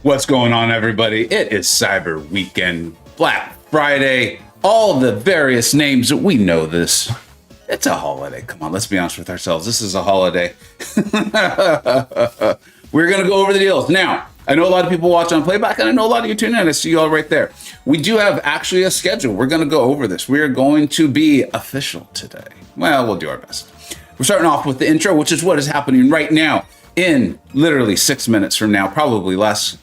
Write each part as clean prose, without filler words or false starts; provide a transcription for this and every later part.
What's going on, everybody? It is Cyber Weekend, Black Friday, all the various names. We know this. It's a holiday. Come on, let's be honest with ourselves. This is a holiday. We're going to go over the deals. Now, I know a lot of people watch on playback, and I know a lot of you tune in. I see you all right there. We do have actually a schedule. We're going to go over this. We are going to be official today. Well, we'll do our best. We're starting off with the intro, which is what is happening right now. In literally 6 minutes from now, probably less,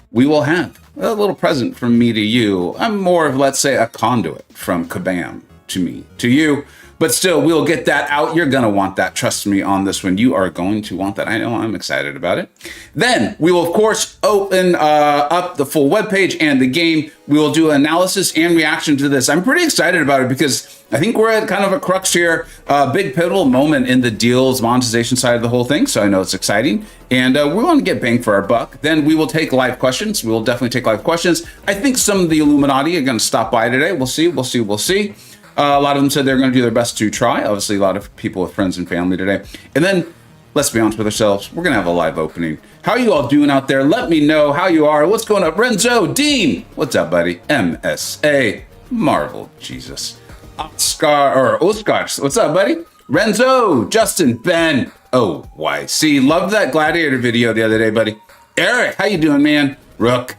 we will have a little present from me to you. I'm more of, let's say, a conduit from Kabam to me, to you. But still, we'll get that out. You're going to want that. Trust me on this one. You are going to want that. I know. I'm excited about it. Then we will, of course, open up the full webpage and the game. We will do analysis and reaction to this. I'm pretty excited about it because I think we're at kind of a crux here, a big pivotal moment in the deals monetization side of the whole thing. So I know it's exciting. And we want to get bang for our buck. Then we will take live questions. We will definitely take live questions. I think some of the Illuminati are going to stop by today. We'll see. We'll see. We'll see. A lot of them said they're going to do their best to try. Obviously, a lot of people with friends and family today. And then, let's be honest with ourselves, we're going to have a live opening. How are you all doing out there? Let me know how you are. What's going up? Renzo, Dean, what's up, buddy? MSA, Marvel, Jesus. Oscar, what's up, buddy? Renzo, Justin, Ben, OYC. Loved that Gladiator video the other day, buddy. Eric, how you doing, man? Rook.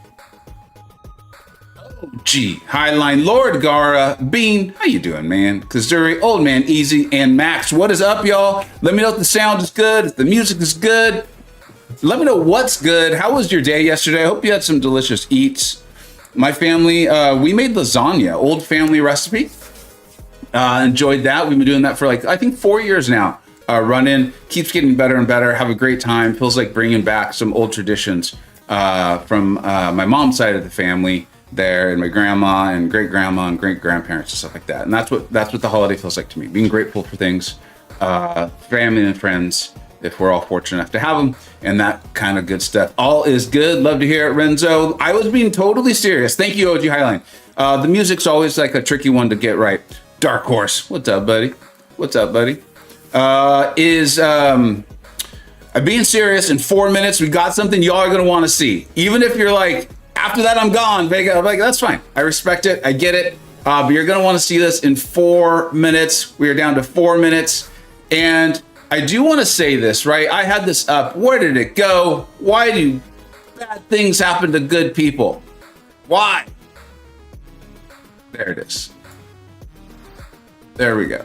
G, Highline, Lord Gara, Bean, how you doing, man? Kazuri, Old Man Easy, and Max. What is up, y'all? Let me know if the sound is good, if the music is good. Let me know what's good. How was your day yesterday? I hope you had some delicious eats. My family, we made lasagna, old family recipe. Enjoyed that. We've been doing that for I think 4 years now. Running, keeps getting better and better. Have a great time. Feels like bringing back some old traditions from my mom's side of the family. There, and my grandma and great grandma and great grandparents and stuff like that. And that's what the holiday feels like to me. Being grateful for things, family and friends, if we're all fortunate enough to have them, and that kind of good stuff. All is good. Love to hear it, Renzo. I was being totally serious. Thank you, OG Highline. The music's always like a tricky one to get right. Dark Horse, what's up, buddy? What's up, buddy? I'm being serious. In 4 minutes, we got something y'all are gonna want to see. Even if you're like, after that, I'm gone, Vega. I'm like, that's fine. I respect it. I get it. But you're going to want to see this in 4 minutes. We are down to 4 minutes. And I do want to say this, right? I had this up. Where did it go? Why do bad things happen to good people? Why? There it is. There we go.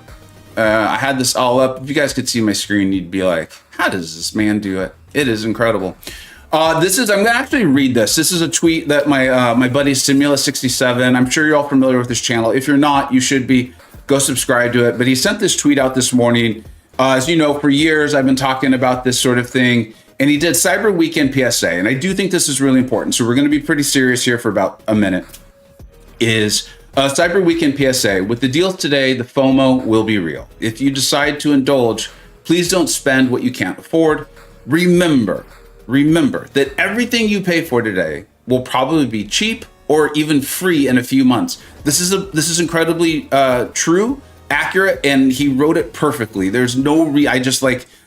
I had this all up. If you guys could see my screen, you'd be like, how does this man do it? It is incredible. I'm going to actually read this. This is a tweet that my buddy Simula67, I'm sure you're all familiar with this channel. If you're not, you should be. Go subscribe to it. But he sent this tweet out this morning. As you know, for years, I've been talking about this sort of thing. And he did Cyber Weekend PSA. And I do think this is really important. So we're going to be pretty serious here for about a minute. Is Cyber Weekend PSA. With the deals today, the FOMO will be real. If you decide to indulge, please don't spend what you can't afford. Remember that everything you pay for today will probably be cheap or even free in a few months. This is incredibly true, accurate, and he wrote it perfectly. There's no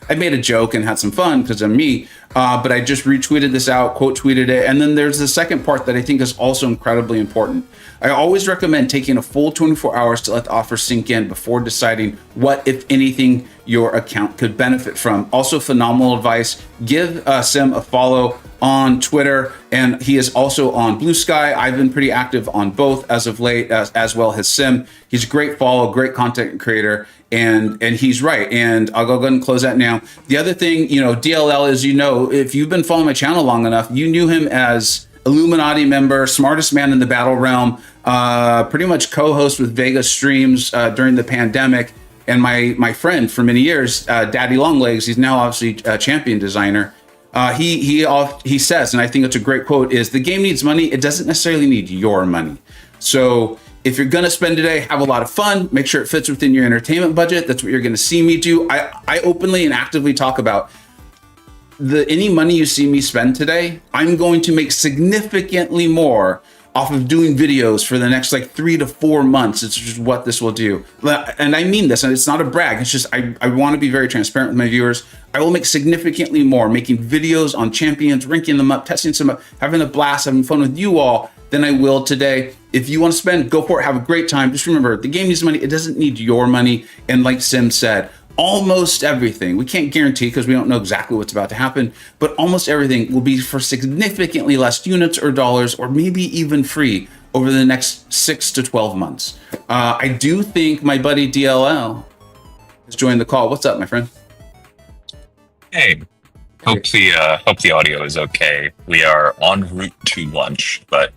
I made a joke and had some fun because I'm me, but I just retweeted this out, quote tweeted it, and then there's the second part that I think is also incredibly important. I always recommend taking a full 24 hours to let the offer sink in before deciding what, if anything, your account could benefit from. Also, phenomenal advice. Give Sim a follow on Twitter, and he is also on Blue Sky. I've been pretty active on both as of late, as well as Sim. He's a great follow, great content creator, and he's right. And I'll go ahead and close that now. The other thing, DLL is, if you've been following my channel long enough, you knew him as Illuminati member, smartest man in the battle realm, pretty much co-host with Vega streams during the pandemic, and my friend for many years, Daddy Longlegs. He's now obviously a champion designer. He says, and I think it's a great quote, is the game needs money. It doesn't necessarily need your money. So if you're going to spend today, have a lot of fun. Make sure it fits within your entertainment budget. That's what you're going to see me do. I openly and actively talk about any money you see me spend today, I'm going to make significantly more off of doing videos for the next like 3 to 4 months. It's just what this will do. And I mean this, and it's not a brag. It's just, I want to be very transparent with my viewers. I will make significantly more making videos on champions, ranking them up, testing some up, having a blast, having fun with you all than I will today. If you want to spend, go for it. Have a great time. Just remember, the game needs money. It doesn't need your money. And like Sim said, almost everything, we can't guarantee because we don't know exactly what's about to happen, but almost everything will be for significantly less units or dollars, or maybe even free over the next 6 to 12 months. I do think my buddy DLL has joined the call. What's up, my friend? Hey, hope the audio is okay. We are en route to lunch, but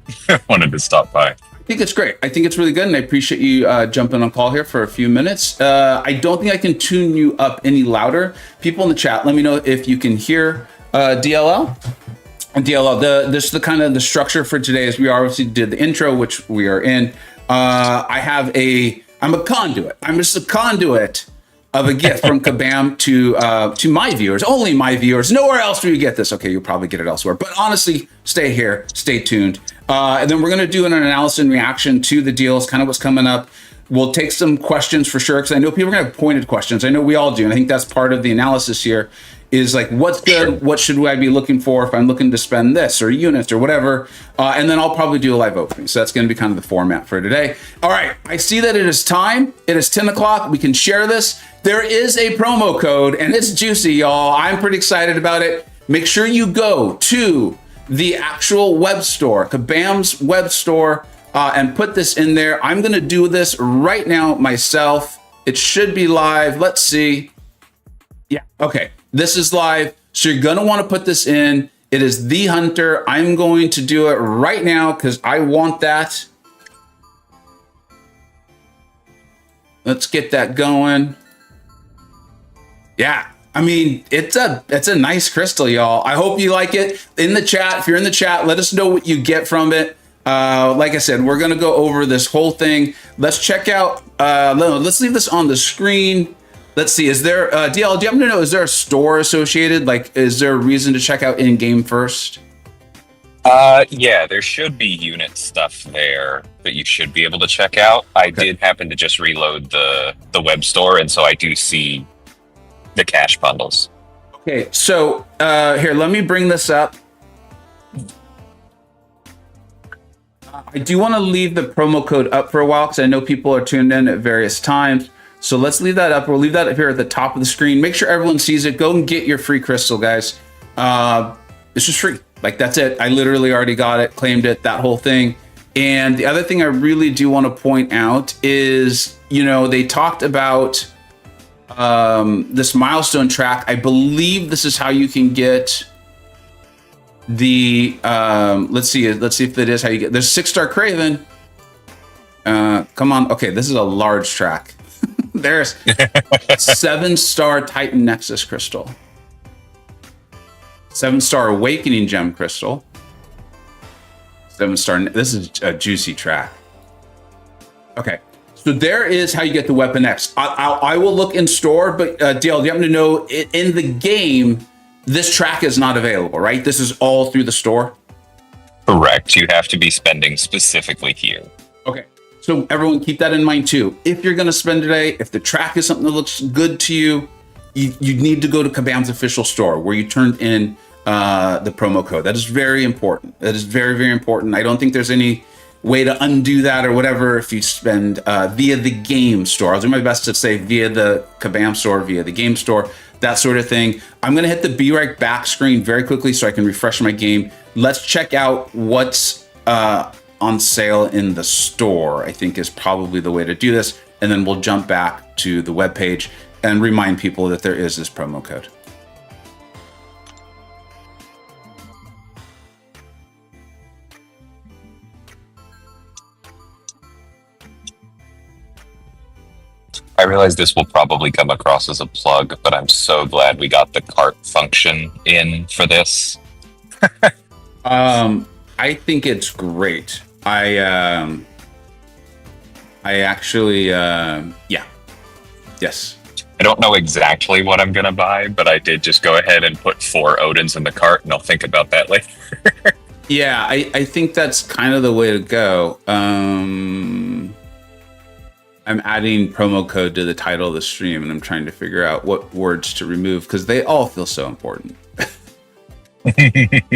wanted to stop by. I think it's great. I think it's really good, and I appreciate you jumping on call here for a few minutes. I don't think I can tune you up any louder. People in the chat, let me know if you can hear DLL. And DLL, the kind of the structure for today is we obviously did the intro, which we are in. I'm a conduit. I'm just a conduit of a gift from Kabam to my viewers, only my viewers. Nowhere else do you get this. Okay, you'll probably get it elsewhere, but honestly, stay here, stay tuned. And then we're going to do an analysis and reaction to the deals, kind of what's coming up. We'll take some questions for sure, because I know people are going to have pointed questions. I know we all do, and I think that's part of the analysis here is like, what's good? Sure. What should I be looking for if I'm looking to spend this or units or whatever? And then I'll probably do a live opening. So that's going to be kind of the format for today. All right, I see that it is time. It is 10 o'clock. We can share this. There is a promo code, and it's juicy, y'all. I'm pretty excited about it. Make sure you go to the actual web store, Kabam's web store, and put this in there. I'm going to do this right now myself. It should be live. Let's see. Yeah, okay. This is live. So you're going to want to put this in. It is The Hunter. I'm going to do it right now because I want that. Let's get that going. Yeah. I mean, it's a nice crystal, y'all. I hope you like it. In the chat, if you're in the chat, let us know what you get from it. Like I said, we're going to go over this whole thing. Let's check out, let's leave this on the screen. Let's see, is there, DL, do you happen to know, is there a store associated? Like, is there a reason to check out in-game first? Yeah, there should be unit stuff there that you should be able to check out. I did happen to just reload the web store, and so I do see the cash bundles. Okay, so here, let me bring this up. I do want to leave the promo code up for a while because I know people are tuned in at various times. So let's leave that up. We'll leave that up here at the top of the screen. Make sure everyone sees it. Go and get your free crystal, guys. It's just free. Like, that's it. I literally already got it, claimed it, that whole thing. And the other thing I really do want to point out is, you know, they talked about this milestone track. I believe this is how you can get the let's see if that is how you get. There's 6-star Craven. Come on. Okay, this is a large track. There's 7-star Titan Nexus crystal, 7-star Awakening Gem crystal, 7-star. This is a juicy track. Okay, so there is how you get the Weapon X. I will look in store, but Dale, do you happen to know in the game this track is not available, right? This is all through the store. Correct. You have to be spending specifically here. Okay. So everyone keep that in mind too. If you're going to spend today, if the track is something that looks good to you, you need to go to Kabam's official store where you turned in the promo code. That is very important. That is very, very important. I don't think there's any way to undo that or whatever if you spend via the game store. I'll do my best to say via the Kabam store, via the game store, that sort of thing. I'm going to hit the Be Right Back screen very quickly so I can refresh my game. Let's check out what's on sale in the store, I think is probably the way to do this. And then we'll jump back to the webpage and remind people that there is this promo code. I realize this will probably come across as a plug, but I'm so glad we got the cart function in for this. I think it's great. I actually, yeah. Yes. I don't know exactly what I'm going to buy, but I did just go ahead and put 4 Odins in the cart, and I'll think about that later. Yeah, I think that's kind of the way to go. I'm adding promo code to the title of the stream, and I'm trying to figure out what words to remove because they all feel so important. I think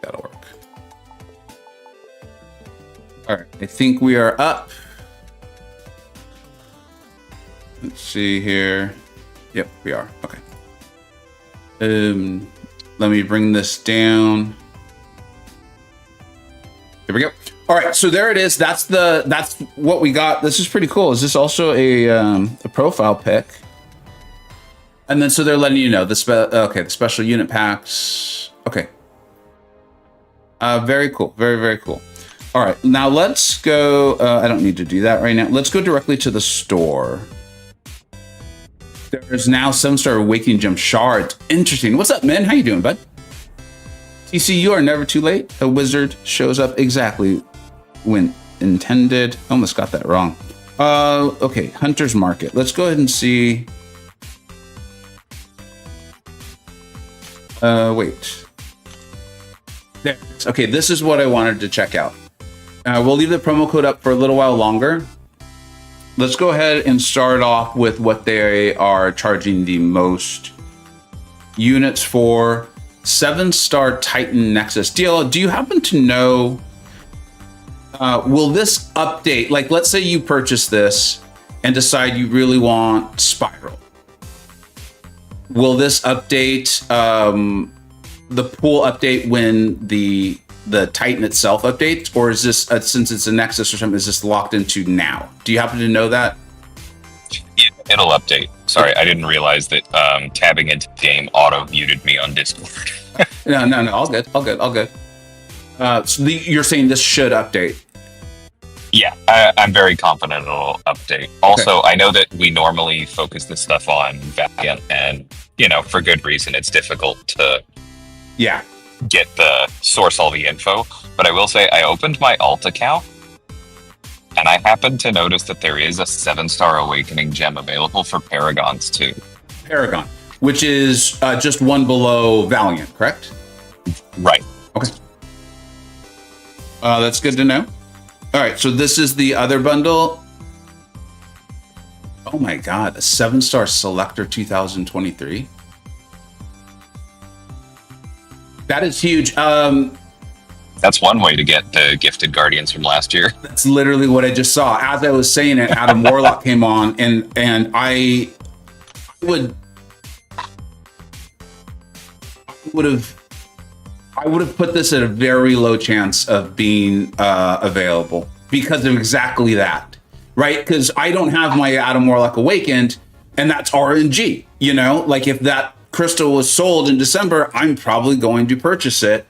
that'll work. All right, I think we are up. Let's see here. Yep, we are. Okay. Let me bring this down. Here we go. All right, so there it is. That's what we got. This is pretty cool. Is this also a profile pic? And then so they're letting you know the special unit packs. Okay. Very cool. Very, very cool. All right, now let's go. I don't need to do that right now. Let's go directly to the store. There's now 7-star Awakening Gem shards. Interesting. What's up, man? How you doing, bud? TC, you are never too late. A wizard shows up exactly when intended. Almost got that wrong. Okay, Hunter's Market. Let's go ahead and see. Wait. There. Okay, this is what I wanted to check out. We'll leave the promo code up for a little while longer. Let's go ahead and start off with what they are charging the most units for. 7-star Titan Nexus. DLO, do you happen to know, will this update, like let's say you purchase this and decide you really want Spiral. Will this update, the pool update when the Titan itself updates, or is this, since it's a Nexus or something, is this locked into now? Do you happen to know that? Yeah, it'll update. Sorry, I didn't realize that tabbing into the game auto-muted me on Discord. No, all good. So you're saying this should update? Yeah, I'm very confident it'll update. Also, okay. I know that we normally focus this stuff on Valiant, and, for good reason, it's difficult to get the source all the info. But I will say I opened my alt account, and I happened to notice that there is a 7-star Awakening Gem available for Paragons too. Paragon, which is just one below Valiant, correct? Right. Okay. That's good to know. All right, so this is the other bundle. Oh my God, a 7-star Selector 2023. That is huge. That's one way to get the Gifted Guardians from last year. That's literally what I just saw. As I was saying it, Adam Warlock came on, and I would have put this at a very low chance of being available because of exactly that, right? Because I don't have my Adam Warlock Awakened, and that's RNG. Like if that crystal was sold in December, I'm probably going to purchase it.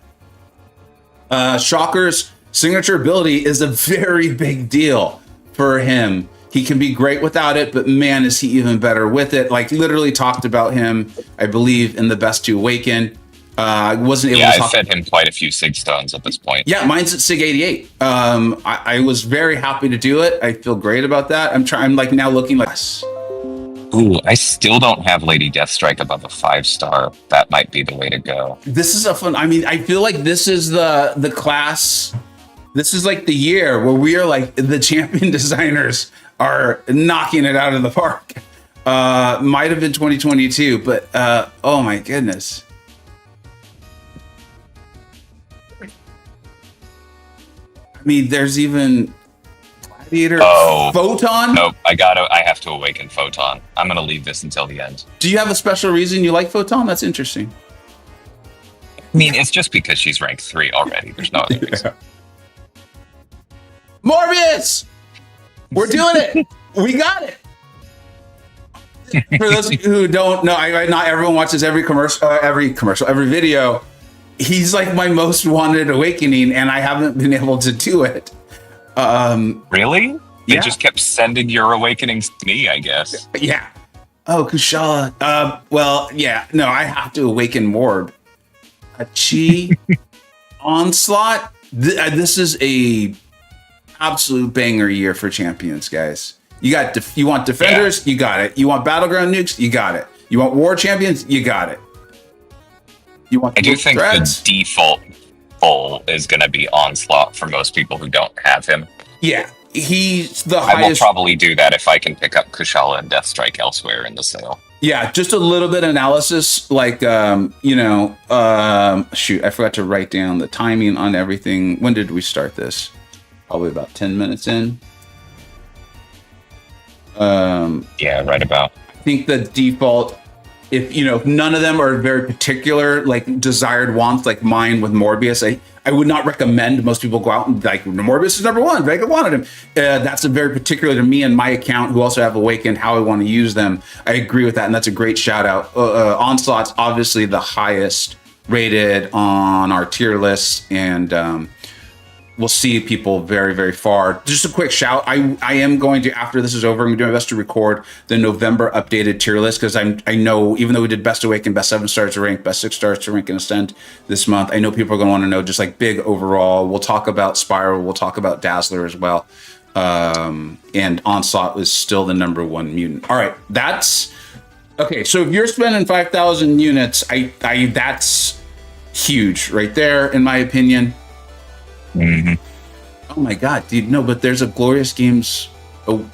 Shocker's signature ability is a very big deal for him. He can be great without it, but man, is he even better with it. Like literally talked about him, I believe, in the Best to Awaken. I wasn't able to talk. I fed him quite a few Sig Stones at this point. Yeah, mine's at Sig 88. I was very happy to do it. I feel great about that. I'm like now looking like this. Ooh, I still don't have Lady Deathstrike above a 5-star. That might be the way to go. This is a fun. I mean, I feel like this is the class. This is like the year where we are like the champion designers are knocking it out of the park. Might have been 2022, but oh my goodness. I mean, there's even Gladiator Photon. Nope, I have to awaken Photon. I'm gonna leave this until the end. Do you have a special reason you like Photon? That's interesting. I mean, it's just because she's ranked 3 already. There's no other reason. Morbius! We're doing it! We got it! For those who don't know, not everyone watches every video. He's like my most wanted awakening, and I haven't been able to do it. Really? They just kept sending your awakenings to me, I guess. Yeah. Oh, Kushala. Well, yeah. No, I have to awaken Morb. A Chi Onslaught. This is a absolute banger year for champions, guys. You want defenders, you got it. You want battleground nukes, you got it. You want war champions, you got it. You want I do think threads? the default pull is going to be Onslaught for most people who don't have him. Yeah, he's the I will highest. probably do that if I can pick up Kushala and Deathstrike elsewhere in the sale. Yeah, just a little bit of analysis, like shoot, I forgot to write down the timing on everything. When did we start this? Probably about 10 minutes in. Yeah, right about. I think the default, if none of them are very particular, like desired wants, like mine with Morbius, I would not recommend most people go out and like Morbius is number one. Vega wanted him. That's a very particular to me and my account, who also have Awakened, how I want to use them. I agree with that, and that's a great shout out. Onslaught's obviously the highest rated on our tier list, and we'll see people very, very far. Just a quick shout. I am going to, after this is over, I'm going to do my best to record the November updated tier list, because I know, even though we did Best Awaken, Best 7 stars to rank, Best 6 stars to rank and Ascend this month, I know people are going to want to know just like big overall. We'll talk about Spiral. We'll talk about Dazzler as well. And Onslaught was still the number one mutant. All right. That's okay. So if you're spending 5,000 units, that's huge right there, in my opinion. Mm-hmm. Oh my god, dude! No, but there's a Glorious Games. Oh,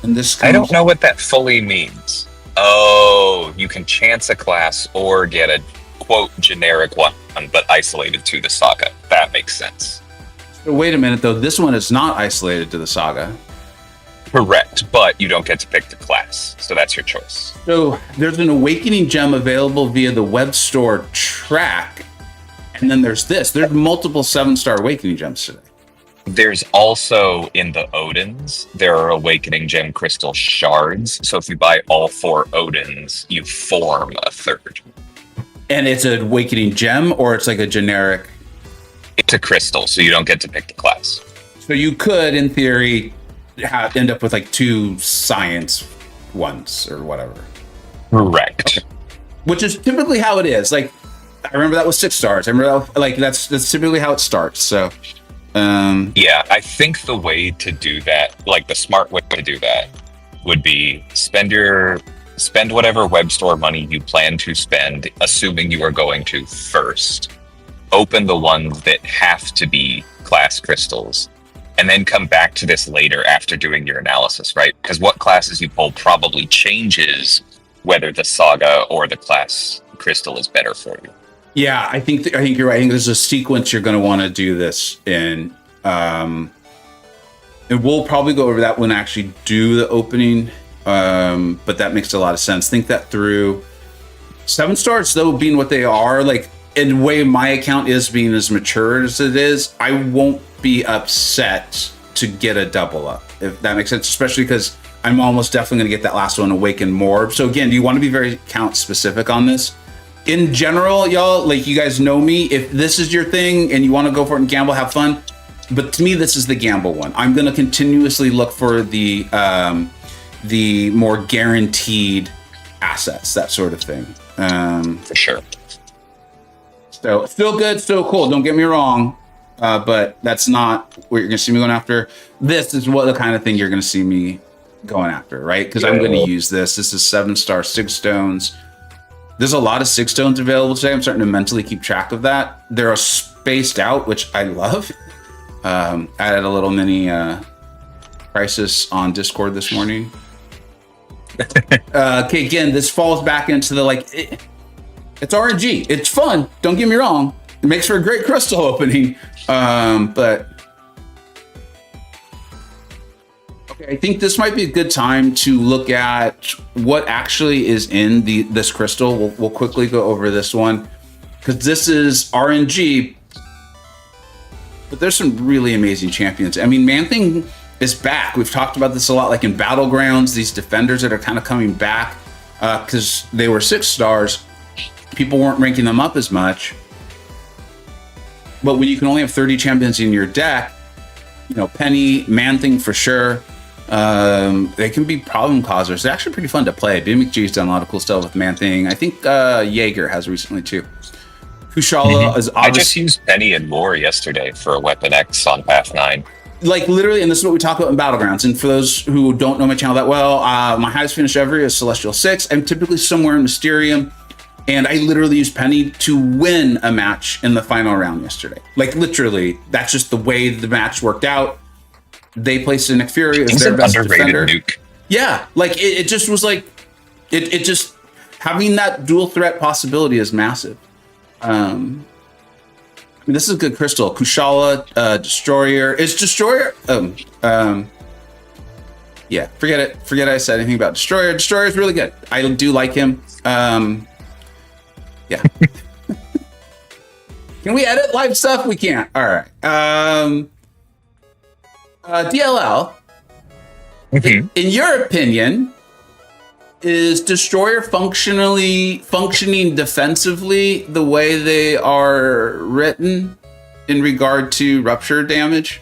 and this comes... I don't know what that fully means. Oh, you can chance a class or get a quote generic one, but isolated to the saga. That makes sense. So wait a minute, though. This one is not isolated to the saga. Correct, but you don't get to pick the class, so that's your choice. So there's an Awakening gem available via the web store track. And then there's this. There's multiple 7-star Awakening gems today. There's also, in the Odins, there are Awakening Gem Crystal Shards. So if you buy all 4 Odins, you form a third. And it's an Awakening gem, or it's like a generic... It's a crystal, so you don't get to pick the class. So you could, in theory, end up with like 2 science ones or whatever. Correct. Okay. Which is typically how it is. Like, I remember that was 6 stars. I remember that, like that's typically how it starts. So, yeah, I think the way to do that, like the smart way to do that, would be spend whatever web store money you plan to spend, assuming you are going to first. Open the ones that have to be class crystals, and then come back to this later after doing your analysis, right? Because what classes you pull probably changes whether the saga or the class crystal is better for you. Yeah, I think you're right. I think there's a sequence you're going to want to do this in. And we'll probably go over that when I actually do the opening. But that makes a lot of sense. Think that through. 7 stars, though, being what they are, like in the way my account is being as mature as it is, I won't be upset to get a double up, if that makes sense, especially because I'm almost definitely going to get that last one, Awaken more. So again, do you want to be very count specific on this? In general, y'all, like you guys know me, if this is your thing and you want to go for it and gamble, have fun. But to me, this is the gamble one. I'm going to continuously look for the more guaranteed assets, that sort of thing. For sure. So still good, still cool. Don't get me wrong. But that's not what you're going to see me going after. This is what the kind of thing you're going to see me going after, right? Because I'm going to use this. This is 7-star 6 stones. There's a lot of 6 stones available today. I'm starting to mentally keep track of that. They're spaced out, which I love. Added a little mini crisis on Discord this morning. Okay, again, this falls back into the it's RNG. It's fun. Don't get me wrong. It makes for a great crystal opening. But okay, I think this might be a good time to look at what actually is in this crystal. We'll quickly go over this one because this is RNG, but there's some really amazing champions. I mean, Man-Thing is back. We've talked about this a lot, like in Battlegrounds, these defenders that are kind of coming back because they were 6 stars. People weren't ranking them up as much. But when you can only have 30 champions in your deck, Penny, Man-Thing for sure, they can be problem causers. They're actually pretty fun to play. BMXG's done a lot of cool stuff with Man-Thing. I think Jaeger has recently too. Kushala is obviously... I just used Penny and Lore yesterday for a Weapon X on Path 9. Like literally, and this is what we talk about in Battlegrounds. And for those who don't know my channel that well, my highest finish ever is Celestial 6. I'm typically somewhere in Mysterium. And I literally used Penny to win a match in the final round yesterday. Like literally, that's just the way the match worked out. They placed Nick Fury as their best defender. Nuke. Yeah, like it just was like it just having that dual threat possibility is massive. I mean, this is a good crystal. Kushala, Destroyer. Is Destroyer? Yeah, forget it. Forget I said anything about Destroyer. Destroyer is really good. I do like him. Yeah. Can we edit live stuff? We can't. All right. DLL. Mm-hmm. In your opinion, is Destroyer functioning defensively the way they are written in regard to rupture damage?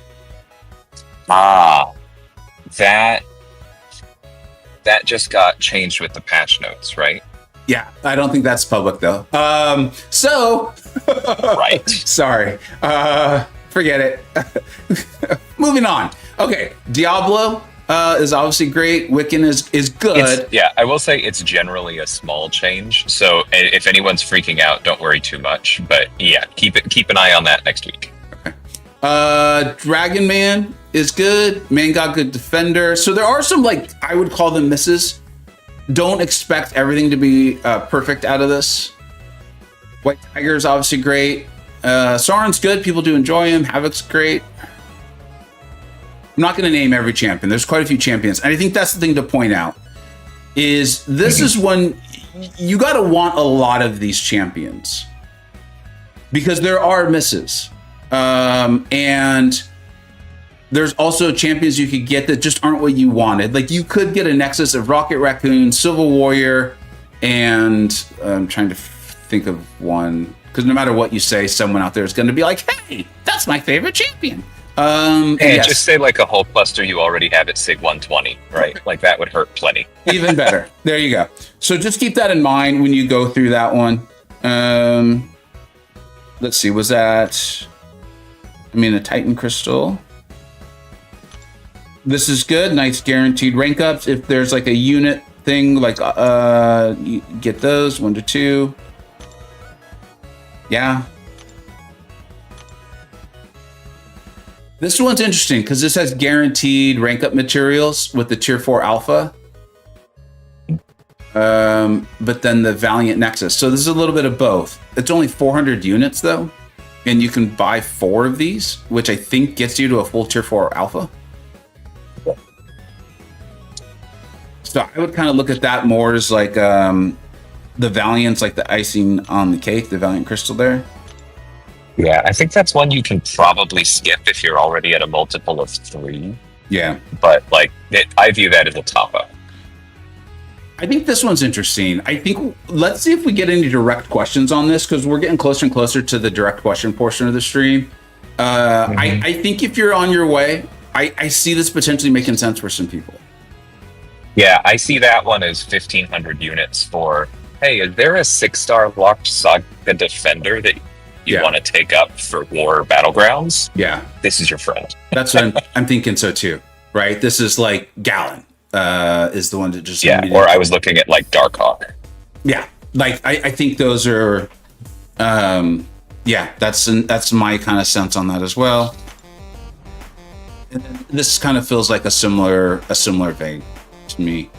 That just got changed with the patch notes, right? Yeah, I don't think that's public though. Right. Sorry. Forget it. Moving on. Okay, Diablo is obviously great. Wiccan is good. I will say it's generally a small change. So if anyone's freaking out, don't worry too much. But yeah, keep an eye on that next week. Okay. Dragon Man is good. Man got good defender. So there are some, like, I would call them misses. Don't expect everything to be perfect out of this. White Tiger is obviously great. Sauron's good. People do enjoy him. Havoc's great. I'm not going to name every champion. There's quite a few champions. And I think that's the thing to point out is this is when you got to want a lot of these champions because there are misses. And there's also champions you could get that just aren't what you wanted. Like you could get a nexus of Rocket Raccoon, Civil Warrior, and I'm trying to think of one because no matter what you say, someone out there is going to be like, "Hey, that's my favorite champion." Yes. Just say like a whole cluster you already have at SIG 120, right? Like that would hurt plenty. Even better. There you go. So just keep that in mind when you go through that one. Let's see. Was that? I mean, a Titan Crystal. This is good. Nice guaranteed rank ups. If there's like a unit thing, like you get those 1 to 2. Yeah. This one's interesting because this has guaranteed rank up materials with the tier 4 alpha. But then the Valiant Nexus. So this is a little bit of both. It's only 400 units though. And you can buy 4 of these, which I think gets you to a full tier 4 alpha. So I would kind of look at that more as like the Valiant's like the icing on the cake, the Valiant Crystal there. Yeah, I think that's one you can probably skip if you're already at a multiple of 3. Yeah. But like, I view that as a top up. I think this one's interesting. I think let's see if we get any direct questions on this because we're getting closer and closer to the direct question portion of the stream. I think if you're on your way, I see this potentially making sense for some people. Yeah, I see that one as 1,500 units for, hey, is there a 6-star locked Saga Defender that you want to take up for War Battlegrounds? Yeah. This is your friend. That's what I'm thinking so too, right? This is like Gallon is the one that just... Yeah, or I was looking at like Darkhawk. Yeah, like I think those are... that's my kind of sense on that as well. And this kind of feels like a similar vein to me.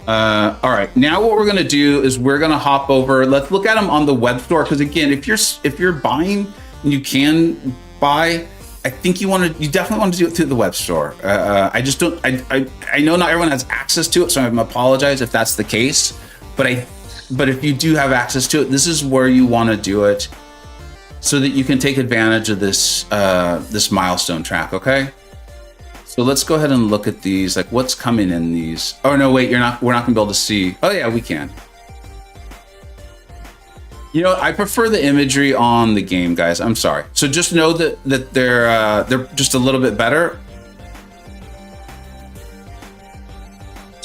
All right, now what we're gonna do is we're gonna hop over. Let's look at them on the web store because again, if you're buying, and you can buy. I think you definitely want to do it through the web store. I just don't. I know not everyone has access to it, so I apologize if that's the case. But if you do have access to it, this is where you want to do it, so that you can take advantage of this this milestone track. Okay. So let's go ahead and look at these, like what's coming in these. Oh no, wait, we're not gonna be able to see. Oh yeah, we can. You know, I prefer the imagery on the game, guys. I'm sorry. So just know that they're just a little bit better.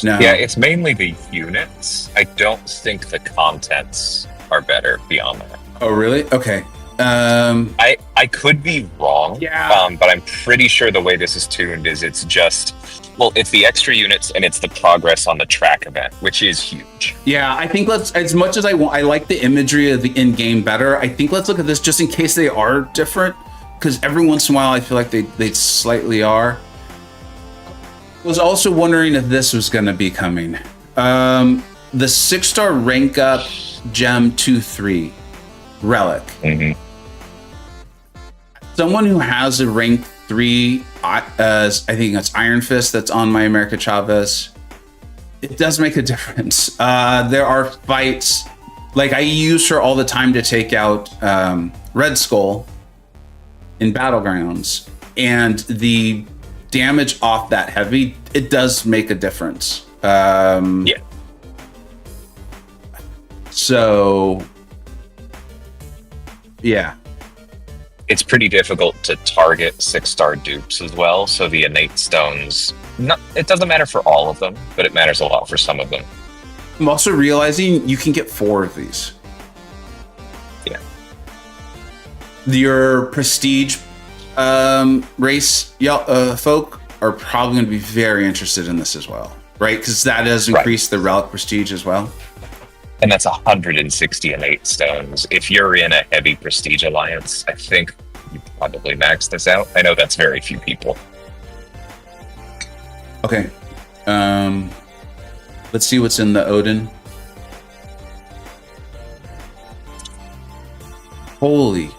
No. Yeah, it's mainly the units. I don't think the contents are better beyond that. Oh really? Okay. I could be wrong. Yeah. But I'm pretty sure the way this is tuned is it's just, well, it's the extra units and it's the progress on the track event, which is huge. Yeah, I think let's, as much as I like the imagery of the in-game better, I think let's look at this just in case they are different, because every once in a while I feel like they slightly are. I was also wondering if this was going to be coming. The 6-star rank up gem 2-3 relic. Mm-hmm. Someone who has a rank 3, I think that's Iron Fist that's on my America Chavez. It does make a difference. There are fights, like I use her all the time to take out Red Skull in Battlegrounds, and the damage off that heavy, it does make a difference. Yeah. So, yeah. It's pretty difficult to target 6-star dupes as well, so the innate stones, it doesn't matter for all of them, but it matters a lot for some of them. I'm also realizing you can get 4 of these. Yeah. Your prestige race folk are probably going to be very interested in this as well, right? Because that does increase the relic prestige as well. And that's 160 innate stones. If you're in a heavy prestige alliance, I think you probably max this out. I know that's very few people. Okay. Let's see what's in the Odin. Holy.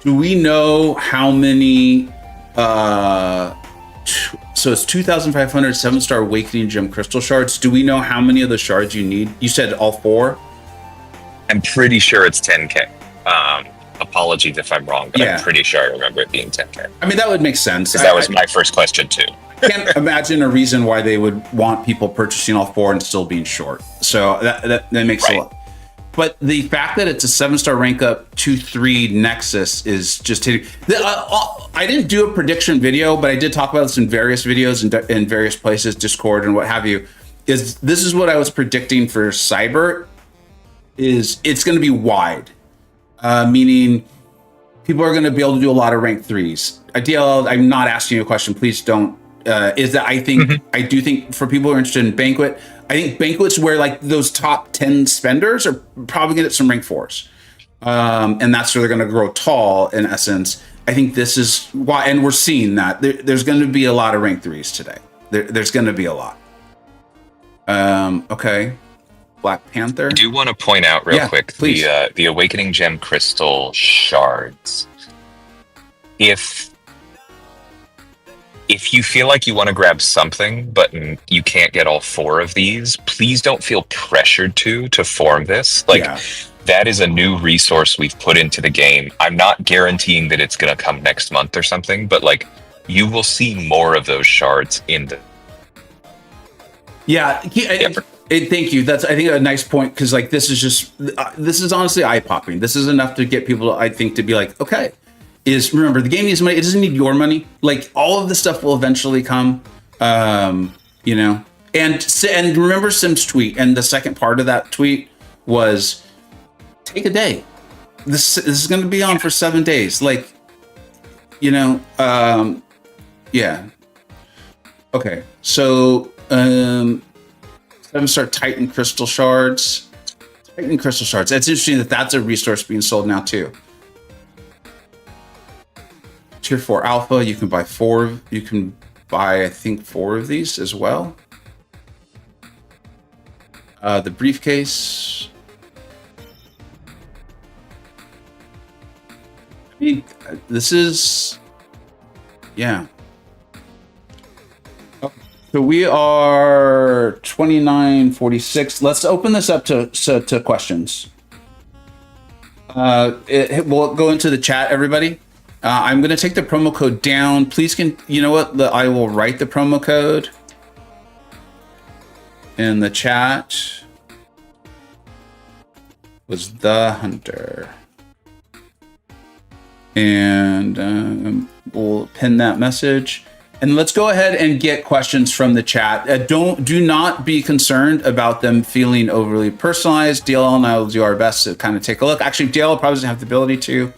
Do we know how many, so it's 2,500 7-star Awakening Gem Crystal Shards. Do we know how many of the shards you need? You said all 4? I'm pretty sure it's 10K. Apologies if I'm wrong, but Yeah. I'm pretty sure I remember it being 10K. I mean, that would make sense. Because that was my first question too. I can't imagine a reason why they would want people purchasing all 4 and still being short. So that makes a lot. But the fact that it's a 7-star rank up 2-3 Nexus is just hitting. I didn't do a prediction video, but I did talk about this in various videos and in various places, Discord and what have you. This is what I was predicting for Cyber. It's going to be wide, meaning people are going to be able to do a lot of rank 3s. DLL, I'm not asking you a question. Please don't. Is that I think I do think for people who are interested in Banquet, I think Banquet's where like those top 10 spenders are probably going to get some rank 4s. And that's where they're going to grow tall in essence. I think this is why, and we're seeing that there's going to be a lot of rank 3s today. There's going to be a lot. Okay. Black Panther. I do want to point out real quick the Awakening Gem Crystal Shards. If you feel like you want to grab something, but you can't get all 4 of these, please don't feel pressured to form this. That is a new resource we've put into the game. I'm not guaranteeing that it's going to come next month or something, but you will see more of those shards in the... Yeah. Thank you. That's, I think, a nice point, because this is honestly eye-popping. This is enough to get people, I think, to be like, okay. Remember, the game needs money. It doesn't need your money. All of this stuff will eventually come, and remember Sim's tweet, and the second part of that tweet was, take a day. This is going to be on for 7 days. Yeah. Okay. So, 7-star Titan Crystal Shards. Titan Crystal Shards. It's interesting that that's a resource being sold now too. Tier 4 Alpha, you can buy 4. You can buy, I think, 4 of these as well. The briefcase. I mean, this is, yeah. So we are 29:46. Let's open this up to questions. We'll go into the chat, everybody. I'm going to take the promo code down. Please, you know what? I will write the promo code in the chat. Was the hunter. And we'll pin that message. And let's go ahead and get questions from the chat. Do not be concerned about them feeling overly personalized. DLL and I will do our best to kind of take a look. Actually, DLL probably doesn't have the ability to.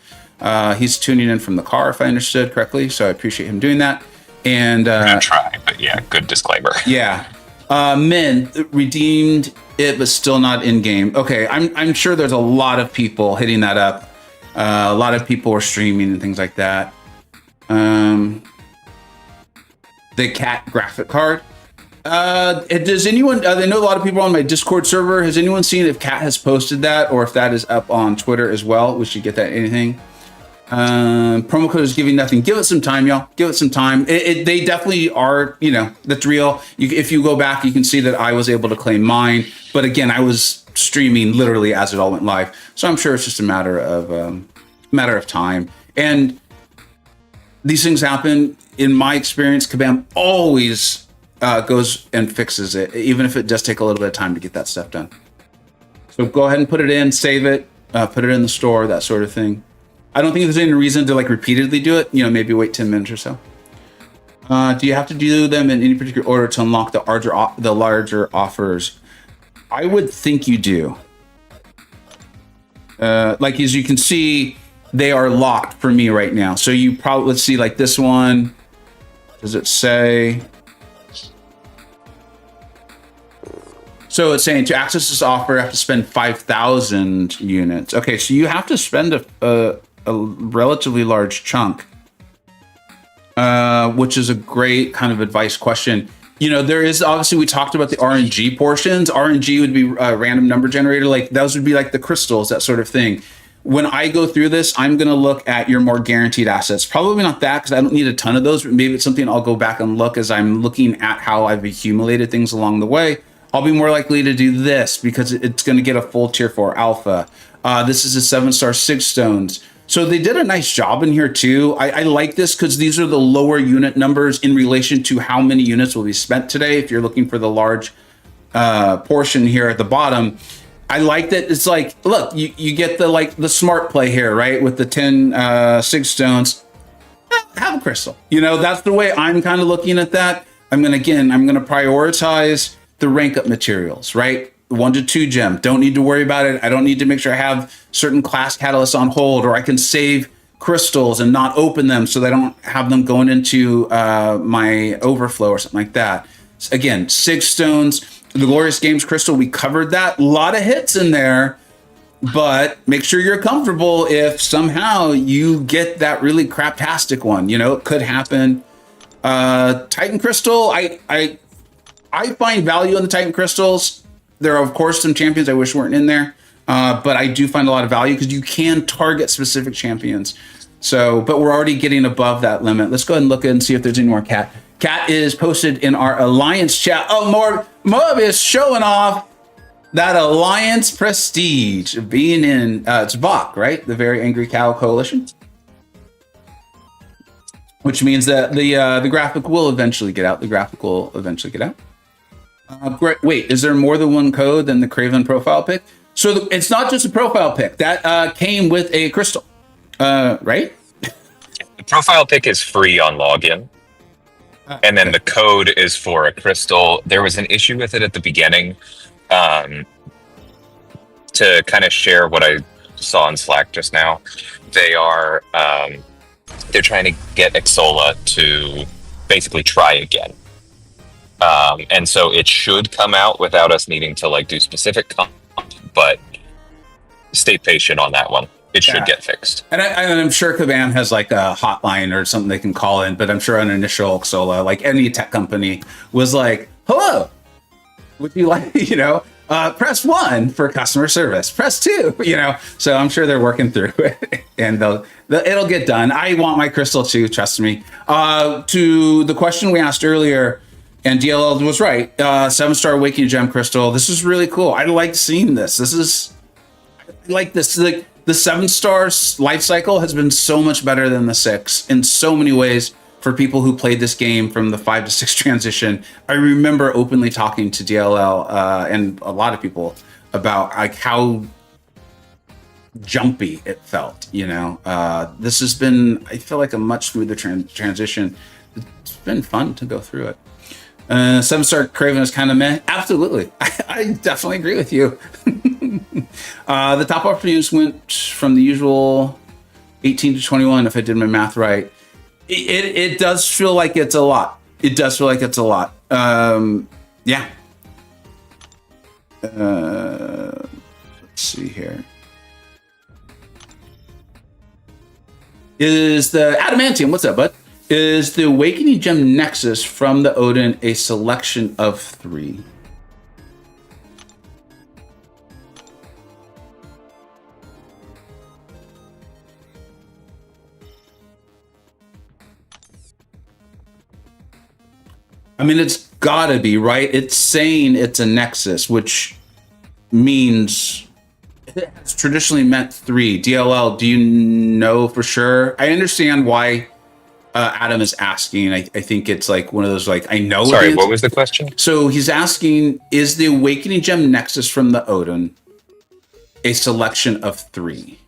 He's tuning in from the car, if I understood correctly. So I appreciate him doing that. And I'm gonna try, but yeah, good disclaimer. Yeah. Men redeemed it, but still not in game. Okay, I'm sure there's a lot of people hitting that up. A lot of people are streaming and things like that. The cat graphic card. Does anyone? I know a lot of people on my Discord server. Has anyone seen if Cat has posted that, or if that is up on Twitter as well? We should get that. Anything? Promo code is giving nothing. Give it some time, y'all. Give it some time. They definitely are. You know, that's real. If you go back, you can see that I was able to claim mine. But again, I was streaming literally as it all went live. So I'm sure it's just a matter of time. And these things happen. In my experience, Kabam always goes and fixes it, even if it does take a little bit of time to get that stuff done. So go ahead and put it in, save it, put it in the store, that sort of thing. I don't think there's any reason to like repeatedly do it. You know, maybe wait 10 minutes or so. Do you have to do them in any particular order to unlock the larger offers? I would think you do. Like as you can see, they are locked for me right now. So you probably, let's see, like this one. Does it say? So it's saying to access this offer, you have to spend 5,000 units. Okay, so you have to spend a relatively large chunk, which is a great kind of advice question. You know, there is obviously, we talked about the RNG portions. RNG would be a random number generator. Like those would be like the crystals, that sort of thing. When I go through this, I'm going to look at your more guaranteed assets. Probably not that, because I don't need a ton of those, but maybe it's something I'll go back and look as I'm looking at how I've accumulated things along the way. I'll be more likely to do this because it's going to get a full tier 4 alpha. This is a 7-star 6 stones. So they did a nice job in here too. I like this because these are the lower unit numbers in relation to how many units will be spent today. If you're looking for the large portion here at the bottom, I like that. It's like, look, you get the smart play here, right? With the 10 6 stones, have a crystal. You know, that's the way I'm kind of looking at that. I'm going to prioritize the rank up materials, right? 1 to 2 gem. Don't need to worry about it. I don't need to make sure I have certain class catalysts on hold, or I can save crystals and not open them so they don't have them going into my overflow or something like that. Again, 6 stones. The Glorious Games crystal, we covered that. A lot of hits in there, but make sure you're comfortable if somehow you get that really craptastic one. You know, it could happen. Titan crystal, I find value in the Titan crystals. There are, of course, some champions I wish weren't in there, but I do find a lot of value because you can target specific champions. So, but we're already getting above that limit. Let's go ahead and look and see if there's any more cat. Cat is posted in our Alliance chat. Oh, Mobius showing off that Alliance prestige being in, it's VOC, right? The Very Angry Cow Coalition. Which means that the graphic will eventually get out. Great. Wait, is there more than one code than the Craven profile pick? So it's not just a profile pick. That came with a crystal, right? The profile pick is free on login. And then the code is for a crystal. There was an issue with it at the beginning. To kind of share what I saw in Slack just now, they're trying to get Exola to basically try again. And so it should come out without us needing to like do specific comp, but stay patient on that one. It should get fixed. And I'm sure Kabam has like a hotline or something they can call in, but I'm sure an initial Xola, like any tech company, was like, hello, would you like, press 1 for customer service, press 2, so I'm sure they're working through it and it'll get done. I want my crystal too, trust me. To the question we asked earlier, and DLL was right, 7-star Awakening Gem Crystal. This is really cool. I like seeing this. Like the 7-star life cycle has been so much better than the 6 in so many ways for people who played this game from the 5 to 6 transition. I remember openly talking to DLL and a lot of people about like how jumpy it felt. This has been, I feel like, a much smoother transition it's been fun to go through it. 7-star Craven is kind of meh. Absolutely. I definitely agree with you. The top offer units went from the usual 18 to 21, if I did my math right. It does feel like it's a lot. It does feel like it's a lot. Yeah. Let's see here. Is the Adamantium, what's up, bud? Is the Awakening Gem Nexus from the Odin a selection of 3? I mean, it's gotta be, right? It's saying it's a Nexus, which means it's traditionally meant 3. DLL, do you know for sure? I understand why Adam is asking. I think it's like one of those, like, I know. Sorry, what was the question? So he's asking, is the Awakening Gem Nexus from the Odin a selection of 3?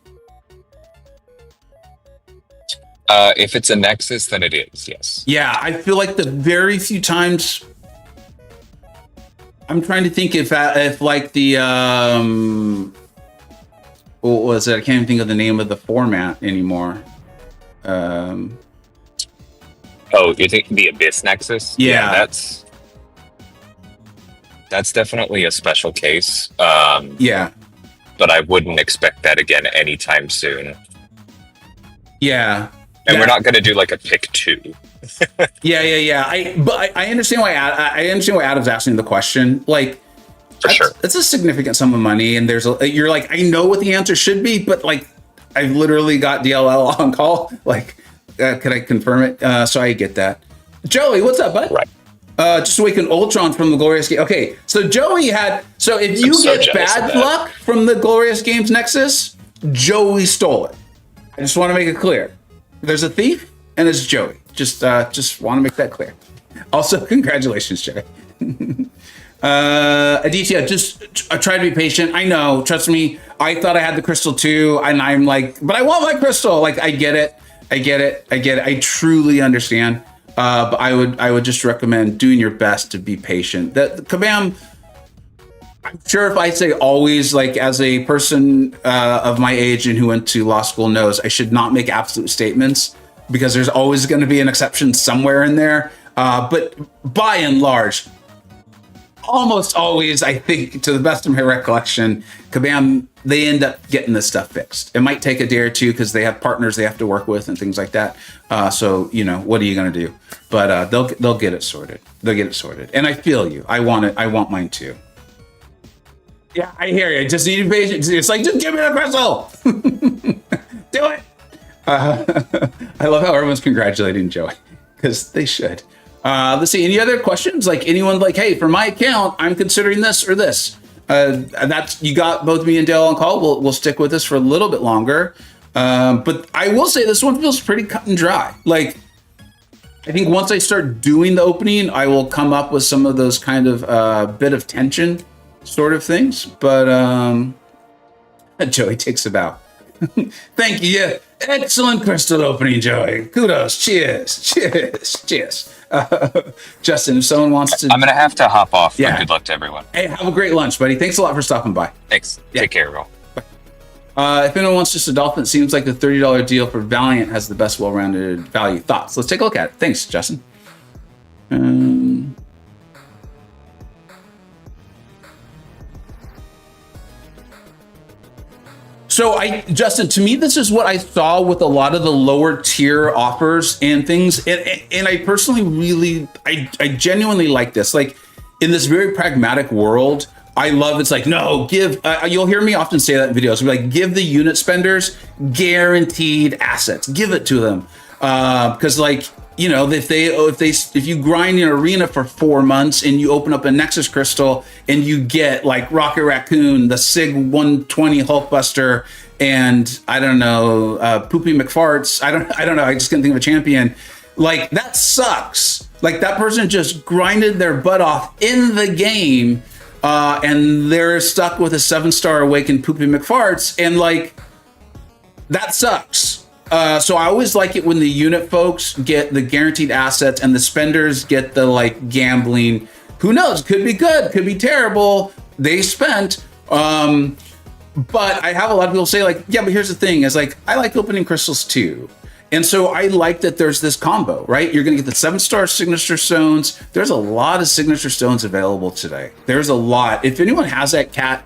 If it's a Nexus, then it is, yes. Yeah, I feel like the very few times... I'm trying to think if like the... what was it? I can't even think of the name of the format anymore. Oh, you think the Abyss Nexus? Yeah. That's definitely a special case. Yeah. But I wouldn't expect that again anytime soon. Yeah. And we're not going to do like a pick 2. Yeah. I understand why Adam's asking the question. Like, for sure, Right. Just Awaken Ultron from the Glorious Game. Okay, so Joey so if you get bad luck from the Glorious Games Nexus, Joey stole it. I just want to make it clear. There's a thief, and it's Joey. Just want to make that clear. Also, congratulations, Joey. Aditya, I try to be patient. I know, trust me. I thought I had the crystal too, and I'm like, but I want my crystal. Like, I get it. I truly understand. But I would just recommend doing your best to be patient. Kabam, I'm sure if I say always, like, as a person of my age and who went to law school knows, I should not make absolute statements because there's always going to be an exception somewhere in there. But by and large, almost always, I think, to the best of my recollection, Kabam, they end up getting this stuff fixed. It might take a day or two because they have partners they have to work with and things like that. So, what are you going to do? But they'll get it sorted. They'll get it sorted. And I feel you. I want mine too. Yeah, I hear you. Just need patience. It's like, just give me the crystal. Do it. I love how everyone's congratulating Joey because they should. Let's see. Any other questions? Like, anyone like, hey, for my account, I'm considering this or this. That's, you got both me and Dale on call. We'll stick with this for a little bit longer. But I will say this one feels pretty cut and dry. Like, I think once I start doing the opening, I will come up with some of those kind of bit of tension sort of things. But Joey takes a bow. Thank you. Yeah. Excellent crystal opening, Joey. Kudos. Cheers. Justin, if someone wants to... I'm going to have to hop off. Yeah. Good luck to everyone. Hey, have a great lunch, buddy. Thanks a lot for stopping by. Thanks. Yeah. Take care, everyone. If anyone wants just a dolphin, it seems like the $30 deal for Valiant has the best well-rounded value. Thoughts? Let's take a look at it. Thanks, Justin. So Justin, to me, this is what I saw with a lot of the lower tier offers and things. And I personally I genuinely like this. Like, in this very pragmatic world, I love it's like, no, give, you'll hear me often say that in videos. We're like, give the unit spenders guaranteed assets, give it to them. Because like, if you grind an arena for 4 months and you open up a Nexus crystal and you get like Rocket Raccoon, the Sig 120 Hulkbuster, and I don't know, Poopy McFarts. I don't know. I just couldn't think of a champion. Like, that sucks. Like, that person just grinded their butt off in the game, and they're stuck with a 7-star Awakened Poopy McFarts, and like, that sucks. So I always like it when the unit folks get the guaranteed assets and the spenders get the like gambling. Who knows? Could be good, could be terrible. They spent. But I have a lot of people say like, yeah, but here's the thing is like, I like opening crystals too. And so I like that there's this combo, right? You're going to get the 7-star signature stones. There's a lot of signature stones available today. There's a lot. If anyone has that cat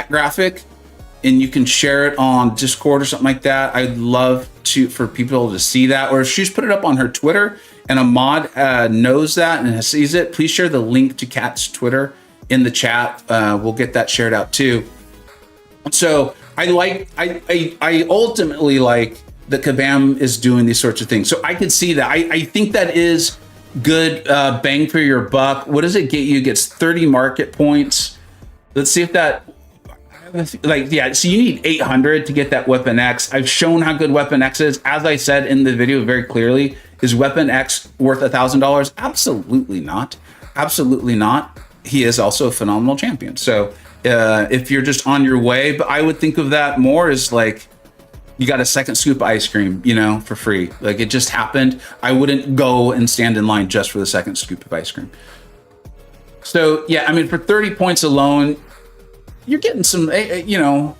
graphic and you can share it on Discord or something like that, I'd love for people to see that. Or if she's put it up on her Twitter and a mod knows that and sees it, please share the link to Kat's Twitter in the chat. We'll get that shared out too. So I ultimately like that Kabam is doing these sorts of things. So I could see that. I think that is good bang for your buck. What does it get you? It gets 30 market points. Let's see if that, like, yeah, so you need 800 to get that Weapon X. I've shown how good Weapon X is. As I said in the video very clearly, is Weapon X worth $1,000? Absolutely not. Absolutely not. He is also a phenomenal champion. So if you're just on your way, but I would think of that more as like, you got a second scoop of ice cream, you know, for free. Like it just happened. I wouldn't go and stand in line just for the second scoop of ice cream. So yeah, I mean, for 30 points alone, you're getting some, you know,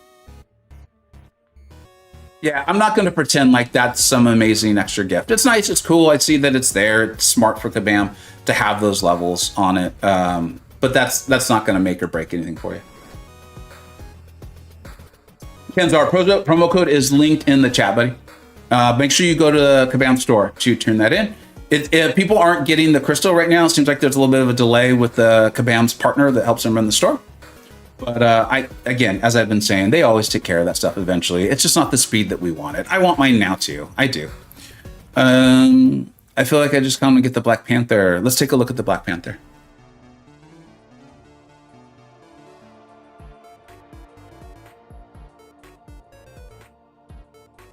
yeah, I'm not going to pretend like that's some amazing extra gift. It's nice. It's cool. I see that it's there. It's smart for Kabam to have those levels on it. But that's not going to make or break anything for you. Kenzar, promo code is linked in the chat, buddy. Make sure you go to the Kabam store to turn that in. If people aren't getting the crystal right now, it seems like there's a little bit of a delay with the Kabam's partner that helps them run the store. But again, as I've been saying, they always take care of that stuff eventually. It's just not the speed that we wanted. I want mine now too. I do. I feel like I just come and get the Black Panther. Let's take a look at the Black Panther.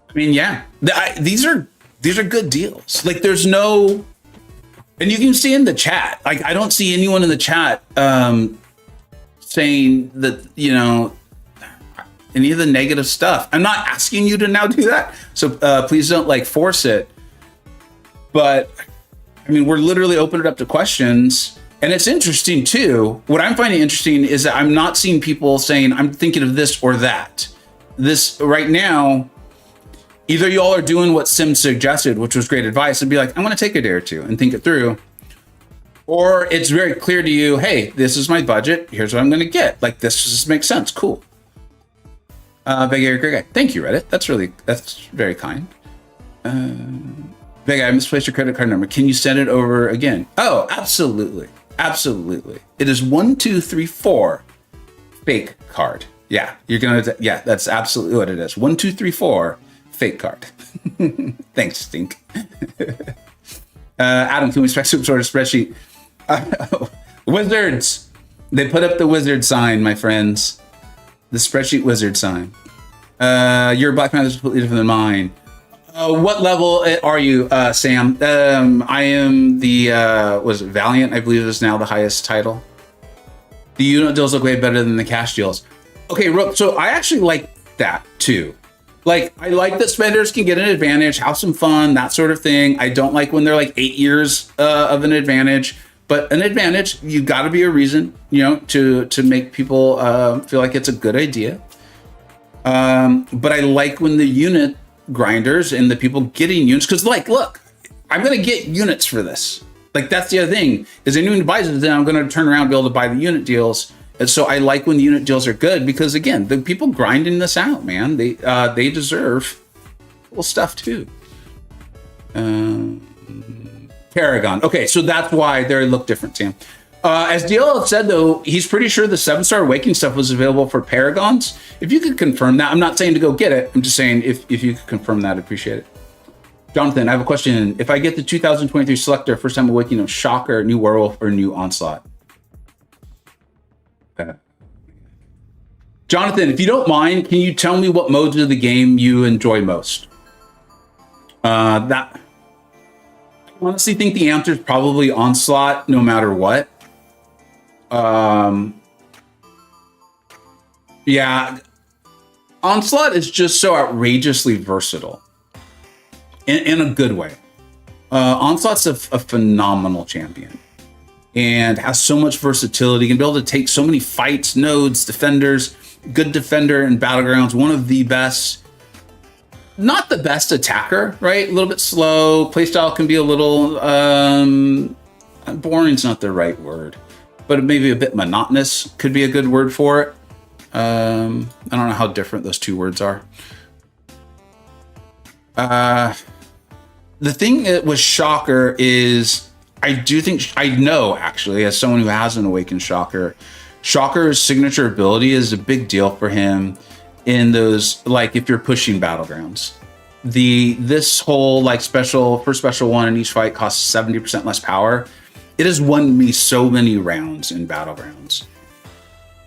I mean, yeah, these are good deals. Like, there's no, and you can see in the chat. Like, I don't see anyone in the chat saying that, you know, any of the negative stuff. I'm not asking you to now do that, so please don't like force it. But I mean, we're literally opening it up to questions, and it's interesting too. What I'm finding interesting is that I'm not seeing people saying I'm thinking of this or that. This right now. Either y'all are doing what Sim suggested, which was great advice, and be like, I'm going to take a day or two and think it through. Or it's very clear to you, hey, this is my budget. Here's what I'm going to get. Like, this just makes sense. Cool. Great guy. Thank you, Reddit. That's very kind. Big guy, I misplaced your credit card number. Can you send it over again? Oh, absolutely. Absolutely. It is 1234 fake card. Yeah, you're going to, yeah, that's absolutely what it is. 1234 fake card. Thanks, Stink. Adam, can we expect some sort of spreadsheet? Wizards. They put up the wizard sign, my friends. The spreadsheet wizard sign. Your Black Panther is completely different than mine. What level are you, Sam? I am the, was it Valiant? I believe is now the highest title. The unit deals look way better than the cash deals. Okay, so I actually like that too. Like, I like that spenders can get an advantage, have some fun, that sort of thing. I don't like when they're like 8 years of an advantage, but an advantage, you got to be a reason, you know, to make people feel like it's a good idea. But I like when the unit grinders and the people getting units, because like, look, I'm going to get units for this. Like, that's the other thing, is anyone who buys it, then I'm going to turn around and be able to buy the unit deals. And so I like when the unit deals are good, because again, the people grinding this out, man, they deserve cool stuff too. Paragon. Okay, so that's why they look different, Sam. As DLL said, though, he's pretty sure the 7-star Awakening stuff was available for Paragons. If you could confirm that, I'm not saying to go get it. I'm just saying if you could confirm that, I'd appreciate it. Jonathan, I have a question. If I get the 2023 Selector, first time Awakening of Shocker, New Werewolf, or New Onslaught? Jonathan, if you don't mind, can you tell me what modes of the game you enjoy most? I honestly think the answer is probably Onslaught, no matter what. Yeah, Onslaught is just so outrageously versatile in a good way. Onslaught's a phenomenal champion and has so much versatility. Can be able to take so many fights, nodes, defenders, good defender in Battlegrounds, one of the best, not the best attacker, right? A little bit slow. Playstyle can be a little, boring's not the right word, but maybe a bit monotonous could be a good word for it. I don't know how different those two words are. The thing with Shocker is I know actually, as someone who has an Awakened Shocker, Shocker's signature ability is a big deal for him in those, like if you're pushing Battlegrounds. This whole like special one in each fight costs 70% less power. It has won me so many rounds in Battlegrounds.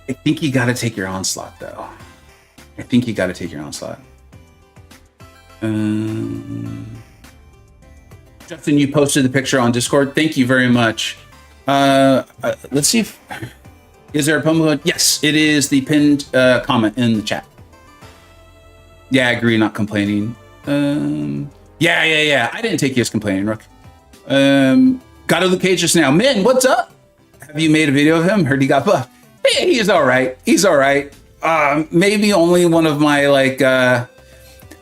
I think you got to take your Onslaught though. Justin, you posted the picture on Discord. Thank you very much. Let's see if, is there a promo code? Yes, it is the pinned comment in the chat. Yeah, I agree, not complaining. Yeah. I didn't take you as complaining, Rook. Got Luke Cage just now. Min, what's up? Have you made a video of him? Heard he got buffed. Hey, he's all right. Maybe only one of my like,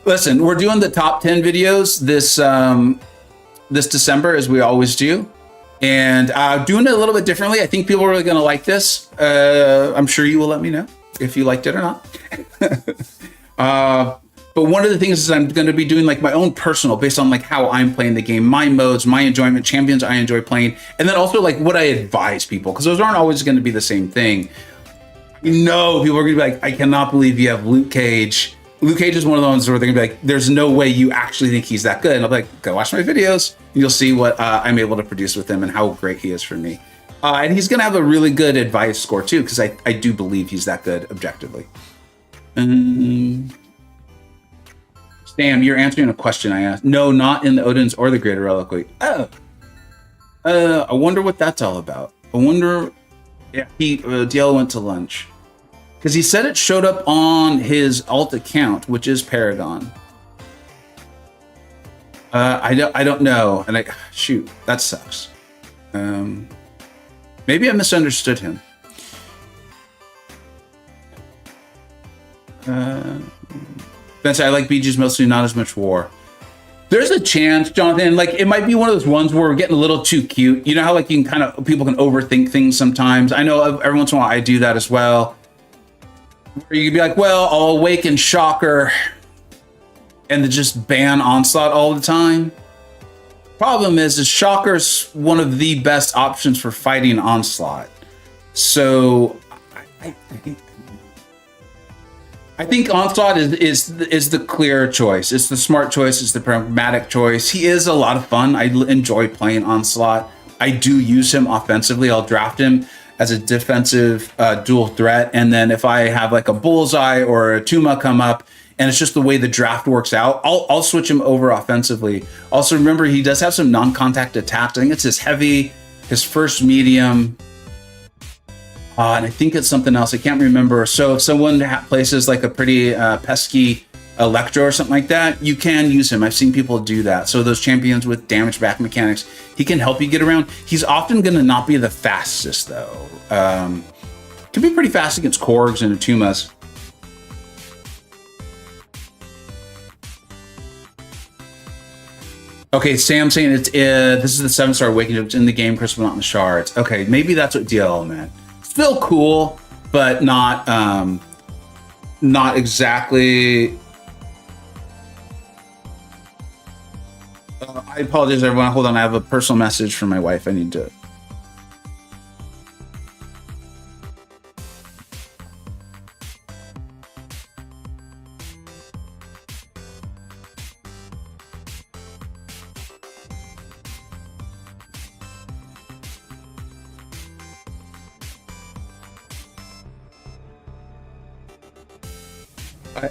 listen, we're doing the top 10 videos this December, as we always do. And doing it a little bit differently. I think people are really going to like this. I'm sure you will let me know if you liked it or not. But one of the things is I'm going to be doing like my own personal, based on like how I'm playing the game, my modes, my enjoyment, champions I enjoy playing, and then also like what I advise people, because those aren't always going to be the same thing. You know, people are going to be like, I cannot believe you have Luke Cage. Luke Cage is one of the ones where they're going to be like, there's no way you actually think he's that good. And I'll be like, go watch my videos. And you'll see what I'm able to produce with him and how great he is for me. And he's going to have a really good advice score too, because I do believe he's that good objectively. Sam, you're answering a question I asked. No, not in the Odin's or the Greater Reliquary. Oh. I wonder what that's all about. I wonder if DL went to lunch. Because he said it showed up on his alt account, which is Paragon. I don't know. And shoot, that sucks. Maybe I misunderstood him. Spencer, I like BG's mostly, not as much war. There's a chance, Jonathan, like it might be one of those ones where we're getting a little too cute. You know how like you can people can overthink things sometimes. I know every once in a while I do that as well. Where you can be like, well, I'll awaken Shocker and then just ban Onslaught all the time. Problem is Shocker's one of the best options for fighting Onslaught. So I think Onslaught is the clear choice. It's the smart choice. It's the pragmatic choice. He is a lot of fun. I enjoy playing Onslaught. I do use him offensively. I'll draft him as a defensive dual threat. And then if I have like a Bullseye or a Tuma come up, and it's just the way the draft works out, I'll switch him over offensively. Also, remember, he does have some non-contact attacks. I think it's his heavy, his first medium, and I think it's something else. I can't remember. So if someone places like a pretty pesky Electro or something like that, you can use him. I've seen people do that. So those champions with damage back mechanics, he can help you get around. He's often going to not be the fastest, though. Can be pretty fast against Korgs and Atumas. Okay, Sam saying it's this is the 7-star awakening. It's in the game, Chris, but not in the shards. Okay, maybe that's what DL meant. Still cool, but not exactly. I apologize, everyone. Hold on, I have a personal message from my wife. I need to.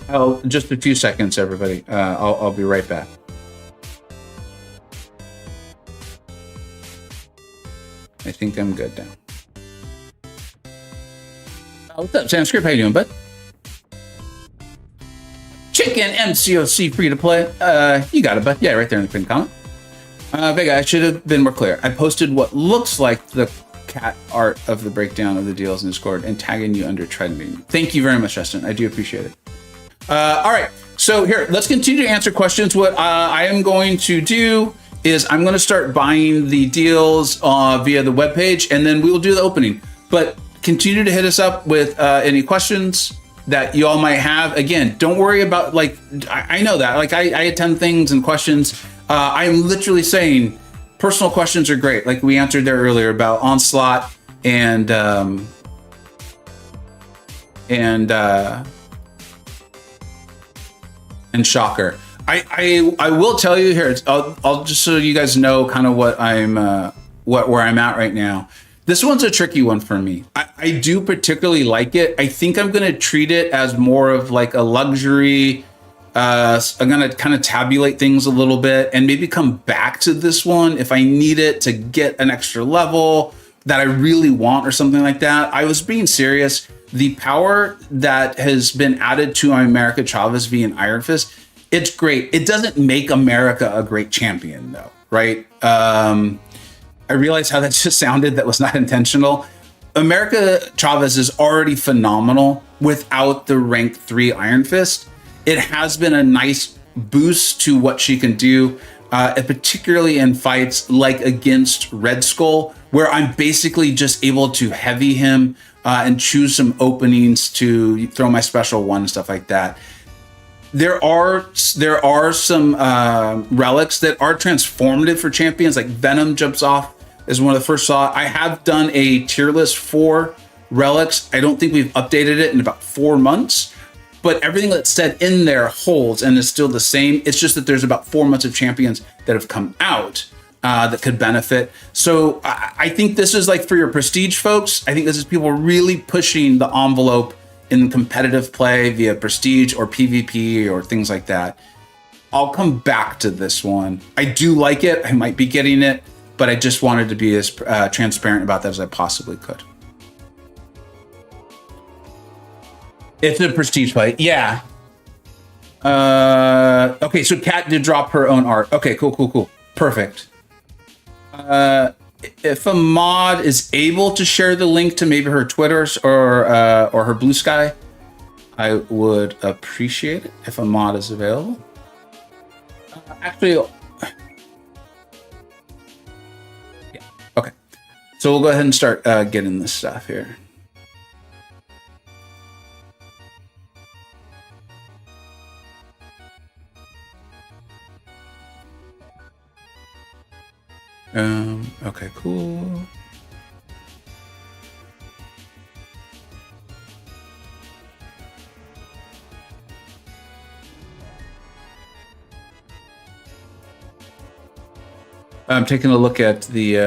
I'll just a few seconds, everybody. I'll be right back. I think I'm good now. What's up, Sam Script? How you doing, bud? Chicken MCoC free to play. You got it, bud. Yeah, right there in the pinned comment. Vega, I should have been more clear. I posted what looks like the cat art of the breakdown of the deals in Discord and tagging you under trending. Thank you very much, Justin. I do appreciate it. All right, so here, let's continue to answer questions. What I am going to do is I'm going to start buying the deals via the webpage, and then we will do the opening. But continue to hit us up with any questions that you all might have. Again, don't worry about, like, I know that. Like, I attend things and questions. I'm literally saying personal questions are great. Like we answered there earlier about Onslaught and Shocker. I will tell you here. I'll just so you guys know kind of what where I'm at right now. This one's a tricky one for me. I do particularly like it. I think I'm going to treat it as more of like a luxury. I'm going to kind of tabulate things a little bit and maybe come back to this one if I need it to get an extra level that I really want or something like that. I was being serious. The power that has been added to America Chavez via Iron Fist, it's great. It doesn't make America a great champion though, right? I realized how that just sounded. That was not intentional. America Chavez is already phenomenal without the rank 3 Iron Fist. It has been a nice boost to what she can do, particularly in fights like against Red Skull, where I'm basically just able to heavy him and choose some openings to throw my special one and stuff like that. There are some relics that are transformative for champions, like Venom jumps off as one of the first saw. I have done a tier list for relics. I don't think we've updated it in about 4 months, but everything that's said in there holds and is still the same. It's just that there's about 4 months of champions that have come out that could benefit. So I think this is like for your prestige folks. I think this is people really pushing the envelope in competitive play via prestige or PvP or things like that. I'll come back to this one. I do like it. I might be getting it, but I just wanted to be as transparent about that as I possibly could. It's a prestige play. Yeah. Okay, so Kat did drop her own art. Okay, cool. Perfect. If a mod is able to share the link to maybe her Twitters or her Blue Sky, I would appreciate it if a mod is available. Actually, yeah. Okay. So we'll go ahead and start getting this stuff here. Okay, cool. I'm taking a look at the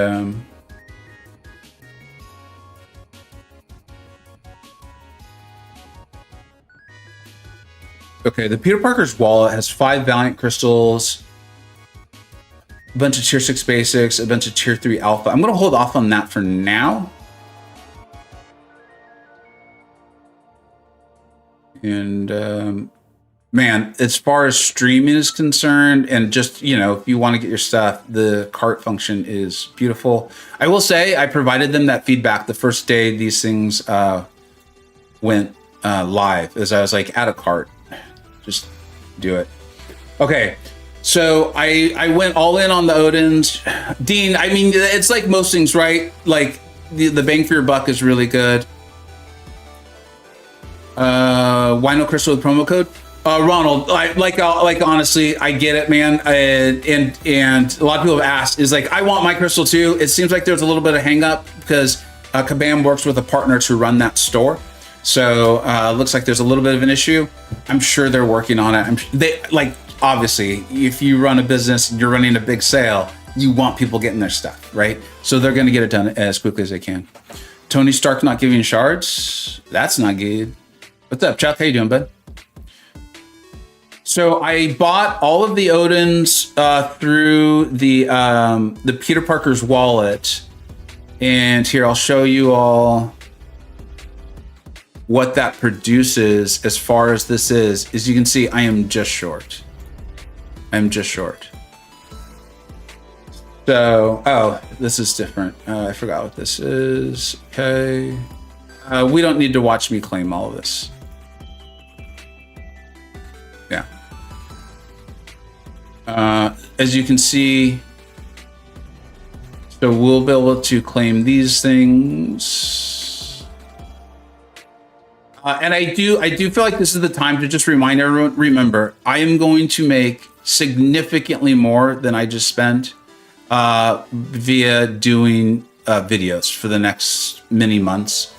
okay, the Peter Parker's wallet has 5 Valiant crystals, a bunch of tier 6 basics, a bunch of tier 3 alpha. I'm going to hold off on that for now. And man, as far as streaming is concerned, and just, you know, if you want to get your stuff, the cart function is beautiful. I will say I provided them that feedback the first day these things went live, as I was like, add a cart, just do it. Okay. So I went all in on the Odins. Dean, I mean, it's like most things, right? Like the bang for your buck is really good. Why no crystal with promo code? Ronald, like honestly, I get it, man. And a lot of people have asked, is like, I want my crystal too. It seems like there's a little bit of hang up because Kabam works with a partner to run that store. So looks like there's a little bit of an issue. I'm sure they're working on it. Obviously, if you run a business and you're running a big sale, you want people getting their stuff, right? So they're going to get it done as quickly as they can. Tony Stark not giving shards. That's not good. What's up, Chuck? How you doing, bud? So I bought all of the Odins through the Peter Parker's wallet. And here, I'll show you all. what that produces as far as this is you can see I am just short. I'm just short. So, oh, this is different. I forgot what this is. Okay. We don't need to watch me claim all of this. Yeah. As you can see, so we'll be able to claim these things. And I do feel like this is the time to just remind everyone, remember, I am going to make significantly more than I just spent via doing videos for the next many months.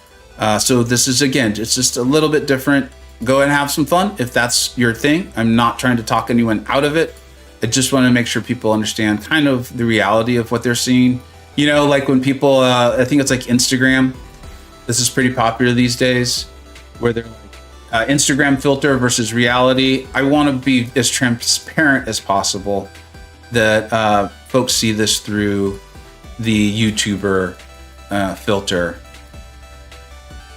So this is, again, it's just a little bit different. Go and have some fun if that's your thing. I'm not trying to talk anyone out of it. I just want to make sure people understand kind of the reality of what they're seeing. You know, like when people, I think it's like Instagram. This is pretty popular these days, where they're like Instagram filter versus reality. I want to be as transparent as possible that folks see this through the YouTuber filter.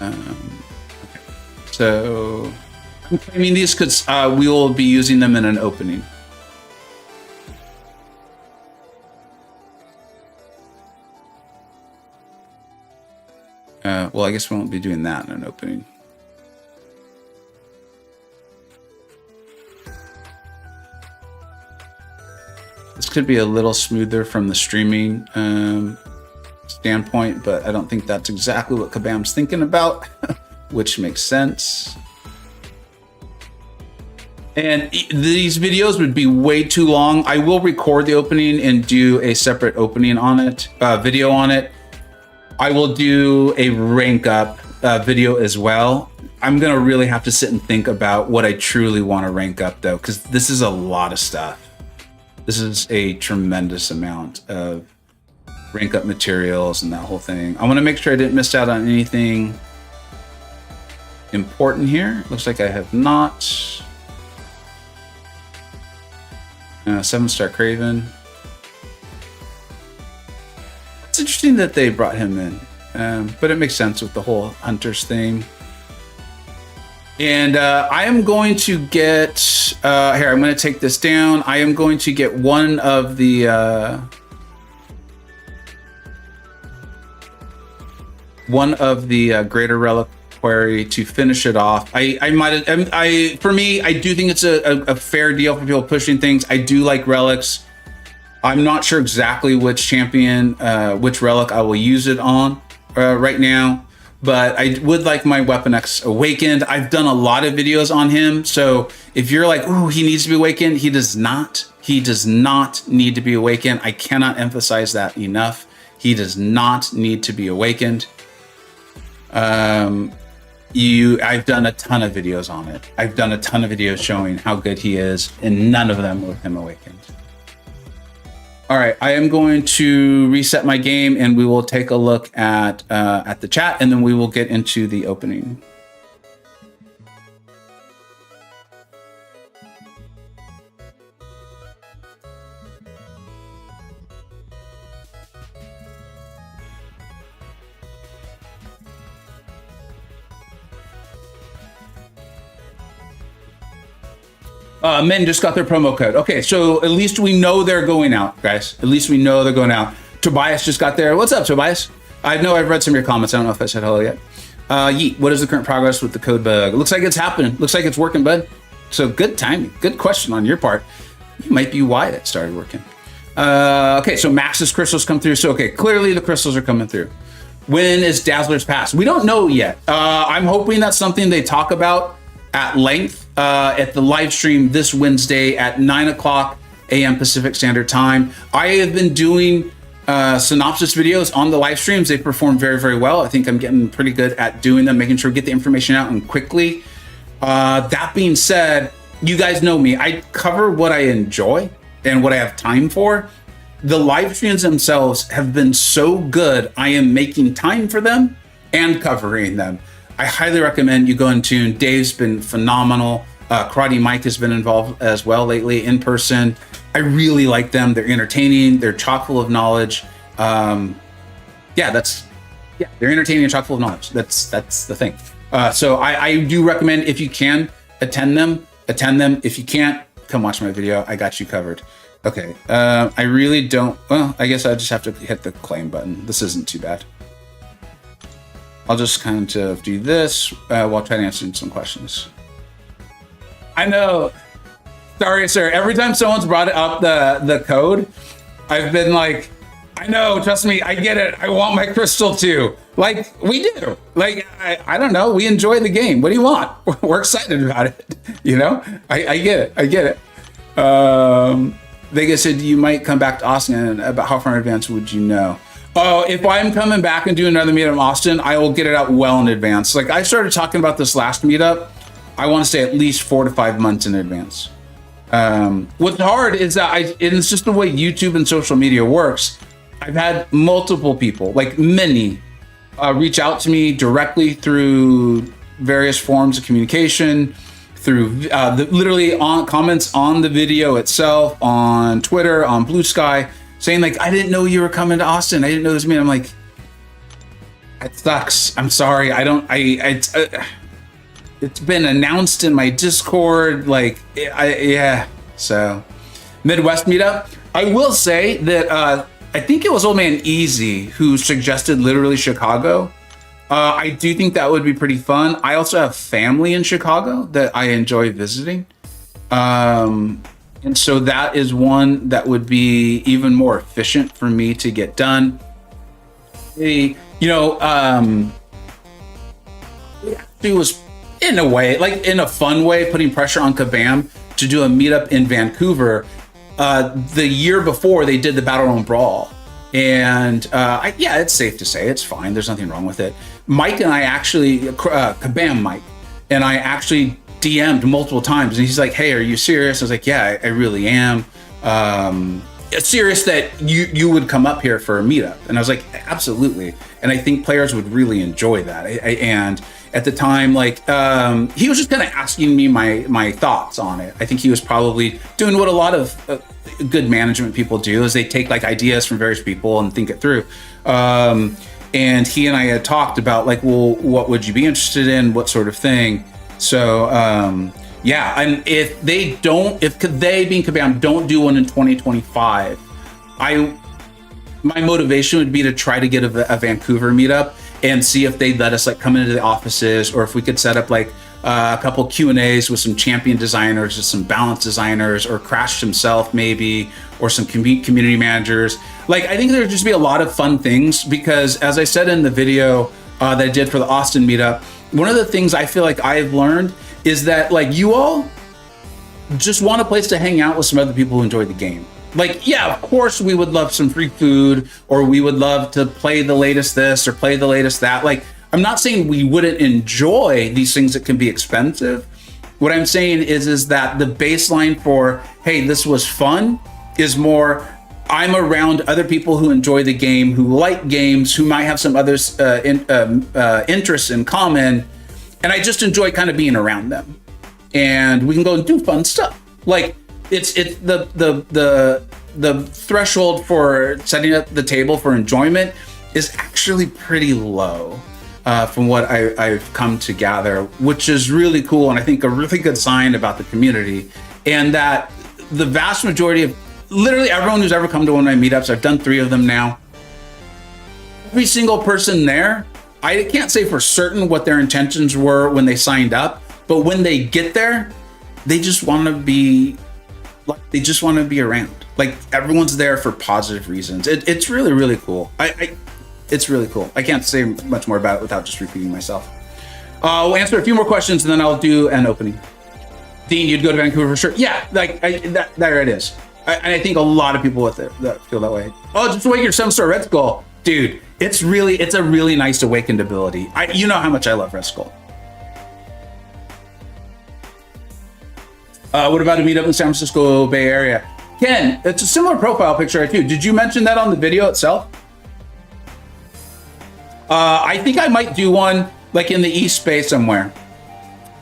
Okay. So, I mean, these could, we will be using them in an opening. Well, I guess we won't be doing that in an opening. This could be a little smoother from the streaming standpoint, but I don't think that's exactly what Kabam's thinking about, which makes sense. And these videos would be way too long. I will record the opening and do a separate opening on it, video on it. I will do a rank up video as well. I'm gonna really have to sit and think about what I truly want to rank up though, because this is a lot of stuff. This is a tremendous amount of rank up materials and that whole thing. I want to make sure I didn't miss out on anything important here. Looks like I have not. 7-star Craven. It's interesting that they brought him in, but it makes sense with the whole Hunters thing. And I am going to get, here, I'm going to take this down. I am going to get one of the, Greater Reliquary to finish it off. For me, I do think it's a fair deal for people pushing things. I do like relics. I'm not sure exactly which champion, which relic I will use it on right now, but I would like my Weapon X Awakened. I've done a lot of videos on him, so if you're like, ooh, he needs to be awakened, he does not. He does not need to be awakened. I cannot emphasize that enough. He does not need to be awakened. I've done a ton of videos on it. I've done a ton of videos showing how good he is, and none of them with him awakened. All right, I am going to reset my game, and we will take a look at the chat, and then we will get into the opening. Men just got their promo code. Okay, so at least we know they're going out, guys. At least we know they're going out. Tobias just got there. What's up, Tobias? I know I've read some of your comments. I don't know if I said hello yet. Yeet, what is the current progress with the code bug? It looks like it's happening. Looks like it's working, bud. So good timing. Good question on your part. You might be why it started working. Okay, so Max's crystals come through. So, okay, clearly the crystals are coming through. When is Dazzler's Pass? We don't know yet. I'm hoping that's something they talk about at length at the live stream this Wednesday at 9:00 a.m. Pacific Standard Time. I have been doing synopsis videos on the live streams. They perform very, very well. I think I'm getting pretty good at doing them, making sure we get the information out and quickly. That being said, you guys know me. I cover what I enjoy and what I have time for. The live streams themselves have been so good, I am making time for them and covering them. I highly recommend you go and tune. Dave's been phenomenal. Karate Mike has been involved as well lately in person. I really like them. They're entertaining. They're chock full of knowledge. They're entertaining and chock full of knowledge. That's the thing. So I do recommend, if you can attend them. If you can't, come watch my video. I got you covered. Okay. I really don't. Well, I guess I just have to hit the claim button. This isn't too bad. I'll just kind of do this while trying to answer some questions. I know. Sorry, sir. Every time someone's brought up the code, I've been like, I know, trust me, I get it. I want my crystal too. Like, we do. Like, I don't know. We enjoy the game. What do you want? We're excited about it. You know? I get it. Vegas said you might come back to Austin. About how far in advance would you know? Oh, if I'm coming back and doing another meetup in Austin, I will get it out well in advance. Like, I started talking about this last meetup. I want to say at least 4 to 5 months in advance. What's hard is that it's just the way YouTube and social media works. I've had multiple people, like many, reach out to me directly through various forms of communication, through literally on comments on the video itself, on Twitter, on Blue Sky, saying like, I didn't know you were coming to Austin. I didn't know this meeting. I'm like, it sucks. I'm sorry. It's been announced in my Discord. Like, yeah. So Midwest meetup. I will say that, I think it was Old Man Easy who suggested literally Chicago. I do think that would be pretty fun. I also have family in Chicago that I enjoy visiting. And so that is one that would be even more efficient for me to get done. It was, in a way, like in a fun way, putting pressure on Kabam to do a meetup in Vancouver. The year before they did the Battle Royale Brawl. And it's safe to say it's fine. There's nothing wrong with it. Mike and I actually, Kabam Mike, and I actually DM'd multiple times. And he's like, hey, are you serious? I was like, yeah, I really am. It's serious that you would come up here for a meetup. And I was like, absolutely. And I think players would really enjoy that. And at the time, like, he was just kind of asking me my thoughts on it. I think he was probably doing what a lot of good management people do, is they take like ideas from various people and think it through. And he and I had talked about like, well, what would you be interested in? What sort of thing? So, yeah. And if they being Kabam don't do one in 2025, my motivation would be to try to get a Vancouver meetup and see if they'd let us like come into the offices, or if we could set up like a couple Q&As with some champion designers or some balance designers, or Crash himself maybe, or some community managers. Like, I think there'd just be a lot of fun things, because as I said in the video that I did for the Austin meetup, one of the things I feel like I've learned is that like you all just want a place to hang out with some other people who enjoy the game. Like, yeah, of course we would love some free food, or we would love to play the latest this or play the latest that. Like, I'm not saying we wouldn't enjoy these things that can be expensive. What I'm saying is that the baseline for, hey, this was fun, is more, I'm around other people who enjoy the game, who like games, who might have some other interests in common, and I just enjoy kind of being around them. And we can go and do fun stuff. Like, it's the threshold for setting up the table for enjoyment is actually pretty low, from what I've come to gather, which is really cool, and I think a really good sign about the community. And that the vast majority of literally everyone who's ever come to one of my meetups, I've done 3 of them now, every single person there, I can't say for certain what their intentions were when they signed up, but when they get there, they just want to be around. Like, everyone's there for positive reasons. It's really, really cool. It's really cool. I can't say much more about it without just repeating myself. We'll answer a few more questions and then I'll do an opening. Dean, you'd go to Vancouver for sure. Yeah, like there it is. I think a lot of people with it that feel that way. Oh, just awaken your 7-star Red Skull, dude. It's a really nice awakened ability. You know how much I love Red Skull. What about a meetup in San Francisco Bay Area? Ken, it's a similar profile picture too. Did you mention that on the video itself? I think I might do one like in the East Bay somewhere,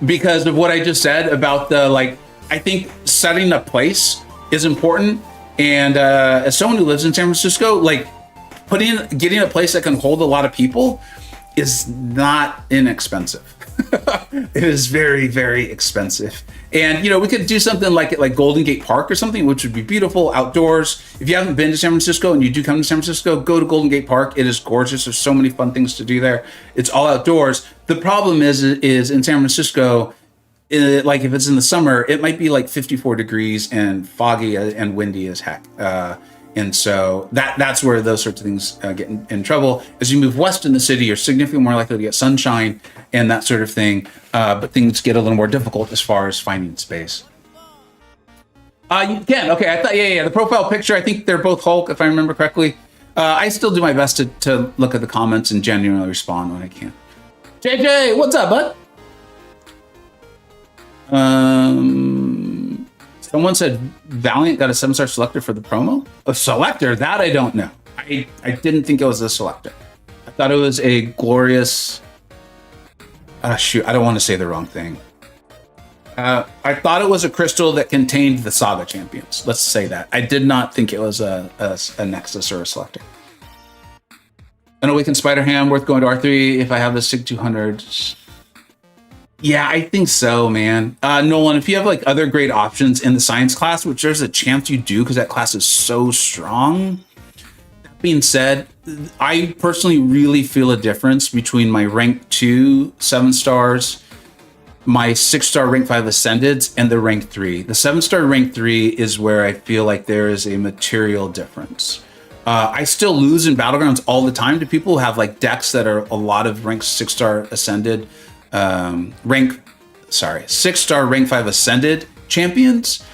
because of what I just said about the, like, I think setting a place is important. And as someone who lives in San Francisco, like getting a place that can hold a lot of people is not inexpensive. It is very, very expensive. And, we could do something like Golden Gate Park or something, which would be beautiful outdoors. If you haven't been to San Francisco and you do come to San Francisco, go to Golden Gate Park. It is gorgeous. There's so many fun things to do there. It's all outdoors. The problem is in San Francisco, like if it's in the summer, it might be like 54 degrees and foggy and windy as heck. And so that's where those sorts of things get in trouble. As you move west in the city, you're significantly more likely to get sunshine and that sort of thing. But things get a little more difficult as far as finding space. You can. Okay, I thought, yeah. The profile picture, I think they're both Hulk, if I remember correctly. I still do my best to look at the comments and genuinely respond when I can. JJ, what's up, bud? Someone said Valiant got a 7-star selector for the promo. A selector? That I don't know. I didn't think it was a selector. I thought it was a glorious. Shoot, I don't want to say the wrong thing. I thought it was a crystal that contained the Saga champions. Let's say that. I did not think it was a Nexus or a selector. An Awakened Spider-Ham worth going to R3 if I have the SIG 200. Yeah, I think so, man. Nolan, if you have like other great options in the science class, which there's a chance you do because that class is so strong. That being said, I personally really feel a difference between my rank 2 7 stars, my 6-star rank 5 Ascendeds, and the rank 3. The 7-star rank 3 is where I feel like there is a material difference. I still lose in Battlegrounds all the time to people who have like decks that are a lot of rank 6-star Ascended, 6-star rank 5 Ascended champions,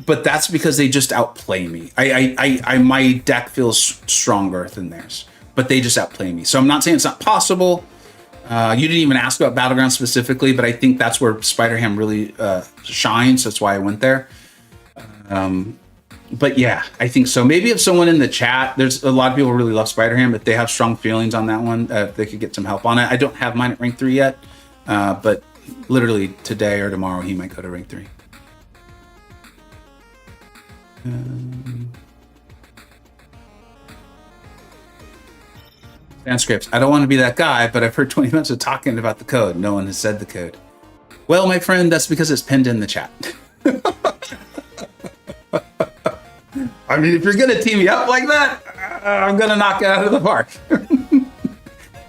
but that's because they just outplay me. My deck feels stronger than theirs, but they just outplay me. So I'm not saying it's not possible. You didn't even ask about Battlegrounds specifically, but I think that's where Spider-Ham really shines. That's why I went there. But yeah, I think so. Maybe if someone in the chat, there's a lot of people who really love Spider-Ham. If they have strong feelings on that one, they could get some help on it. I don't have mine at rank 3 yet. But literally today or tomorrow, he might go to rank 3. Transcripts. I don't want to be that guy, but I've heard 20 minutes of talking about the code. No one has said the code. Well, my friend, that's because it's pinned in the chat. I mean, if you're going to team me up like that, I'm going to knock it out of the park. And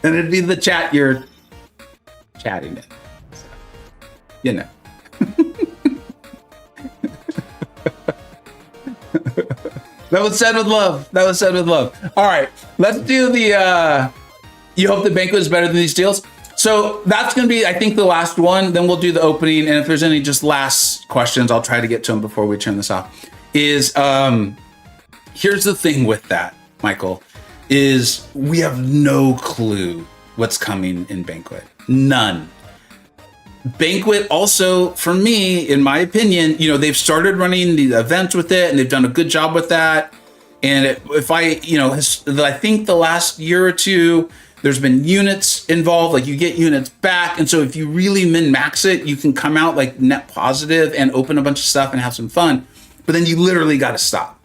it'd be the chat you're chatting it. So, That was said with love. All right, let's do the you hope the banquet is better than these deals. So that's going to be, I think, the last one. Then we'll do the opening. And if there's any just last questions, I'll try to get to them before we turn this off. Here's the thing with that, Michael, is we have no clue what's coming in Banquet. None. Banquet also, for me, in my opinion, they've started running the events with it and they've done a good job with that. And I think the last year or two, there's been units involved, like you get units back. And so if you really min-max it, you can come out like net positive and open a bunch of stuff and have some fun. But then you literally got to stop.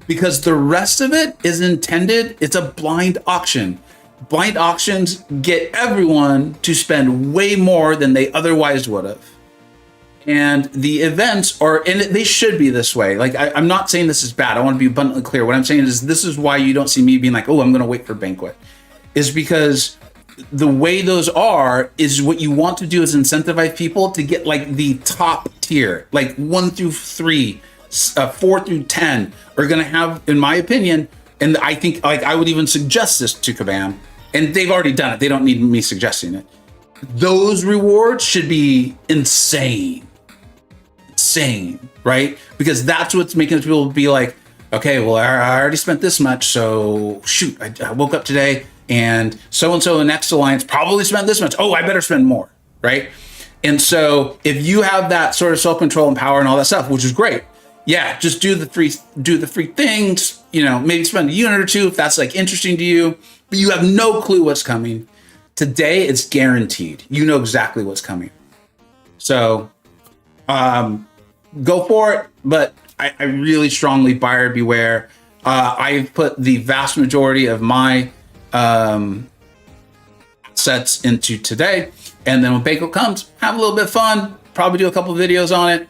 Because the rest of it is intended, it's a blind auction. Blind auctions get everyone to spend way more than they otherwise would have. And the events they should be this way. Like, I'm not saying this is bad. I want to be abundantly clear. What I'm saying is this is why you don't see me being like, oh, I'm going to wait for Banquet. Is because the way those are is what you want to do is incentivize people to get like the top tier, like 1 through 3, 4 through 10 are going to have, in my opinion, and I think like I would even suggest this to Kabam, and they've already done it. They don't need me suggesting it. Those rewards should be insane, right? Because that's what's making people be like, okay, well, I already spent this much, so shoot, I woke up today and so-and-so in Next Alliance probably spent this much. Oh, I better spend more, right? And so if you have that sort of self-control and power and all that stuff, which is great, yeah, just do the free things, maybe spend a unit or two if that's like interesting to you, but you have no clue what's coming. Today, it's guaranteed. You know exactly what's coming. So go for it, but I really strongly buyer beware. I've put the vast majority of my sets into today. And then when banquet comes, have a little bit of fun, probably do a couple videos on it,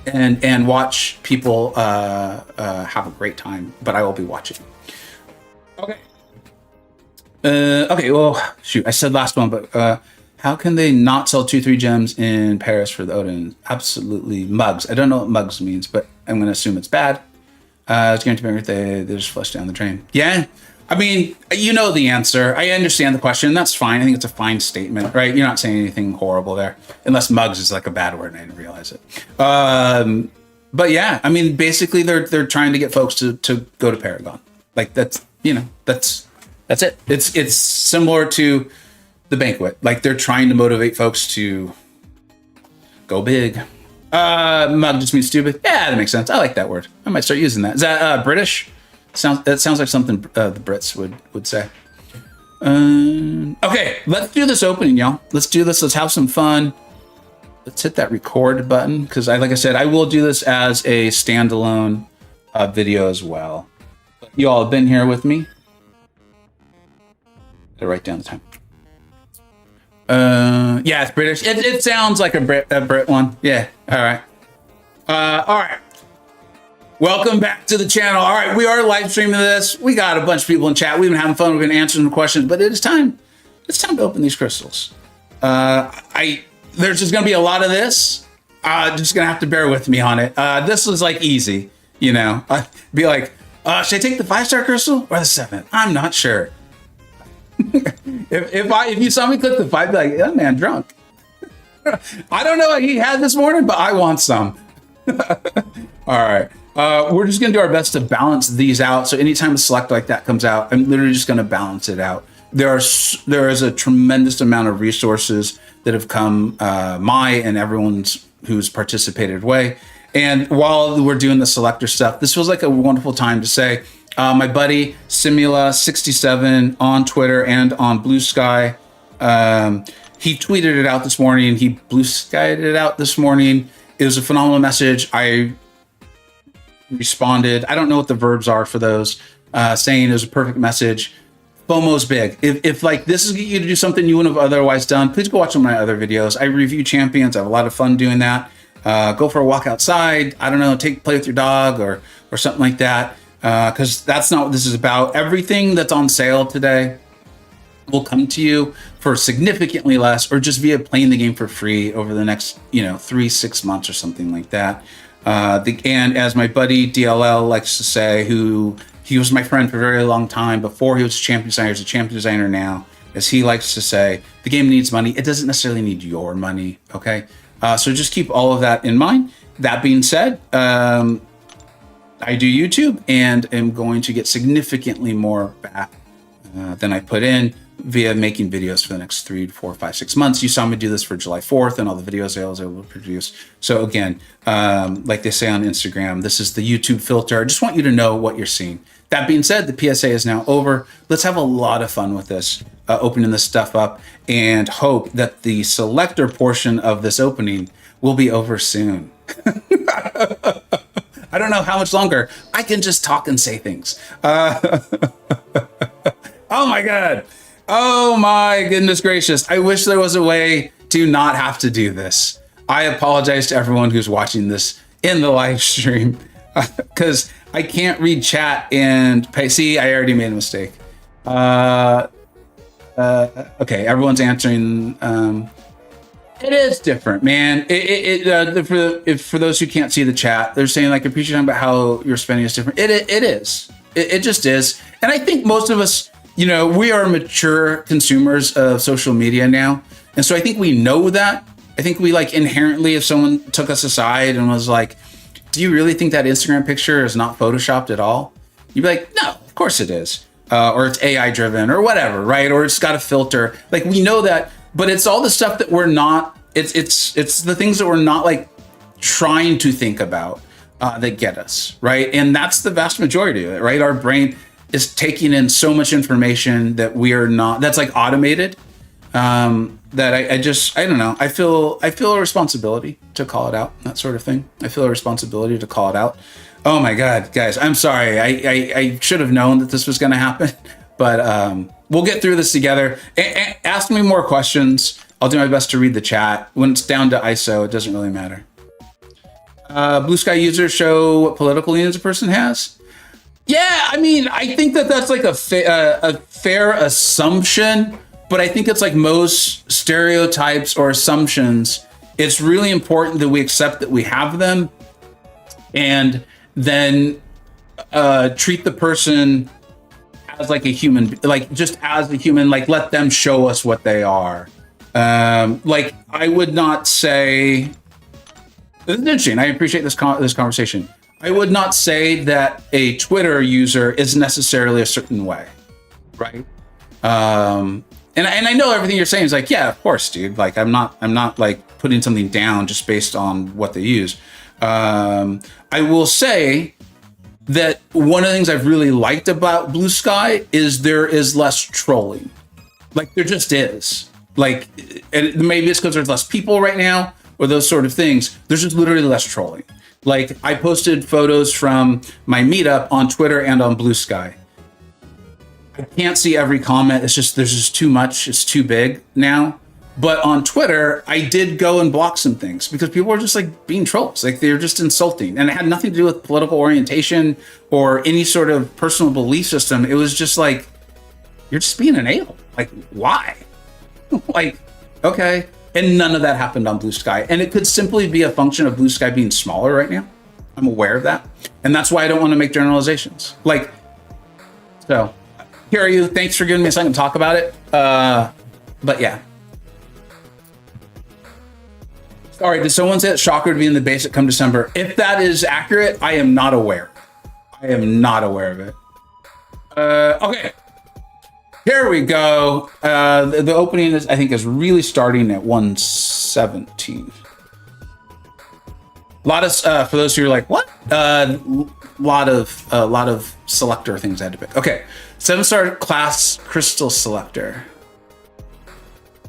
and watch people have a great time. But I will be watching. Okay. Okay, well, shoot, I said last one, but how can they not sell 2-3 gems in Paris for the Odin? Absolutely mugs. I don't know what mugs means, but I'm going to assume it's bad. It's guaranteed my birthday. They just flush down the drain. Yeah. I mean, you know the answer. I understand the question. That's fine. I think it's a fine statement, right? You're not saying anything horrible there, unless mugs is like a bad word and I didn't realize it. But yeah, I mean, basically they're trying to get folks to go to Paragon. Like that's, you know, that's it. It's similar to the banquet. Like they're trying to motivate folks to go big. Mug just means stupid. Yeah, that makes sense. I like that word. I might start using that. Is that British? That sounds like something the Brits would say. Okay, let's do this opening, y'all. Let's do this. Let's have some fun. Let's hit that record button because like I said, I will do this as a standalone video as well. You all have been here with me. Gotta write down the time. Yeah, it's British. It sounds like a Brit one. Yeah. All right. All right. Welcome back to the channel. All right, we are live streaming this. We got a bunch of people in chat. We've been having fun. We've been answering the questions, but it is time. It's time to open these crystals. There's just gonna be a lot of this. Just gonna have to bear with me on it. This was like easy, you know. Be like, should I take the 5-star crystal or the 7? I'm not sure. if you saw me click the 5, be like, that man drunk. I don't know what he had this morning, but I want some. All right. We're just going to do our best to balance these out. So anytime a select like that comes out, I'm literally just going to balance it out. There is a tremendous amount of resources that have come my and everyone's who's participated way. And while we're doing the selector stuff, this feels like a wonderful time to say, my buddy Simula67 on Twitter and on Blue Sky, he tweeted it out this morning. He Blue Skyed it out this morning. It was a phenomenal message. I responded. I don't know what the verbs are for those, saying it was a perfect message. FOMO's big. If like this is getting you to do something you wouldn't have otherwise done, please go watch some of my other videos. I review champions. I have a lot of fun doing that. Go for a walk outside. I don't know, play with your dog or something like that. Because that's not what this is about. Everything that's on sale today will come to you for significantly less, or just via playing the game for free over the next 3-6 months or something like that. And as my buddy DLL likes to say, he was my friend for a very long time before he was a champion designer. He's a champion designer now. As he likes to say, the game needs money. It doesn't necessarily need your money. Okay. So just keep all of that in mind. That being said, I do YouTube and am going to get significantly more back than I put in via making videos for the next 3 to 4, 5, 6 months. You saw me do this for July 4th and all the videos I was able to produce. So again, like they say on Instagram, this is the YouTube filter. I just want you to know what you're seeing. That being said, the PSA is now over. Let's have a lot of fun with this, opening this stuff up, and hope that the selector portion of this opening will be over soon. I don't know how much longer. I can just talk and say things. Oh my God. Oh my goodness gracious. I wish there was a way to not have to do this. I apologize to everyone who's watching this in the live stream because I can't read chat and pay. See, I already made a mistake. Okay, everyone's answering. It is different, man. For those who can't see the chat, they're saying like appreciating about how your spending is different. It is. It just is. And I think most of us, we are mature consumers of social media now, and so I think we know that. I think we like inherently, if someone took us aside and was like, "Do you really think that Instagram picture is not photoshopped at all?" You'd be like, "No, of course it is," or it's AI driven or whatever, right? Or it's got a filter. Like we know that. But it's all the stuff that we're not, it's the things that we're not like trying to think about that get us, right? And that's the vast majority of it, right? Our brain is taking in so much information that we are not, that's like automated, that I don't know. I feel a responsibility to call it out, that sort of thing. I feel a responsibility to call it out. Oh my God, guys, I'm sorry. I should have known that this was going to happen. But we'll get through this together. Ask me more questions. I'll do my best to read the chat. When it's down to ISO, it doesn't really matter. Blue Sky users show what political leanings a person has. Yeah, I mean, I think that that's like a fair assumption, but I think it's like most stereotypes or assumptions. It's really important that we accept that we have them, and then treat the person as like a human, like just as a human, like let them show us what they are. Like I would not say, this is interesting. I appreciate this conversation. I would not say that a Twitter user is necessarily a certain way, right? And I know everything you're saying is like, yeah, of course, dude. Like I'm not like putting something down just based on what they use. I will say that one of the things I've really liked about Blue Sky is there is less trolling. Like there just is. Like, and maybe it's because there's less people right now or those sort of things. There's just literally less trolling. Like I posted photos from my meetup on Twitter and on Blue Sky. I can't see every comment. It's just, there's just too much. It's too big now. But on Twitter, I did go and block some things because people were just like being trolls. Like they're just insulting. And it had nothing to do with political orientation or any sort of personal belief system. It was just like, you're just being an a-hole. Like, why? Like, okay. And none of that happened on Blue Sky. And it could simply be a function of Blue Sky being smaller right now. I'm aware of that. And that's why I don't want to make generalizations. Like, so here are you. Thanks for giving me a second to talk about it. But yeah. Sorry, did someone say that Shocker would be in the basic come December? If that is accurate, I am not aware. I am not aware of it. Okay. Here we go. The opening is, I think, is really starting at 117. A lot of for those who are like, what? Lot of selector things I had to pick. Okay, 7-star class crystal selector,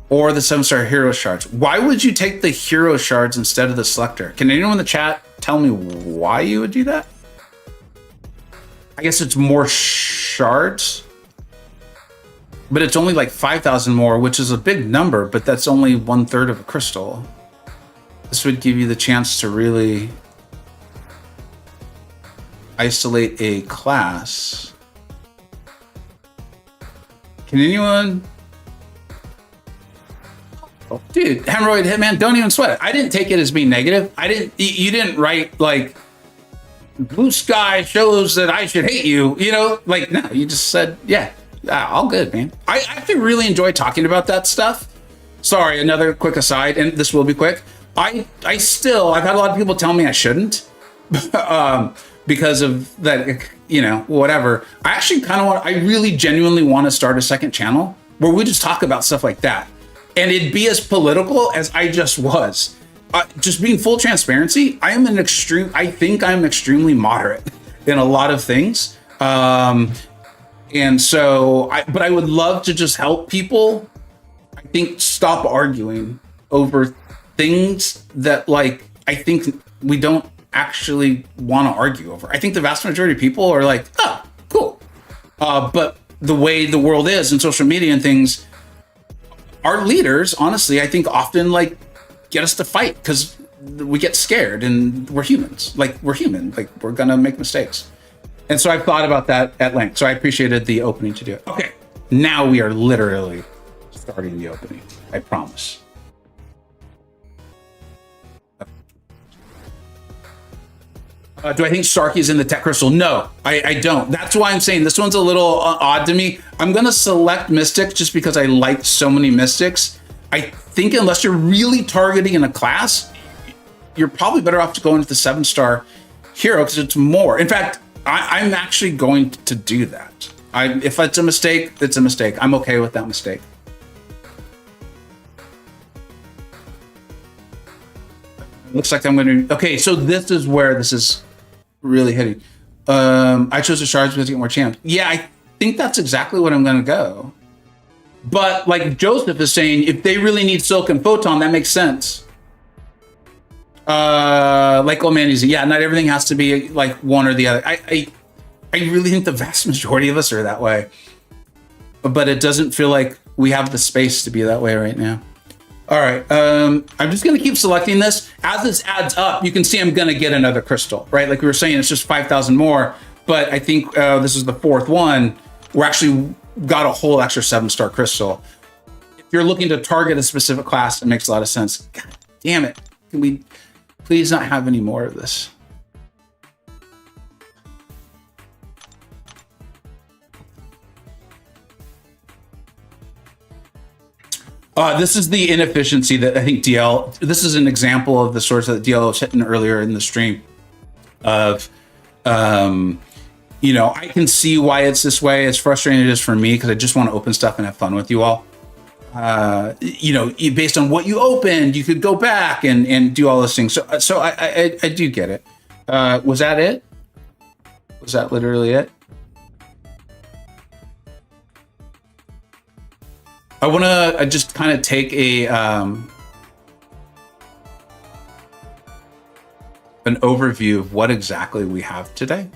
or the 7-star hero shards. Why would you take the hero shards instead of the selector? Can anyone in the chat tell me why you would do that? I guess it's more shards. But it's only like 5,000 more, which is a big number, but that's only 1/3 of a crystal. This would give you the chance to really isolate a class. Can anyone? Oh, dude, Hemorrhoid Hitman, don't even sweat it. I didn't take it as being negative. You didn't write like, Blue Sky shows that I should hate you, you know? Like, no, you just said, yeah. All good, man. I actually really enjoy talking about that stuff. Sorry, another quick aside, and this will be quick. I've had a lot of people tell me I shouldn't because of that, you know, whatever. I actually I really genuinely want to start a second channel where we just talk about stuff like that. And it'd be as political as I just was. Just being full transparency, I think I'm extremely moderate in a lot of things. And so, but I would love to just help people, I think, stop arguing over things that, like, I think we don't actually want to argue over. I think the vast majority of people are like, oh, cool. But the way the world is and social media and things, our leaders, honestly, I think often, like, get us to fight because we get scared and we're humans. Like, we're human. Like, we're going to make mistakes. And so I've thought about that at length. So I appreciated the opening to do it. Okay, now we are literally starting the opening. I promise. Do I think Sharky's in the Tech Crystal? No, I don't. That's why I'm saying this one's a little odd to me. I'm going to select Mystics just because I like so many Mystics. I think unless you're really targeting in a class, you're probably better off to go into the 7-star hero because it's more. In fact, I'm actually going to do that. If it's a mistake, it's a mistake. I'm okay with that mistake. Looks like I'm going to... Okay, so this is where this is really hitting. I chose the shards because to get more champs. Yeah, I think that's exactly what I'm going to go. But like Joseph is saying, if they really need Silk and Photon, that makes sense. Like old man using, yeah, not everything has to be like one or the other. I really think the vast majority of us are that way, but it doesn't feel like we have the space to be that way right now. All right. I'm just going to keep selecting this. As this adds up, you can see I'm going to get another crystal, right? Like we were saying, it's just 5,000 more. But I think this is the fourth one. We're actually got a whole extra 7-star crystal. If you're looking to target a specific class, it makes a lot of sense. God damn it. Can we please not have any more of this? This is the inefficiency that I think DL, this is an example of the sorts that DL was hitting earlier in the stream of, you know, I can see why it's this way. It's frustrating it is for me because I just want to open stuff and have fun with you all. You know, based on what you opened, you could go back and do all those things. So I do get it. Was that it? Was that literally it? I want to just kind of take a an overview of what exactly we have today.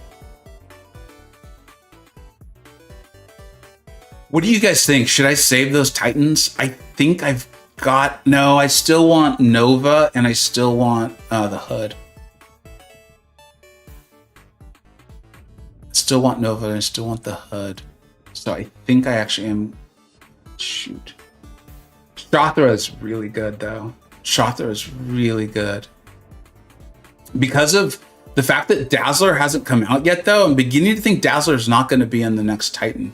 What do you guys think? Should I save those Titans? I think I've got... No, I still want Nova and I still want the Hood. I still want Nova and I still want the Hood. So I think I actually am... Shoot. Shothra is really good, though. Shothra is really good. Because of the fact that Dazzler hasn't come out yet, though, I'm beginning to think Dazzler is not going to be in the next Titan.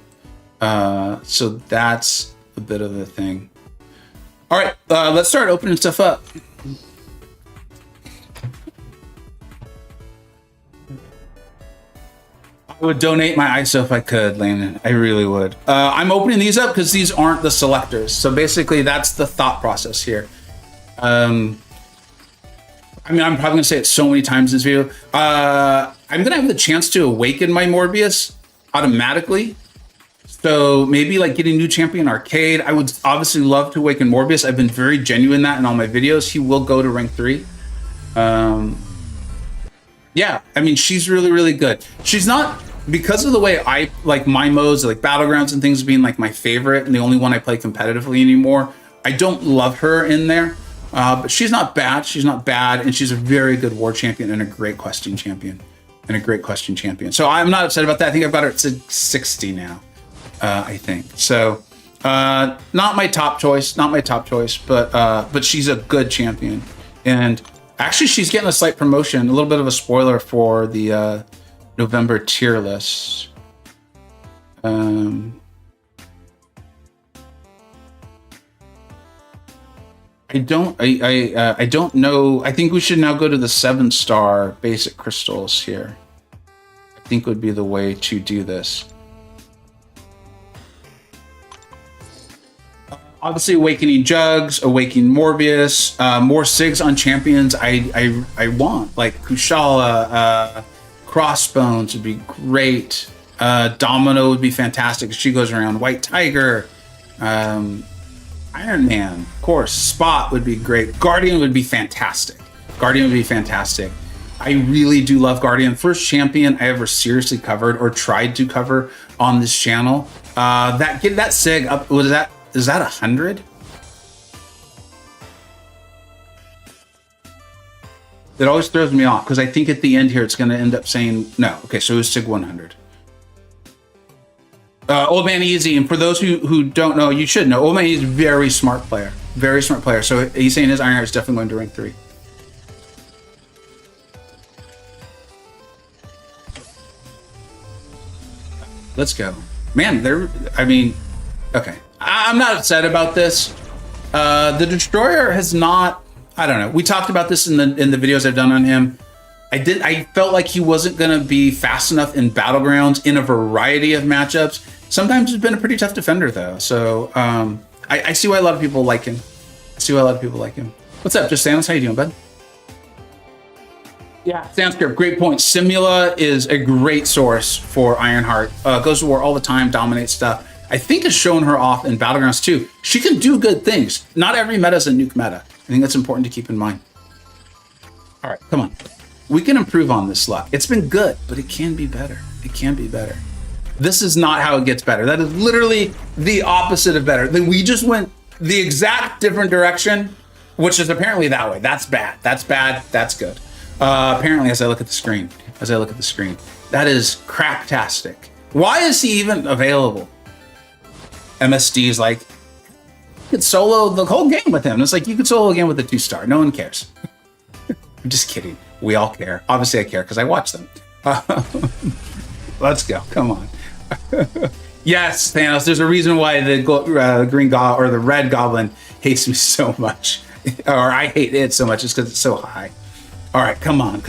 So that's a bit of a thing. All right, let's start opening stuff up. I would donate my ISO if I could, Landon. I really would. I'm opening these up because these aren't the selectors. So basically, that's the thought process here. I mean, I'm probably gonna say it so many times in this video. I'm gonna have the chance to awaken my Morbius automatically. So maybe like getting new champion arcade. I would obviously love to awaken Morbius. I've been very genuine that in all my videos. He will go to rank 3. Yeah, I mean, she's really, really good. She's not, because of the way I like my modes, like Battlegrounds and things being like my favorite and the only one I play competitively anymore, I don't love her in there. But she's not bad. She's not bad. And she's a very good war champion and a great questing champion. So I'm not upset about that. I think I've got her at 60 now, I think. So not my top choice, but she's a good champion. And actually, she's getting a slight promotion. A little bit of a spoiler for the November tier list. I don't know. I think we should now go to the 7-star basic crystals here. I think would be the way to do this. Obviously, Awakening Jugs, Awakening Morbius, more Sigs on champions I want. Like Kushala, Crossbones would be great. Domino would be fantastic. She goes around. White Tiger, Iron Man, of course. Spot would be great. Guardian would be fantastic. I really do love Guardian. First champion I ever seriously covered or tried to cover on this channel. Get that Sig up. Is that 100? It always throws me off because I think at the end here it's going to end up saying no. Okay, so it was Sig 100. Old Man Easy, and for those who don't know, you should know. Old Man Easy is a very smart player. So he's saying his Ironheart is definitely going to rank 3. Let's go, man. Okay. I'm not upset about this. The Destroyer has not, I don't know. We talked about this in the videos I've done on him. I felt like he wasn't going to be fast enough in Battlegrounds in a variety of matchups. Sometimes he's been a pretty tough defender, though. So I see why a lot of people like him. What's up, Just Thanos? How you doing, bud? Yeah, Sandscript, great point. Simula is a great source for Ironheart. Goes to war all the time, dominates stuff. I think it's shown her off in Battlegrounds too. She can do good things. Not every meta is a nuke meta. I think that's important to keep in mind. All right, come on. We can improve on this luck. It's been good, but it can be better. This is not how it gets better. That is literally the opposite of better. We just went the exact different direction, which is apparently that way. That's bad. That's bad. That's good. Apparently, as I look at the screen, that is craptastic. Why is he even available? MSD is like, you could solo the whole game with him. It's like, you could solo a game with a 2-star. No one cares. I'm just kidding. We all care. Obviously, I care because I watch them. Let's go. Come on. Yes, Thanos. There's a reason why the green goblin or the red goblin hates me so much, or I hate it so much. It's because it's so high. All right, come on.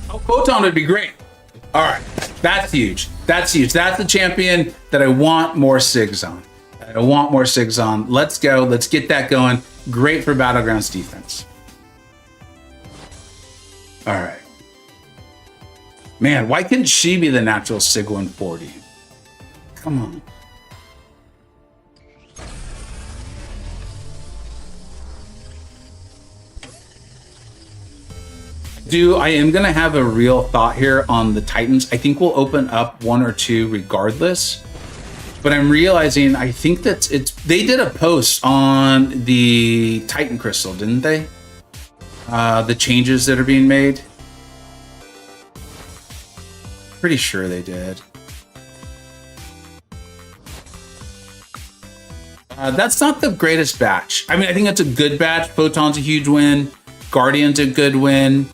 Oh, Photon would be great. All right, that's huge. That's the champion that I want more SIGs on. Let's go. Let's get that going. Great for Battlegrounds defense. All right. Man, why couldn't she be the natural SIG 140? Come on. I am going to have a real thought here on the Titans. I think we'll open up 1 or 2 regardless. But I'm realizing, I think that they did a post on the Titan Crystal, didn't they? The changes that are being made. Pretty sure they did. That's not the greatest batch. I mean, I think that's a good batch. Photon's a huge win. Guardian's a good win.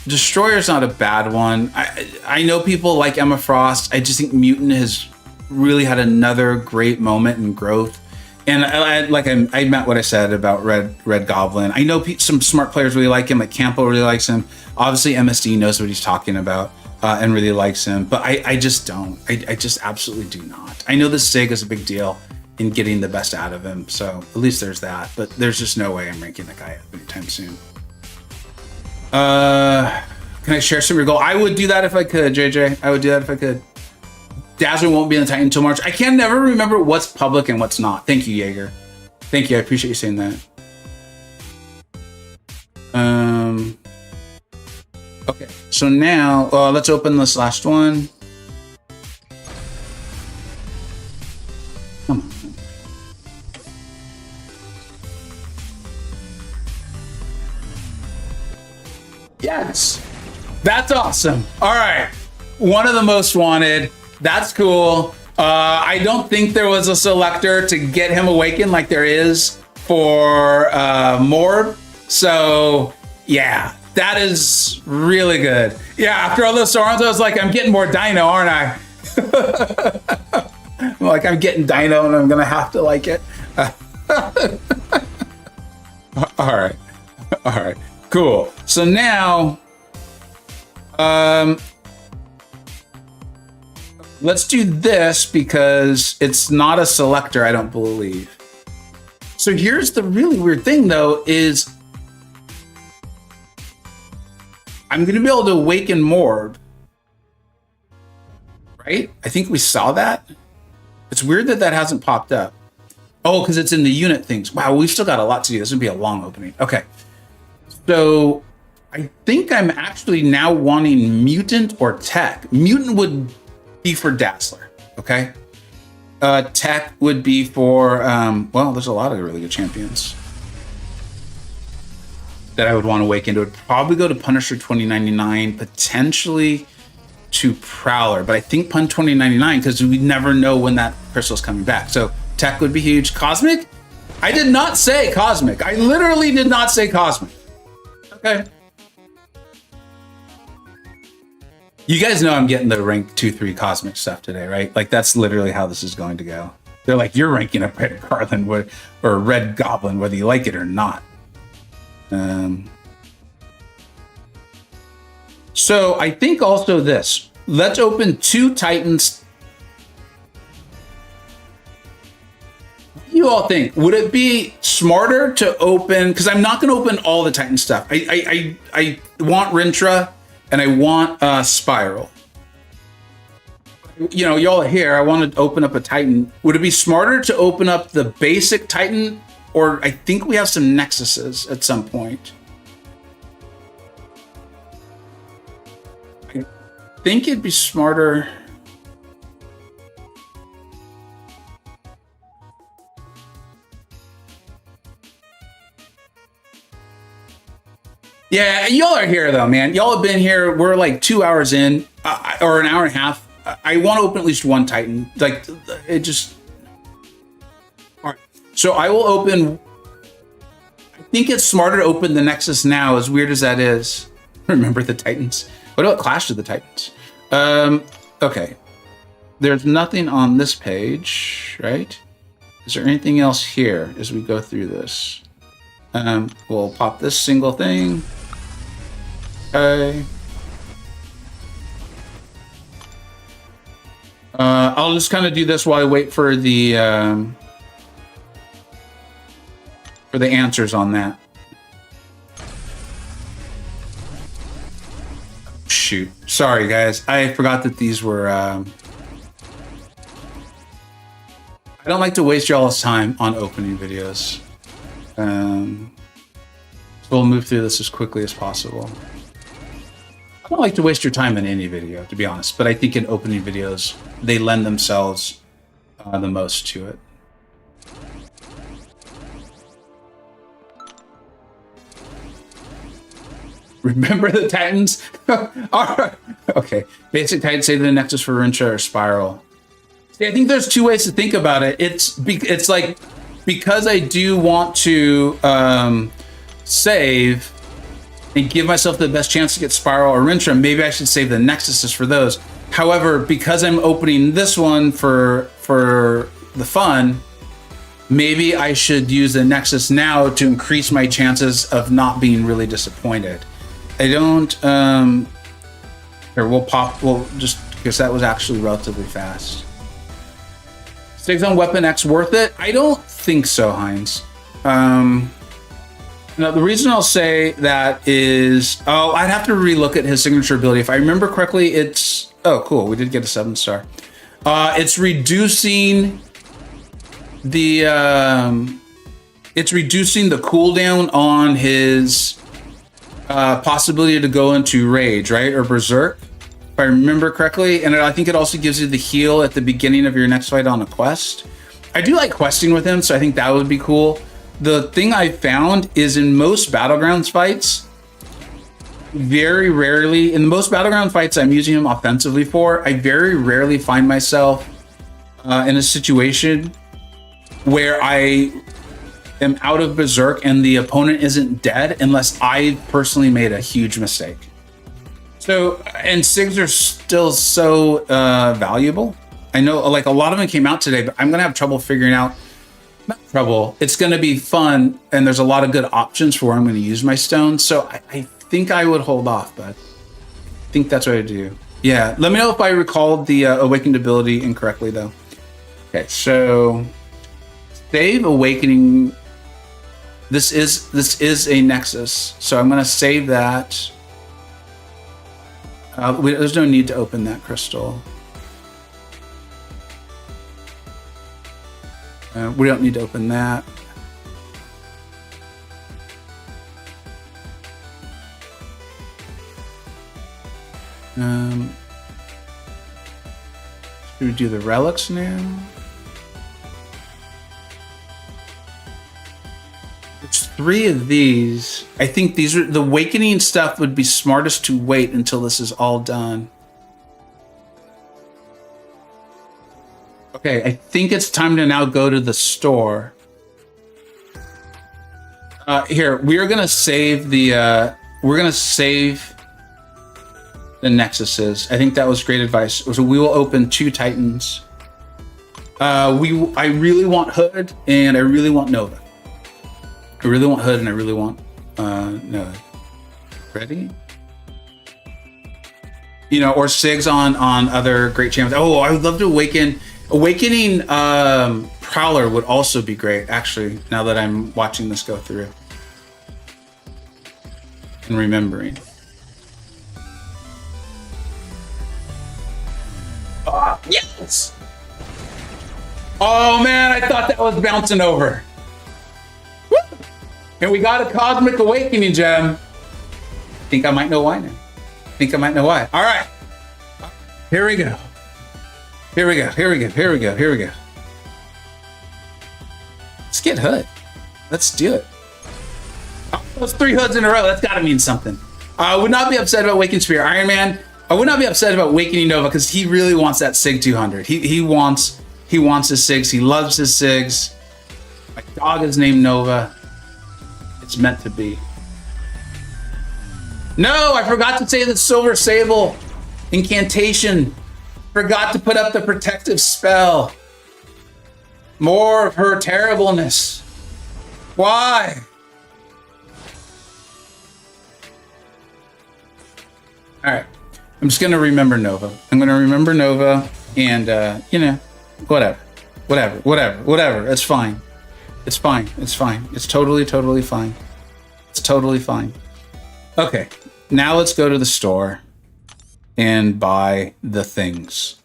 Destroyer's not a bad one. I know people like Emma Frost. I just think Mutant has really had another great moment in growth. And I meant what I said about Red Goblin. I know some smart players really like him. Like Campo really likes him. Obviously, MSD knows what he's talking about and really likes him. But I just don't. I just absolutely do not. I know the SIG is a big deal in getting the best out of him. So at least there's that. But there's just no way I'm ranking the guy up anytime soon. Can I share some of your goal? I would do that if I could, JJ. I would do that if I could. Dazzler won't be in the Titan until March. I can never remember what's public and what's not. Thank you, Jaeger. Thank you. I appreciate you saying that. Okay. So now let's open this last one. Come on. Yes. That's awesome. All right. One of the most wanted. That's cool. I don't think there was a selector to get him awakened like there is for Morb. So yeah, that is really good. Yeah, after all those storms, I was like, I'm getting more Dino, aren't I? I'm like, I'm getting Dino and I'm gonna have to like it. All right. Cool. So now, let's do this because it's not a selector, I don't believe. So here's the really weird thing though, is I'm gonna be able to awaken Morb, right? I think we saw that. It's weird that that hasn't popped up. Oh, because it's in the unit things. Wow, we've still got a lot to do. This would be a long opening. Okay. So I think I'm actually now wanting Mutant or Tech. Mutant would be for Dazzler, okay? Tech would be for, well, there's a lot of really good champions that I would want to awaken. It would probably go to Punisher 2099, potentially to Prowler, but I think Pun 2099 because we never know when that crystal's coming back. So Tech would be huge. Cosmic? I did not say Cosmic. I literally did not say Cosmic. Okay. You guys know I'm getting the rank 2-3 Cosmic stuff today, right? Like that's literally how this is going to go. They're like, you're ranking up Red Garland or Red Goblin, whether you like it or not. So I think also this. Let's open 2 Titans. What do you all think? Would it be smarter to open? Because I'm not going to open all the Titan stuff. I want Rintra and I want Spiral. You know, y'all are here. I want to open up a Titan. Would it be smarter to open up the basic Titan? Or I think we have some Nexuses at some point. I think it'd be smarter. Yeah, y'all are here though, man. Y'all have been here. We're like 2 hours in, or an hour and a half. I want to open at least one Titan. Like, it just... All right. So I will open... I think it's smarter to open the Nexus now, as weird as that is. Remember the Titans. What about Clash of the Titans? Okay. There's nothing on this page, right? Is there anything else here as we go through this? We'll pop this single thing. Okay. I'll just kind of do this while I wait for the answers on that. Shoot. Sorry, guys. I forgot that these were... I don't like to waste y'all's time on opening videos. So we'll move through this as quickly as possible. I don't like to waste your time in any video, to be honest, but I think in opening videos, they lend themselves the most to it. Remember the Titans? All right. Okay. Basic Titans, say the Nexus for Rincha or Spiral. See, I think there's two ways to think about it. It's like, because I do want to save and give myself the best chance to get Spiral or Rincha, maybe I should save the Nexuses for those. However, because I'm opening this one for the fun, maybe I should use the Nexus now to increase my chances of not being really disappointed. I don't, here, we'll just, because that was actually relatively fast. Sticks on Weapon X worth it? I don't think so, Heinz. Now, the reason I'll say that is, I'd have to relook at his signature ability. If I remember correctly, it's, oh, cool, we did get a 7-star. It's reducing the cooldown on his possibility to go into Rage, right? Or Berserk, if I remember correctly. And I think it also gives you the heal at the beginning of your next fight on a quest. I do like questing with him, so I think that would be cool. The thing I found is in most Battlegrounds fights, very rarely, in most Battleground fights I'm using him offensively for, I very rarely find myself in a situation where I am out of Berserk and the opponent isn't dead unless I personally made a huge mistake. So, and SIGs are still so valuable. I know like a lot of them came out today, but I'm gonna have trouble figuring out, not trouble, it's gonna be fun and there's a lot of good options for where I'm gonna use my stones. So I think I would hold off, but I think that's what I do. Yeah, let me know if I recalled the Awakened ability incorrectly though. Okay, so save Awakening. This is a Nexus, so I'm gonna save that. There's no need to open that crystal. We don't need to open that. Should we do the relics now? There's 3 of these. I think these are the Awakening stuff would be smartest to wait until this is all done. Okay, I think it's time to now go to the store. Here, we're gonna save the Nexuses. I think that was great advice. So we will open 2 Titans. I really want Hood and I really want Nova. I really want Hood and I really want Nova. Ready? You know, or SIGs on other great champions. Oh, I would love to Awakening Prowler would also be great, actually, now that I'm watching this go through. And remembering. Oh, yes! Oh man, I thought that was bouncing over. Woo! And we got a Cosmic Awakening gem. I think I might know why now. I think I might know why. All right. Here we go. Here we go. Here we go. Here we go. Here we go. Let's get Hood. Let's do it. Those 3 hoods in a row, that's got to mean something. I would not be upset about Waking Spear Iron Man. I would not be upset about Awakening Nova because he really wants that Sig 200. He wants his Sigs. He loves his Sigs. My dog is named Nova. It's meant to be. No, I forgot to say the Silver Sable incantation. Forgot to put up the protective spell. More of her terribleness. Why? All right. I'm just going to remember Nova. I'm going to remember Nova and, whatever. It's fine. It's fine. It's fine. It's totally fine. It's totally fine. Okay. Now let's go to the store and buy the things.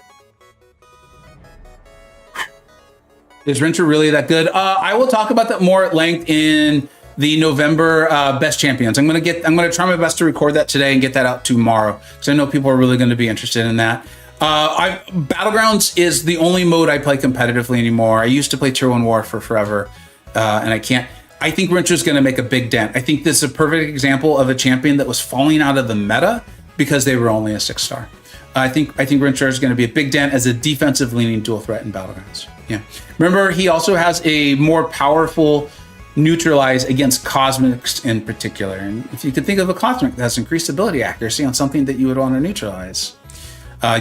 Is Rincher really that good? I will talk about that more at length in the November Best Champions. I'm gonna try my best to record that today and get that out tomorrow because I know people are really going to be interested in that. Battlegrounds is the only mode I play competitively anymore. I used to play Tier 1 War for forever, and I can't. I think Rincher's going to make a big dent. I think this is a perfect example of a champion that was falling out of the meta because they were only a 6-star. I think Rincher is going to be a big dent as a defensive leaning dual threat in Battlegrounds. Yeah. Remember, he also has a more powerful neutralize against cosmics in particular. And if you could think of a cosmic that has increased ability accuracy on something that you would want to neutralize,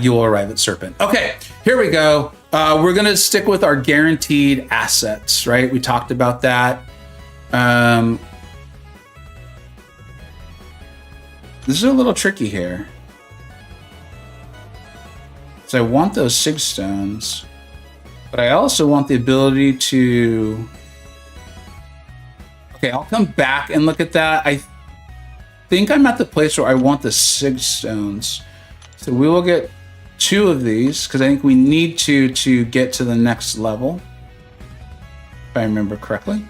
you will arrive at Serpent. Okay, here we go. We're going to stick with our guaranteed assets, right? We talked about that. This is a little tricky here. So I want those Sig Stones, but I also want the ability to... Okay, I'll come back and look at that. I think I'm at the place where I want the Sig Stones. So we will get 2 of these, because I think we need to get to the next level, if I remember correctly.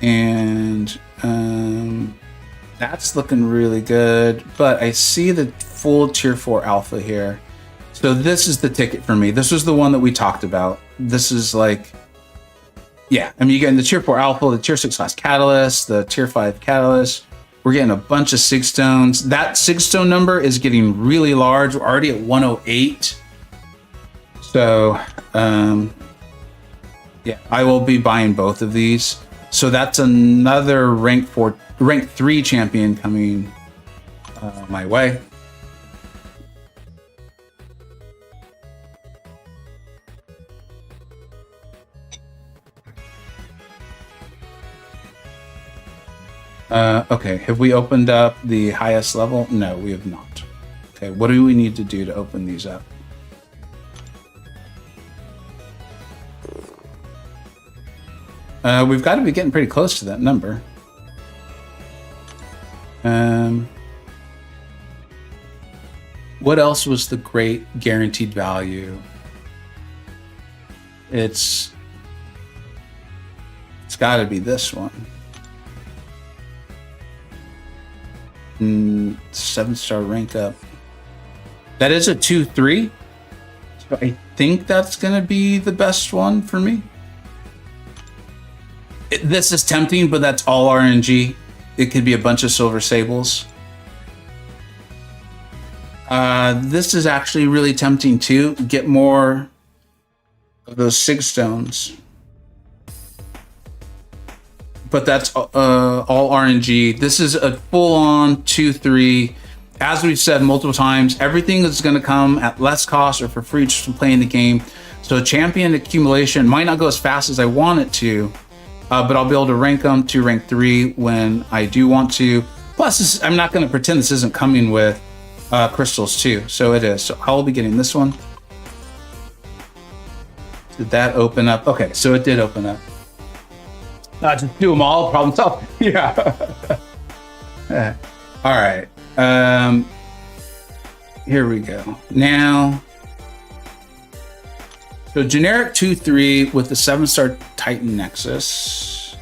And that's looking really good, but I see the full Tier 4 Alpha here. So this is the ticket for me. This was the one that we talked about. This is like, yeah, I mean, you're getting the Tier 4 Alpha, the Tier 6 class Catalyst, the Tier 5 Catalyst. We're getting a bunch of Sig Stones. That Sig Stone number is getting really large. We're already at 108. So, yeah, I will be buying both of these. So that's another rank 3 champion coming my way. Okay, have we opened up the highest level? No, we have not. Okay, what do we need to do to open these up? We've got to be getting pretty close to that number. What else was the great guaranteed value? It's got to be this one. 7-star rank up. That is a 2-3. So I think that's gonna be the best one for me. This is tempting, but that's all RNG. It could be a bunch of Silver Sables. This is actually really tempting too. Get more of those Sig Stones. But that's all RNG. This is a full-on 2-3. As we've said multiple times, everything is going to come at less cost or for free just from playing the game. So champion accumulation might not go as fast as I want it to, but I'll be able to rank them to rank 3 when I do want to. Plus, I'm not going to pretend this isn't coming with crystals too. So it is. So I'll be getting this one. Did that open up? Okay, so it did open up. Just do them all, problem solved. Yeah. All right. Here we go. Now, so generic 2-3 with the 7-star Titan Nexus.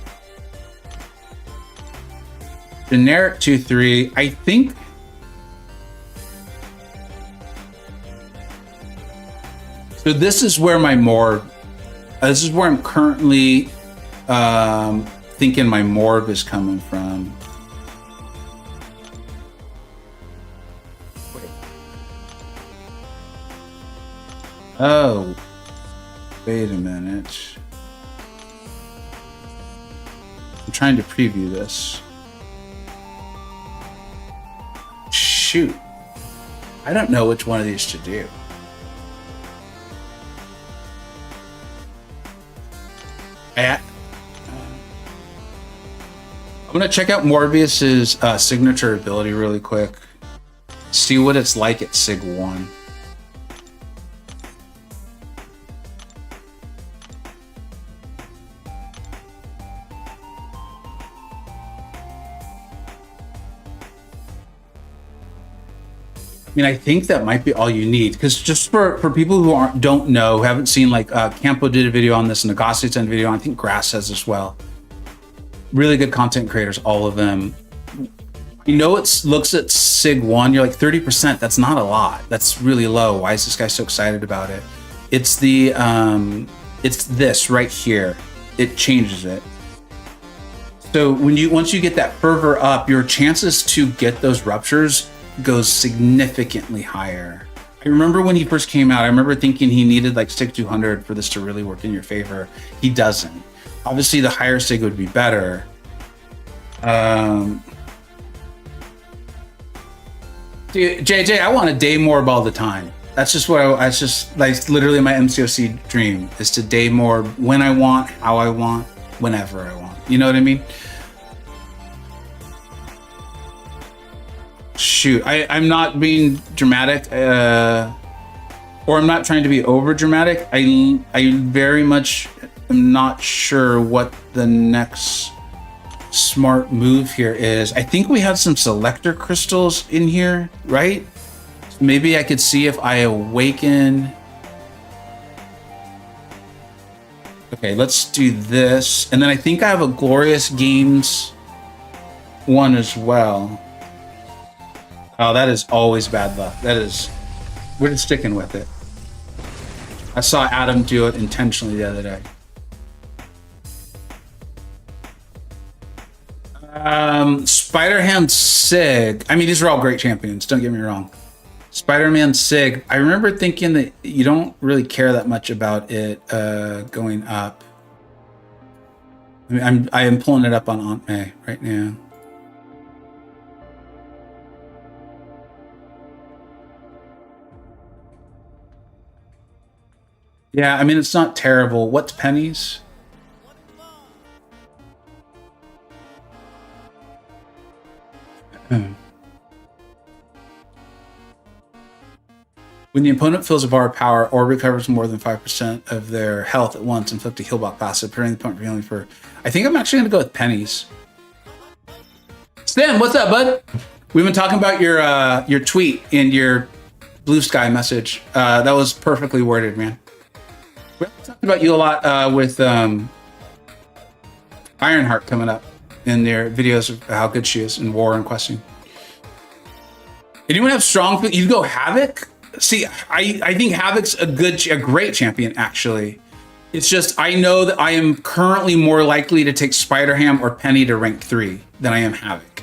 Generic 2-3. I think. So this is where my more. This is where I'm currently thinking my morb is coming from. Wait. Oh, wait a minute. I'm trying to preview this. Shoot. I don't know which one of these to do. I'm gonna check out Morbius's signature ability really quick. See what it's like at Sig 1. I mean, I think that might be all you need, because just for people who don't know, haven't seen, like Campo did a video on this, and Nagasi did a video on, I think Grass has as well. Really good content creators, all of them. You know, it looks at Sig 1, you're like 30%, that's not a lot. That's really low. Why is this guy so excited about it? It's the, it's this right here. It changes it. So once you get that fervor up, your chances to get those ruptures goes significantly higher. I remember when he first came out, I remember thinking he needed like Sig 200 for this to really work in your favor. He doesn't. Obviously, the higher Sig would be better. Dude, JJ, I want a day morb all the time. That's just what that's just like literally my MCoC dream is to day morb when I want, how I want, whenever I want. You know what I mean? Shoot, I'm not being dramatic, or I'm not trying to be over dramatic. I very much am not sure what the next smart move here is. I think we have some selector crystals in here, right? Maybe I could see if I awaken. Okay, let's do this. And then I think I have a Glorious Games one as well. Oh, that is always bad luck. That is, we're just sticking with it. I saw Adam do it intentionally the other day. Spider-Man Sig. I mean, these are all great champions, don't get me wrong. Spider-Man Sig. I remember thinking that you don't really care that much about it going up. I mean, I am pulling it up on Aunt May right now. Yeah, I mean, it's not terrible. What's pennies? When the opponent feels a bar of power or recovers more than 5% of their health at once, inflict a heal block passive, preventing the opponent from healing for... I think I'm actually going to go with pennies. Stan, what's up, bud? We've been talking about your tweet and your Blue Sky message. That was perfectly worded, man. We talked about you a lot with Ironheart coming up in their videos of how good she is in War and Questing. Anyone have strong? You go Havoc. See, I think Havoc's a great champion. Actually, it's just I know that I am currently more likely to take Spider-Ham or Penny to rank 3 than I am Havoc.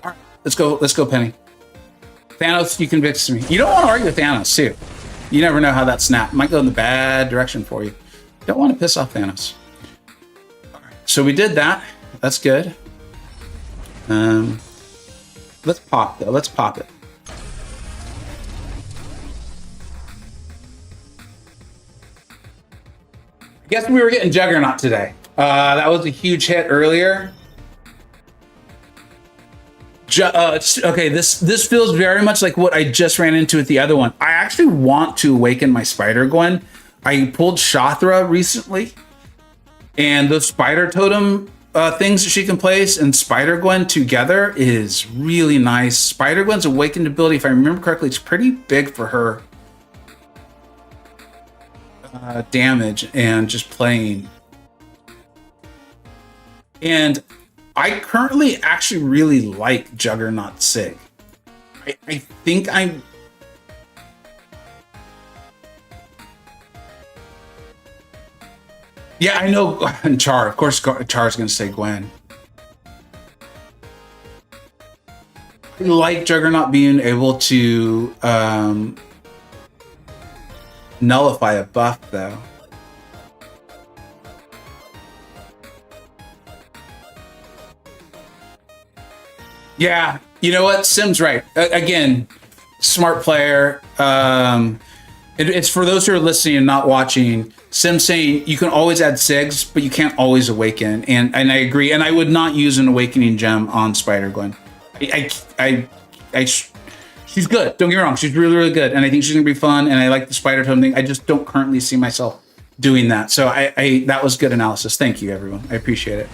All right, let's go, Penny. Thanos, you convinced me. You don't want to argue with Thanos, too. You never know how that snap might go in the bad direction for you. Don't want to piss off Thanos. All right, so we did that. That's good. Let's pop, though. Let's pop it. I guess we were getting Juggernaut today. That was a huge hit earlier. Okay, this feels very much like what I just ran into with the other one. I actually want to awaken my Spider-Gwen. I pulled Shathra recently, and the Spider Totem things that she can place and Spider-Gwen together is really nice. Spider-Gwen's awakened ability, if I remember correctly, it's pretty big for her damage and just playing. And I currently actually really like Juggernaut Sig. I think I'm Yeah, I know. And Char, of course, Char's going to say Gwen. I like Juggernaut being able to nullify a buff, though. Yeah, you know what? Sim's right. Again, smart player. It's for those who are listening and not watching. Sim saying you can always add SIGs, but you can't always awaken. And I agree. And I would not use an awakening gem on Spider-Gwen. She's good. Don't get me wrong. She's really, really good. And I think she's going to be fun. And I like the spider tone thing. I just don't currently see myself doing that. So that was good analysis. Thank you, everyone. I appreciate it.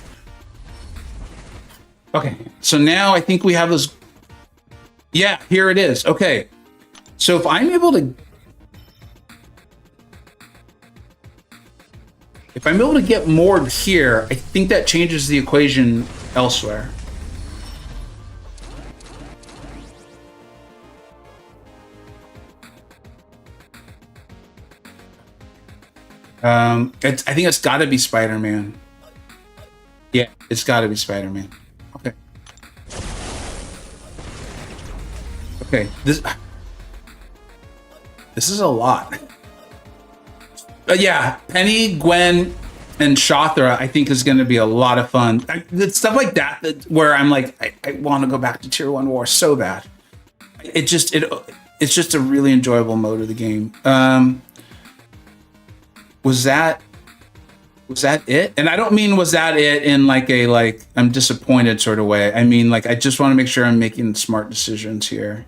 Okay. So now I think we have those. Yeah, here it is. Okay. So if I'm able to get moored here, I think that changes the equation elsewhere. I think it's got to be Spider-Man. Yeah, it's got to be Spider-Man. Okay. Okay. This is a lot. Yeah, Penny, Gwen, and Shothra, I think is going to be a lot of fun. It's stuff like that where I'm like, I want to go back to Tier 1 War so bad. It's just a really enjoyable mode of the game. Was that it? And I don't mean was that it in like a I'm disappointed sort of way. I mean like I just want to make sure I'm making smart decisions here.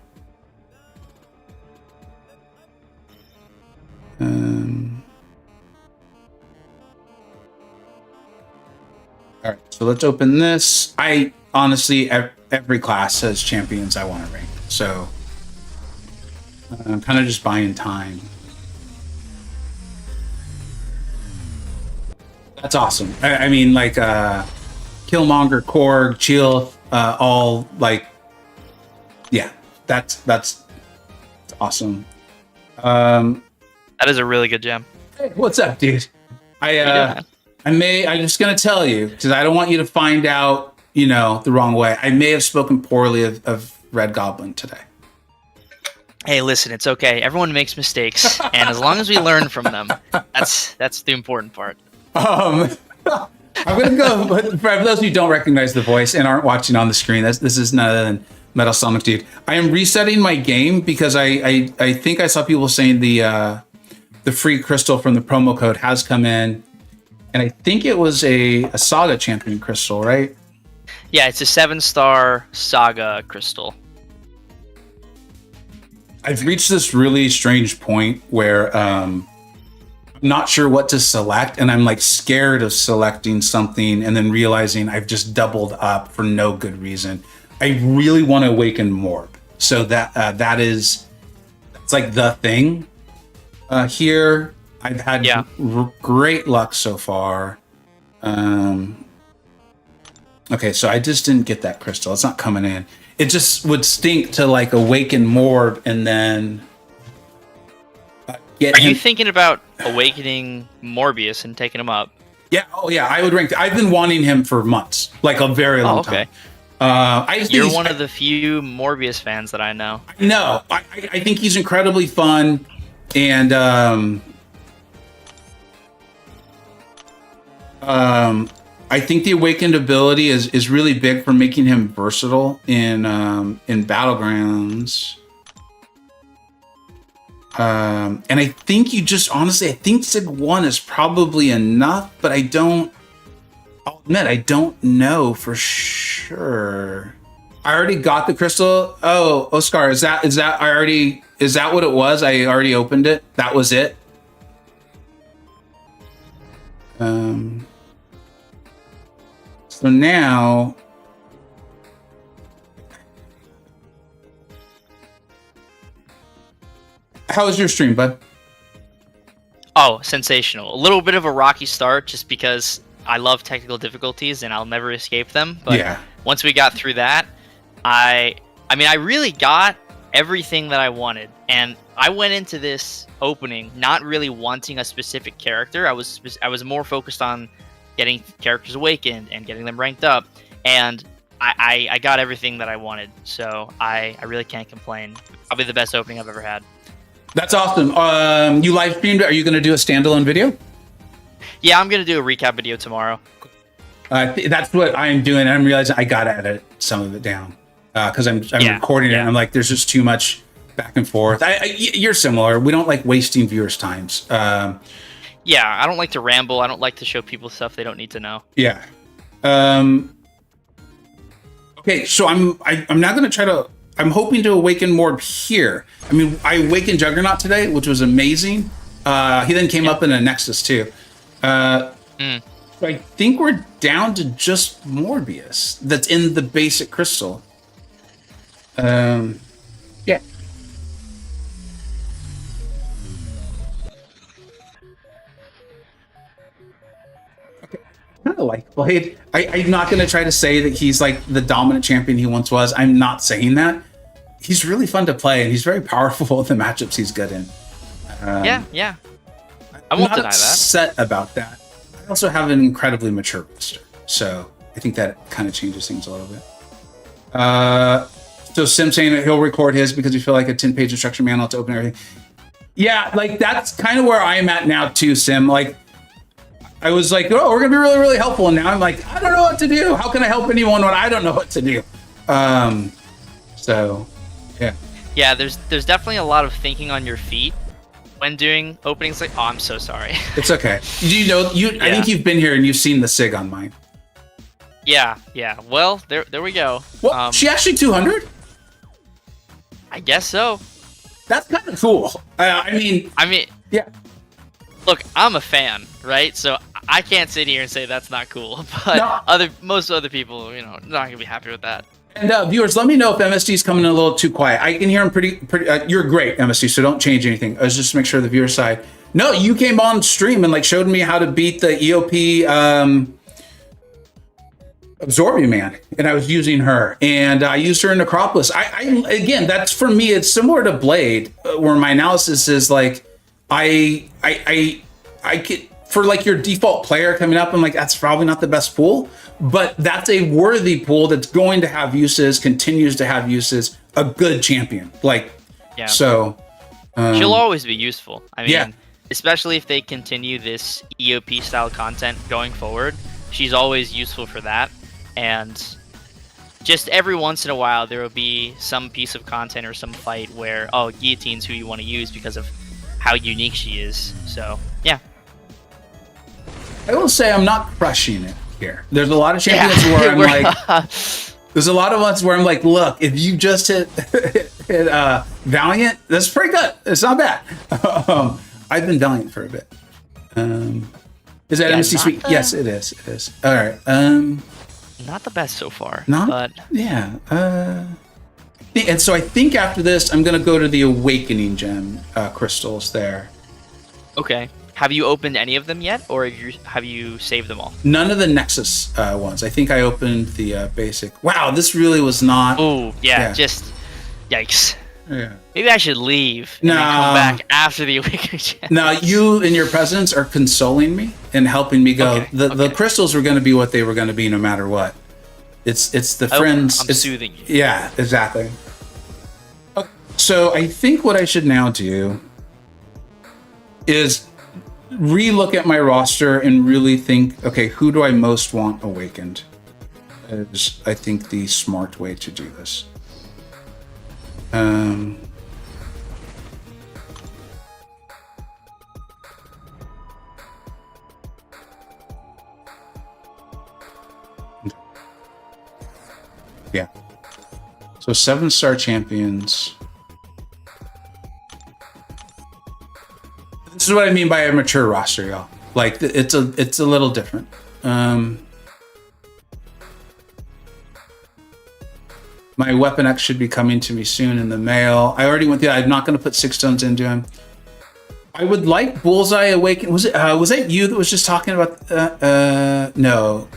All right, so let's open this. I honestly, every class has champions I want to rank, so I'm kind of just buying time. That's awesome. I mean, like Killmonger, Korg, Cheel, all like, yeah, that's awesome. That is a really good gem. Hey, what's up, dude? I'm just gonna tell you because I don't want you to find out, the wrong way. I may have spoken poorly of Red Goblin today. Hey, listen, it's okay. Everyone makes mistakes, and as long as we learn from them, that's the important part. I'm gonna go. For those who don't recognize the voice and aren't watching on the screen, this is none other than Metal Sonic Dude. I am resetting my game because I think I saw people saying the free crystal from the promo code has come in, and I think it was a Saga Champion crystal, right? Yeah, it's a 7-star Saga crystal. I've reached this really strange point where I'm not sure what to select, and I'm like scared of selecting something and then realizing I've just doubled up for no good reason. I really want to awaken Morb, so it's like the thing here. I've had great luck so far. Okay, so I just didn't get that crystal. It's not coming in. It just would stink to like awaken Morb and then get. Are you thinking about awakening Morbius and taking him up? Yeah. Oh, yeah. I would rank. I've been wanting him for months, like a very long time. You're one of the few Morbius fans that I know. No, I think he's incredibly fun, and I think the awakened ability is really big for making him versatile in battlegrounds. And I think I think Sig 1 is probably enough, but I'll admit, I don't know for sure. I already got the crystal. Oh, Oscar, is that what it was? I already opened it. That was it. So now, how was your stream, bud? Oh, sensational. A little bit of a rocky start just because I love technical difficulties and I'll never escape them. But once we got through that, I really got everything that I wanted. And I went into this opening not really wanting a specific character. I was more focused on getting characters awakened and getting them ranked up, and I got everything that I wanted. So I really can't complain. Probably the best opening I've ever had. That's awesome. You live streamed it. Are you going to do a standalone video? Yeah, I'm going to do a recap video tomorrow. That's what I'm doing. I'm realizing I got to edit some of it down because I'm recording it. And I'm like, there's just too much back and forth. You're similar. We don't like wasting viewers' times. Yeah, I don't like to ramble. I don't like to show people stuff they don't need to know. Yeah. Okay, so I'm not going to try to. I'm hoping to awaken more here. I mean, I awakened Juggernaut today, which was amazing. He then came up in a Nexus too. So I think we're down to just Morbius that's in the basic crystal. Yeah. Okay. Kind of like Blade. I'm not going to try to say that he's like the dominant champion he once was. I'm not saying that. He's really fun to play, and he's very powerful in the matchups he's good in. Yeah. I won't deny that. I'm not upset about that. I also have an incredibly mature roster, so I think that kind of changes things a little bit. So Sim saying that he'll record his because we feel like a 10-page instruction manual to open everything. Yeah, like that's kind of where I'm at now too, Sim. Like I was like, oh, we're gonna be really, really helpful, and now I'm like, I don't know what to do. How can I help anyone when I don't know what to do? So yeah. Yeah, there's definitely a lot of thinking on your feet when doing openings. Like, oh, I'm so sorry. It's okay. Do you know you? Yeah. I think you've been here and you've seen the SIG on mine. Yeah. Well, there we go. Well, she actually 200. I guess so. That's kind of cool. I mean, yeah. Look, I'm a fan, right? So I can't sit here and say that's not cool. But most other people, not gonna be happy with that. And viewers, let me know if MSD's coming in a little too quiet. I can hear him pretty. You're great, MSD. So don't change anything. Let's just make sure the viewer side. No, you came on stream and like showed me how to beat the EOP Absorbing Man, and I was using her, and I used her in Necropolis. I again, that's for me. It's similar to Blade, where my analysis is like, I could for like your default player coming up. I'm like, that's probably not the best pool, but that's a worthy pool that's going to have uses, continues to have uses. A good champion, like, yeah. So she'll always be useful. I mean, especially if they continue this EOP style content going forward, she's always useful for that. And just every once in a while, there will be some piece of content or some fight where, oh, Guillotine's who you want to use because of how unique she is. So, yeah. I will say I'm not crushing it here. There's a lot of champions where I'm like, there's a lot of ones where I'm like, look, if you just hit Valiant, that's pretty good. It's not bad. I've been Valiant for a bit. Is that MSD Sweet? Yes, it is. It is. All right. Not the best so far. But yeah. And so I think after this, I'm gonna go to the Awakening Gem crystals there. Okay. Have you opened any of them yet, or have you saved them all? None of the Nexus ones. I think I opened the basic. Wow, this really was not. Oh yeah, just yikes. Yeah. Maybe I should leave and then come back after the Awakening Gem. Now, you and your presence are consoling me and helping me go. Okay. The crystals were going to be what they were going to be no matter what. It's the friends. I'm soothing you. Yeah, exactly. Okay. So I think what I should now do is re-look at my roster and really think, okay, who do I most want awakened? Is I think the smart way to do this. Yeah. So 7-star champions. This is what I mean by a mature roster, y'all. Like it's a little different. My Weapon X should be coming to me soon in the mail. I already went through. I'm not going to put 6 stones into him. I would like Bullseye Awaken. Was that you that was just talking about? No.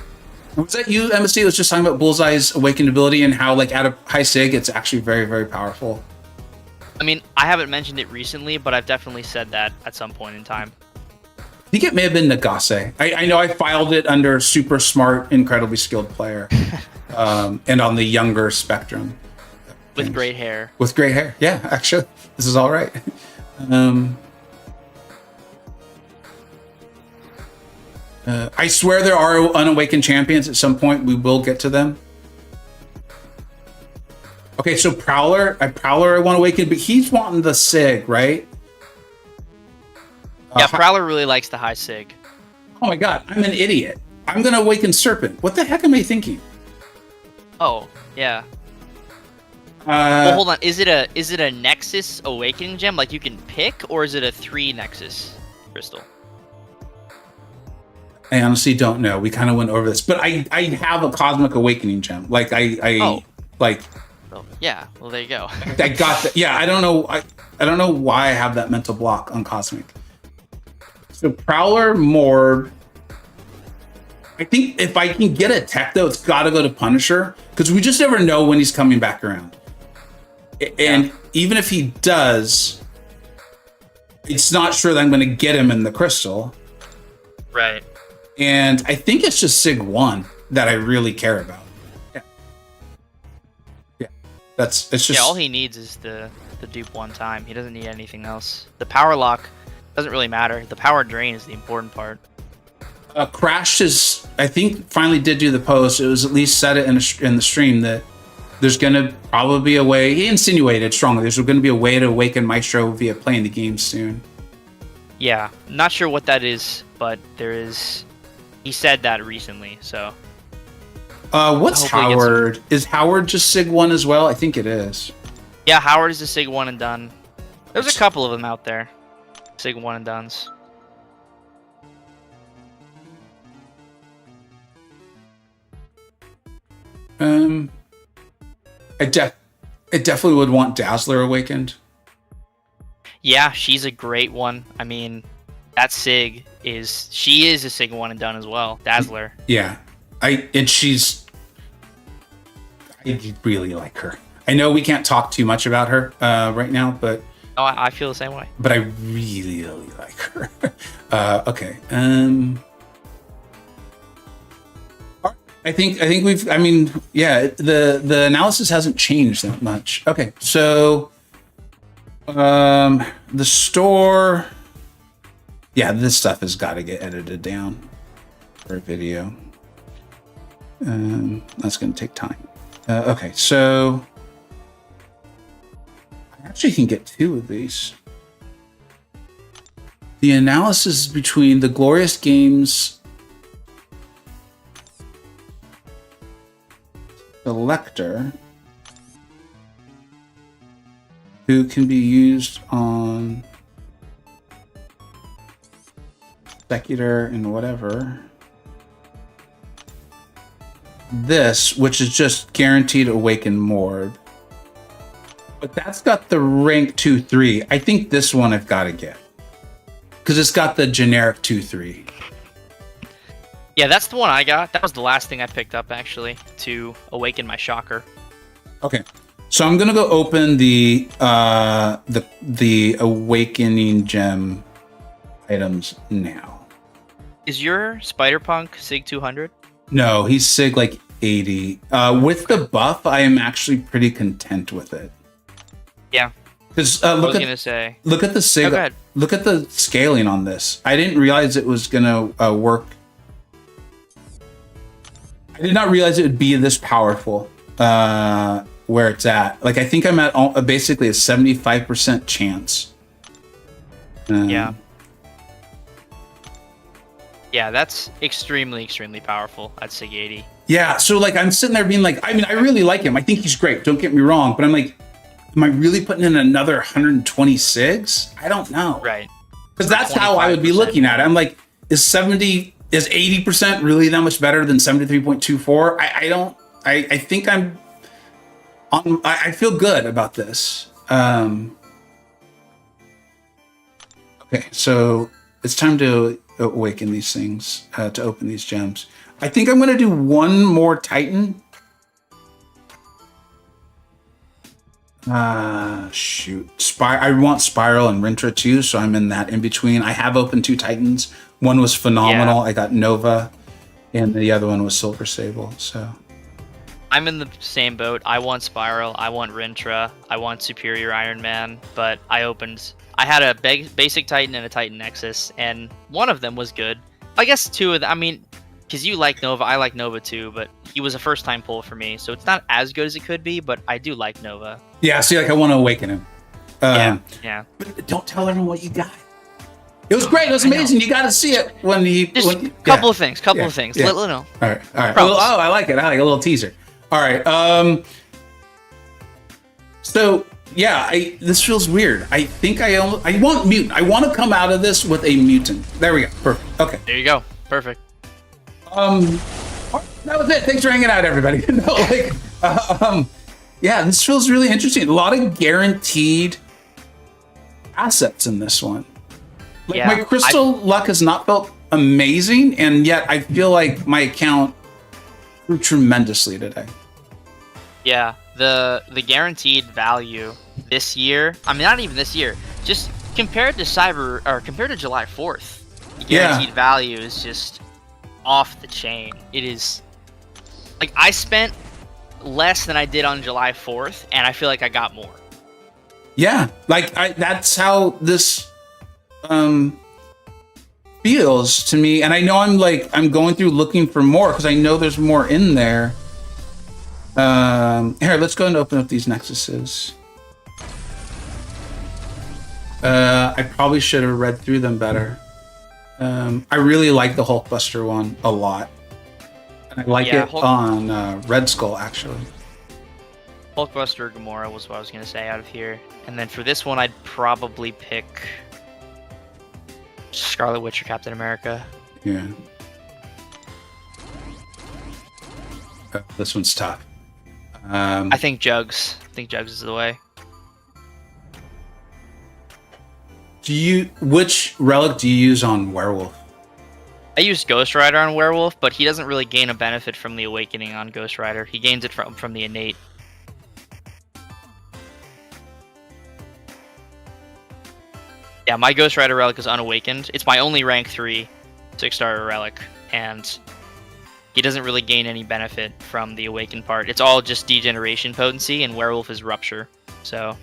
Was that you, MSD, that was just talking about Bullseye's Awakened ability and how, like, at a high sig, it's actually very, very powerful? I mean, I haven't mentioned it recently, but I've definitely said that at some point in time. I think it may have been Nagase. I know I filed it under super smart, incredibly skilled player, and on the younger spectrum. With great hair. With great hair, yeah. Actually, this is all right. I swear there are unawakened champions. At some point, we will get to them. Okay, so Prowler I want to awaken, but he's wanting the Sig, right? Yeah, Prowler really likes the high Sig. Oh my god, I'm an idiot. I'm gonna awaken Serpent. What the heck am I thinking? Oh, yeah. Well, hold on. Is it a Nexus Awakening Gem like you can pick, or is it a 3 Nexus crystal? I honestly don't know. We kind of went over this, but I have a Cosmic Awakening Gem. Like Oh, yeah. Well, there you go. I got that. Yeah, I don't know. I don't know why I have that mental block on Cosmic. So Prowler, Mord. I think if I can get a tech though, it's got to go to Punisher because we just never know when he's coming back around. And even if he does, it's not sure that I'm going to get him in the crystal. Right. And I think it's just Sig 1 that I really care about. Yeah. It's just... Yeah, all he needs is the dupe one time. He doesn't need anything else. The power lock doesn't really matter. The power drain is the important part. Crash is, I think, finally did do the post. It was at least said it in the stream that there's going to probably be a way. He insinuated strongly there's going to be a way to awaken Maestro via playing the game soon. Yeah, not sure what that is, but there is. He said that recently, so. What's Howard? Is Howard just Sig 1 as well? I think it is. Yeah, Howard is a Sig 1 and done. There's a couple of them out there. Sig 1 and dones. I definitely would want Dazzler awakened. Yeah, she's a great one. I mean, that Sig she is a Sig 1 and done as well. Dazzler. Yeah. I really like her. I know we can't talk too much about her right now, but oh, I feel the same way. But I really like her. Okay. I think we've. I mean, yeah. The analysis hasn't changed that much. Okay, so the store. Yeah, this stuff has got to get edited down for a video. That's going to take time. Okay, so I actually can get 2 of these. The analysis between the Glorious Games selector, who can be used on secular and whatever. This, which is just guaranteed awaken Mord. But that's got the rank 2-3. I think this one I've got to get. Because it's got the generic 2-3. Yeah, that's the one I got. That was the last thing I picked up, actually, to awaken my Shocker. Okay. So I'm going to go open the Awakening Gem items now. Is your Spider-Punk Sig 200? No, he's Sig like 80. With the buff, I am actually pretty content with it. Yeah. Because look at the Sig. Oh, go ahead. Look at the scaling on this. I didn't realize it was gonna work. I did not realize it would be this powerful. Where it's at. Like I think I'm at basically a 75% chance. Yeah. Yeah, that's extremely, extremely powerful at Sig 80. Yeah, so like I'm sitting there being like, I mean, I really like him. I think he's great. Don't get me wrong, but I'm like, am I really putting in another 120 SIGs? I don't know. Right. Because that's how I would be looking at it. I'm like, is 80% really that much better than 73.24? I think I feel good about this. Okay, so it's time to awaken these things, to open these gems. I think I'm going to do one more Titan. Shoot. I want Spiral and Rintra too, so I'm in that in between. I have opened 2 Titans. One was phenomenal. Yeah. I got Nova, and the other one was Silver Sable. So I'm in the same boat. I want Spiral. I want Rintra. I want Superior Iron Man. But I had a basic Titan and a Titan Nexus, and one of them was good. I guess 2 of them. I mean, because you like Nova, I like Nova too. But he was a first-time pull for me, so it's not as good as it could be. But I do like Nova. yeah, see, like I want to awaken him. Yeah. But don't tell everyone what you got. It was great. It was amazing. You got to see it when he. Just a couple of things. Couple of things. Yeah. Let know. All right. Promise. Oh, I like it. I like a little teaser. All right. So yeah, this feels weird. I think I want mutant. I want to come out of this with a mutant. There we go. Perfect. Okay. There you go. Perfect. That was it. Thanks for hanging out, everybody. Yeah, this feels really interesting. A lot of guaranteed assets in this one. Like my crystal luck has not felt amazing, and yet I feel like my account grew tremendously today. Yeah, the guaranteed value this year. I mean, not even this year. Just compared to July 4th, the guaranteed value is just off the chain. It is like I spent less than I did on July 4th, and I feel like I got more. Yeah, like that's how this feels to me, and I know I'm going through looking for more because I know there's more in there. Here, let's go and open up these nexuses. I probably should have read through them better. I really like the Hulkbuster one a lot. And I like it on Red Skull, actually. Hulkbuster or Gamora was what I was going to say out of here. And then for this one, I'd probably pick Scarlet Witch or Captain America. Yeah. This one's tough. I think Jugs. Is the way. Which relic do you use on Werewolf? I use Ghost Rider on Werewolf, but he doesn't really gain a benefit from the Awakening on Ghost Rider. He gains it from the Innate. Yeah, my Ghost Rider relic is unawakened. It's my only rank 3 6-star relic, and he doesn't really gain any benefit from the Awakened part. It's all just degeneration potency, and Werewolf is Rupture. So,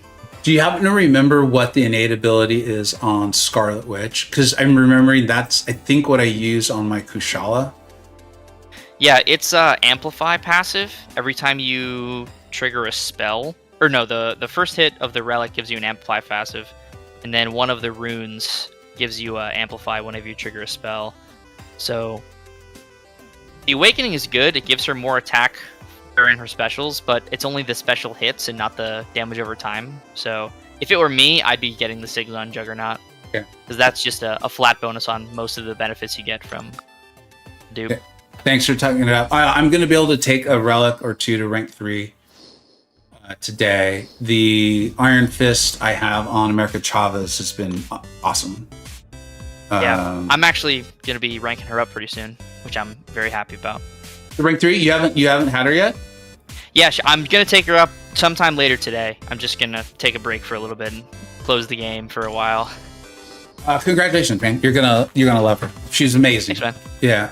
do you happen to remember what the innate ability is on Scarlet Witch? Because I'm remembering that's, I think, what I use on my Kushala. Yeah, it's Amplify passive. Every time you trigger a spell, or no, the first hit of the relic gives you an Amplify passive, and then one of the runes gives you Amplify whenever you trigger a spell. So the Awakening is good. It gives her more attack during her specials, but it's only the special hits and not the damage over time. So if it were me, I'd be getting the Sigs on Juggernaut. Yeah. Because that's just a flat bonus on most of the benefits you get from Dupe. Okay. Thanks for talking it up. I'm going to be able to take a relic or 2 to rank 3 today. The Iron Fist I have on America Chavez has been awesome. Yeah, I'm actually going to be ranking her up pretty soon, which I'm very happy about. The rank 3? You haven't had her yet? Yeah, I'm going to take her up sometime later today. I'm just going to take a break for a little bit and close the game for a while. Congratulations, man. You're gonna love her. She's amazing. Thanks, man. Yeah.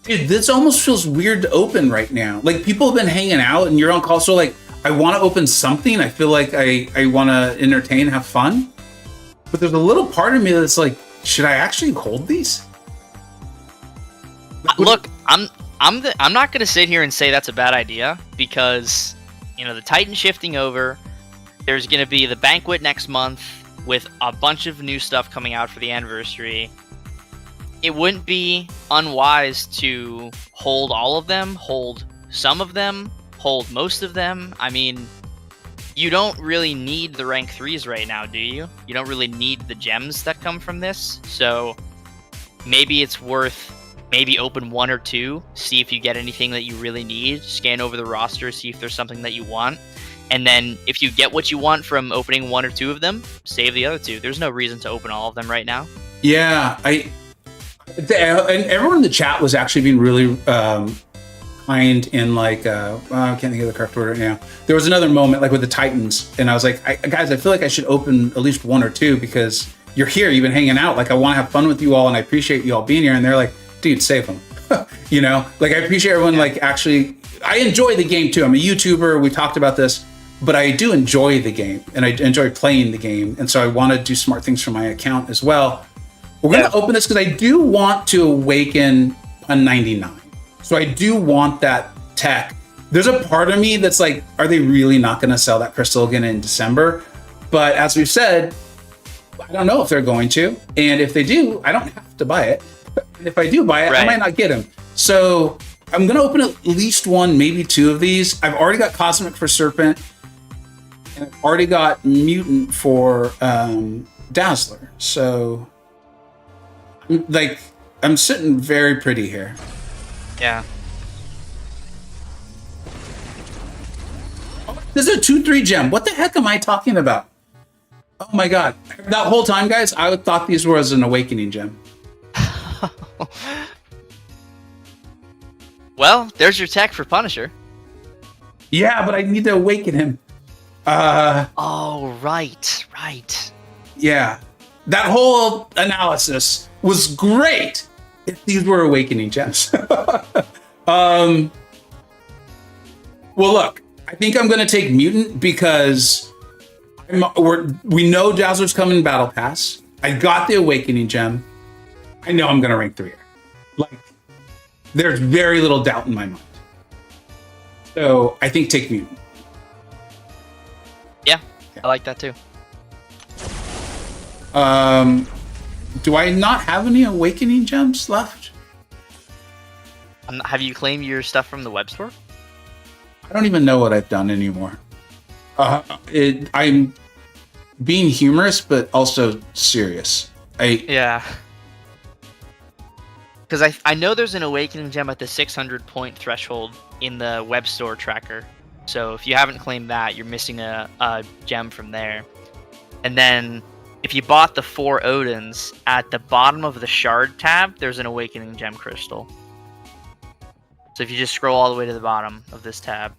Dude, this almost feels weird to open right now. Like, people have been hanging out and you're on call, so like, I want to open something. I feel like I want to entertain, have fun. But there's a little part of me that's like, should I actually hold these? Look, I'm not going to sit here and say that's a bad idea, because, the Titan shifting over, there's going to be the banquet next month with a bunch of new stuff coming out for the anniversary. It wouldn't be unwise to hold all of them, hold some of them, hold most of them. I mean, you don't really need the rank 3s right now, do you? You don't really need the gems that come from this. So maybe it's worth open 1 or 2, see if you get anything that you really need, scan over the roster, see if there's something that you want. And then if you get what you want from opening 1 or 2 of them, save the other 2. There's no reason to open all of them right now. Yeah, and everyone in the chat was actually being really behind in like I can't think of the correct word right now. There was another moment like with the Titans, and I was like, guys, I feel like I should open at least one or two because you're here, you've been hanging out. Like I want to have fun with you all, and I appreciate you all being here. And they're like, dude, save them. You know, like I appreciate everyone. Like actually, I enjoy the game too. I'm a YouTuber. We talked about this, but I do enjoy the game, and I enjoy playing the game, and so I want to do smart things for my account as well. We're gonna open this because I do want to awaken a 99. So I do want that tech. There's a part of me that's like, are they really not going to sell that crystal again in December? But as we've said, I don't know if they're going to. And if they do, I don't have to buy it. And if I do buy it, I might not get them. So I'm going to open at least one, maybe two of these. I've already got Cosmic for Serpent. And I've already got Mutant for Dazzler. So like, I'm sitting very pretty here. Yeah. This is a 2/3 gem. What the heck am I talking about? Oh my god. That whole time, guys, I thought these were as an awakening gem. Well, there's your tech for Punisher. Yeah, but I need to awaken him. Oh, right. Yeah. That whole analysis was great if these were awakening gems. Well, look, I think I'm going to take Mutant because we know Dazzler's coming in Battle Pass. I got the awakening gem. I know I'm going to rank 3. Like, there's very little doubt in my mind. So I think take Mutant. Yeah, I like that too. Do I not have any awakening gems left? Have you claimed your stuff from the web store? I don't even know what I've done anymore. I'm being humorous, but also serious. Yeah. Because I know there's an awakening gem at the 600 point threshold in the web store tracker. So if you haven't claimed that, you're missing a gem from there. And then if you bought the 4 Odins, at the bottom of the shard tab, there's an awakening gem crystal. So if you just scroll all the way to the bottom of this tab.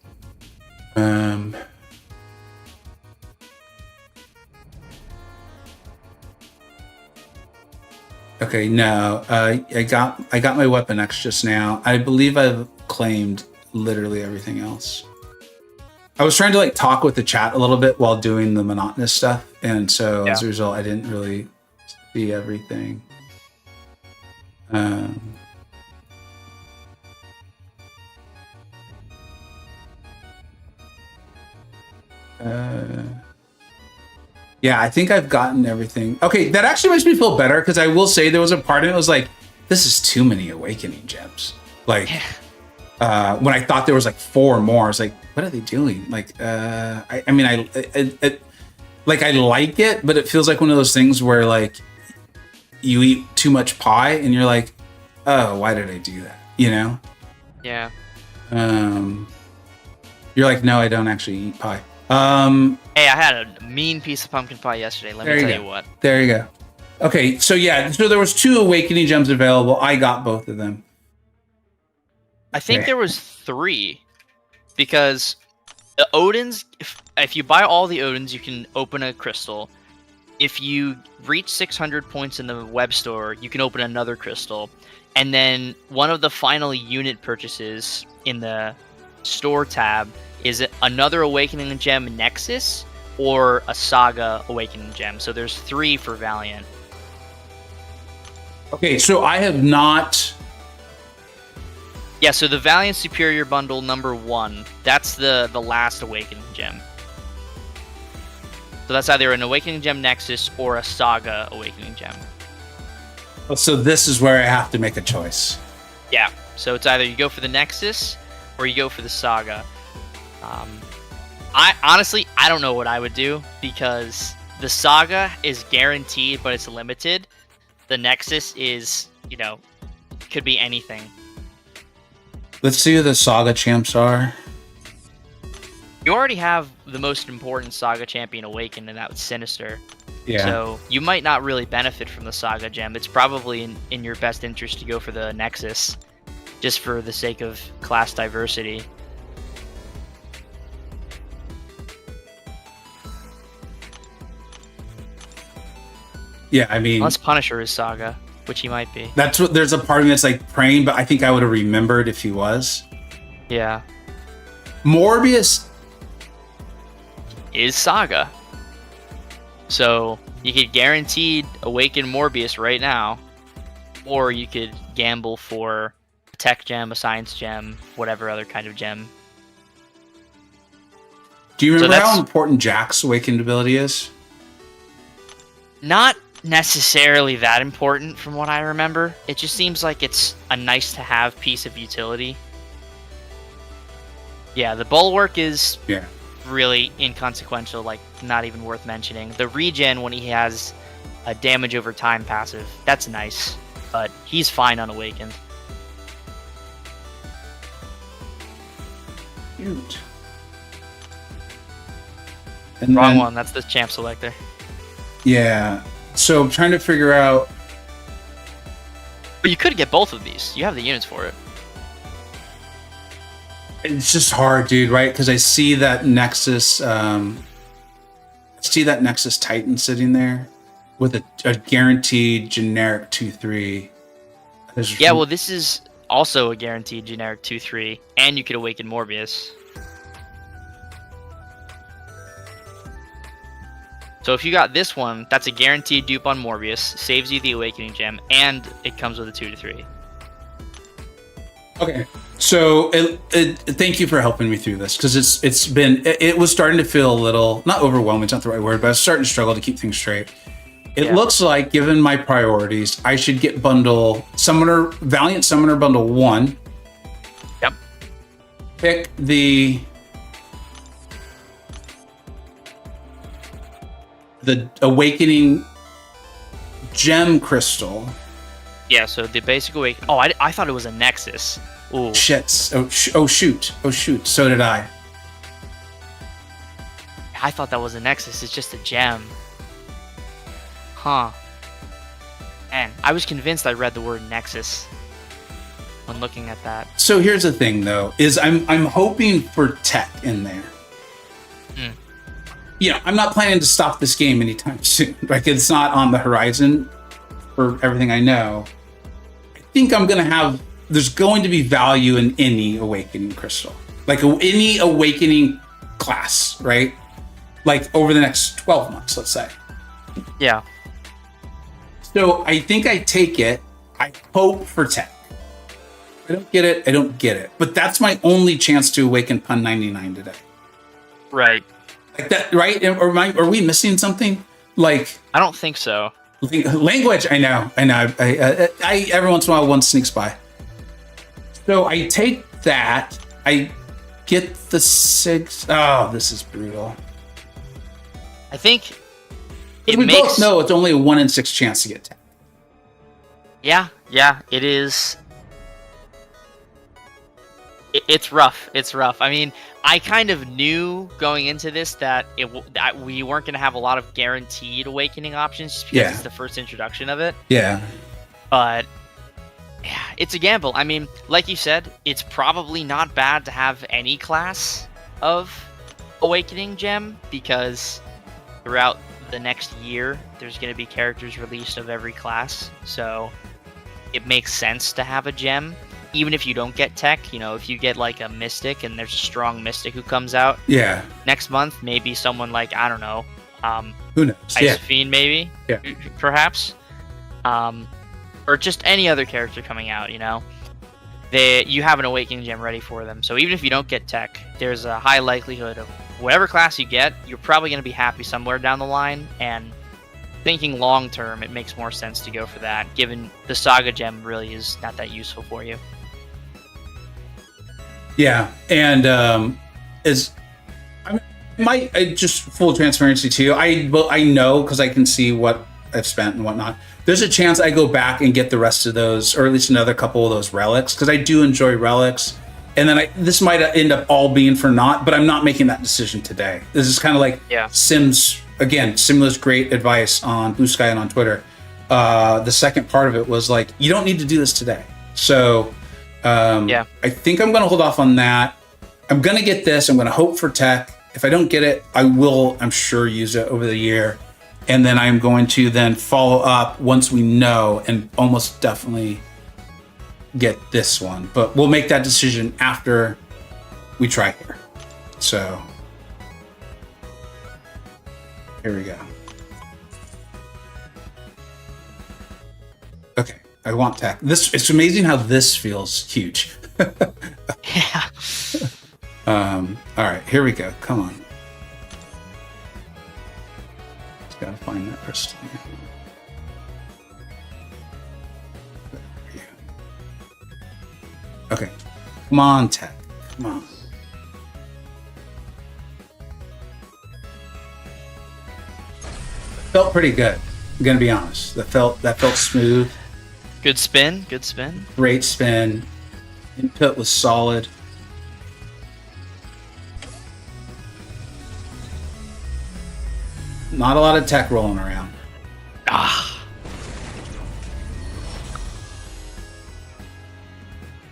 Okay, no. I got my Weapon X just now. I believe I've claimed literally everything else. I was trying to like talk with the chat a little bit while doing the monotonous stuff, and so as a result, I didn't really see everything. Yeah, I think I've gotten everything. Okay, that actually makes me feel better because I will say there was a part of it that was like, this is too many awakening gems. Like, when I thought there was like 4 more, I was like, what are they doing? Like, I mean, I like it, but it feels like one of those things where like you eat too much pie and you're like, oh, why did I do that? You know? Yeah. You're like, no, I don't actually eat pie. Hey, I had a mean piece of pumpkin pie yesterday. Let me tell you what. There you go. Okay, so yeah, so there was 2 awakening gems available. I got both of them. I think there was 3, because the Odins, if you buy all the Odins, you can open a crystal. If you reach 600 points in the web store, you can open another crystal. And then one of the final unit purchases in the store tab is another Awakening Gem Nexus or a Saga Awakening Gem. So there's 3 for Valiant. Okay, so I have not... Yeah, so the Valiant Superior Bundle number 1, that's the last Awakening Gem. So that's either an Awakening Gem Nexus or a Saga Awakening Gem. So this is where I have to make a choice. Yeah, so it's either you go for the Nexus or you go for the Saga. I honestly don't know what I would do, because the Saga is guaranteed, but it's limited. The Nexus is, could be anything. Let's see who the Saga champs are. You already have the most important Saga champion awakened, and that was Sinister. Yeah. So you might not really benefit from the Saga gem. It's probably in your best interest to go for the Nexus. just for the sake of class diversity. Yeah, I mean, Unless Punisher is Saga, which he might be. that's what. There's a part of me that's like praying, but I think I would have remembered if he was. Yeah. Morbius Is Saga. So you could guaranteed awaken Morbius right now, or you could gamble for a tech gem, a science gem, whatever other kind of gem. Do you remember So how that's- important Jack's awakened ability is? Not necessarily that important from what I remember. It just seems like it's a nice to have piece of utility. Yeah, the bulwark is Yeah. really inconsequential, like not even worth mentioning. The regen when he has a damage over time passive, that's nice, but he's fine unawakened. Cute. And Wrong then- one, that's the champ selector. Yeah. So I'm trying to figure out. But you could get both of these. You have the units for it. It's just hard, dude, right? Because I see that Nexus, Titan sitting there with a guaranteed generic 2/3. Yeah, well, this is also a guaranteed generic 2/3, and you could awaken Morbius. So if you got this one, that's a guaranteed dupe on Morbius, saves you the awakening gem, and it comes with a 2/3. Okay. So thank you for helping me through this, because it was starting to feel a little, not overwhelming, it's not the right word, but I was starting to struggle to keep things straight. It Yeah. looks like, given my priorities, I should get Valiant Summoner Bundle 1. Yep. Pick the Awakening Gem Crystal. Yeah, so the basic awakening... Oh, I thought it was a Nexus. Ooh. Shits. Oh shoot. So did I. I thought that was a Nexus. It's just a gem. Huh. Man, I was convinced I read the word Nexus when looking at that. So here's the thing, though, is I'm hoping for tech in there. Mm. You know, I'm not planning to stop this game anytime soon. Like, it's not on the horizon for everything I know. I think there's going to be value in any awakening crystal. Like, any awakening class, right? Like, over the next 12 months, let's say. Yeah. So I think I take it. I hope for tech. I don't get it. But that's my only chance to awaken Pun 99 today. Right. Like that, right? Are we missing something? Like, I don't think so. language. I know. I every once in a while one sneaks by. So I take that. I get the 6. Oh, this is brutal. I think We both know it's only a 1 in 6 chance to get tech. Yeah, it is. It's rough. It's rough. I mean, I kind of knew going into this that we weren't going to have a lot of guaranteed awakening options just because it's the first introduction of it. Yeah. But yeah, it's a gamble. I mean, like you said, it's probably not bad to have any class of awakening gem, because throughout the next year there's going to be characters released of every class, so it makes sense to have a gem. Even if you don't get tech, you know, if you get like a mystic and there's a strong mystic who comes out next month, maybe someone like, I don't know, who knows? Ice Fiend maybe, Yeah. perhaps, or just any other character coming out, you know, you have an awakening gem ready for them. So even if you don't get tech, there's a high likelihood of whatever class you get, you're probably going to be happy somewhere down the line. And thinking long term, it makes more sense to go for that, given the Saga gem really is not that useful for you. Yeah, and just full transparency to you, I know, because I can see what I've spent and whatnot. There's a chance I go back and get the rest of those, or at least another couple of those relics, because I do enjoy relics. And then this might end up all being for naught, but I'm not making that decision today. This is kind of like Sims. Again, Simula's great advice on Blue Sky and on Twitter. The second part of it was like, you don't need to do this today. So I think I'm going to hold off on that. I'm going to get this. I'm going to hope for tech. If I don't get it, I will, I'm sure, use it over the year. And then I'm going to then follow up once we know and almost definitely get this one. But we'll make that decision after we try here. So here we go. Okay, I want tech. It's amazing how this feels huge. Yeah. All right, here we go. Come on. Just gotta find that crystal. Okay, come on, tech. Come on. Felt pretty good. I'm gonna be honest. That felt smooth. Good spin. Good spin. Great spin. Input was solid. Not a lot of tech rolling around.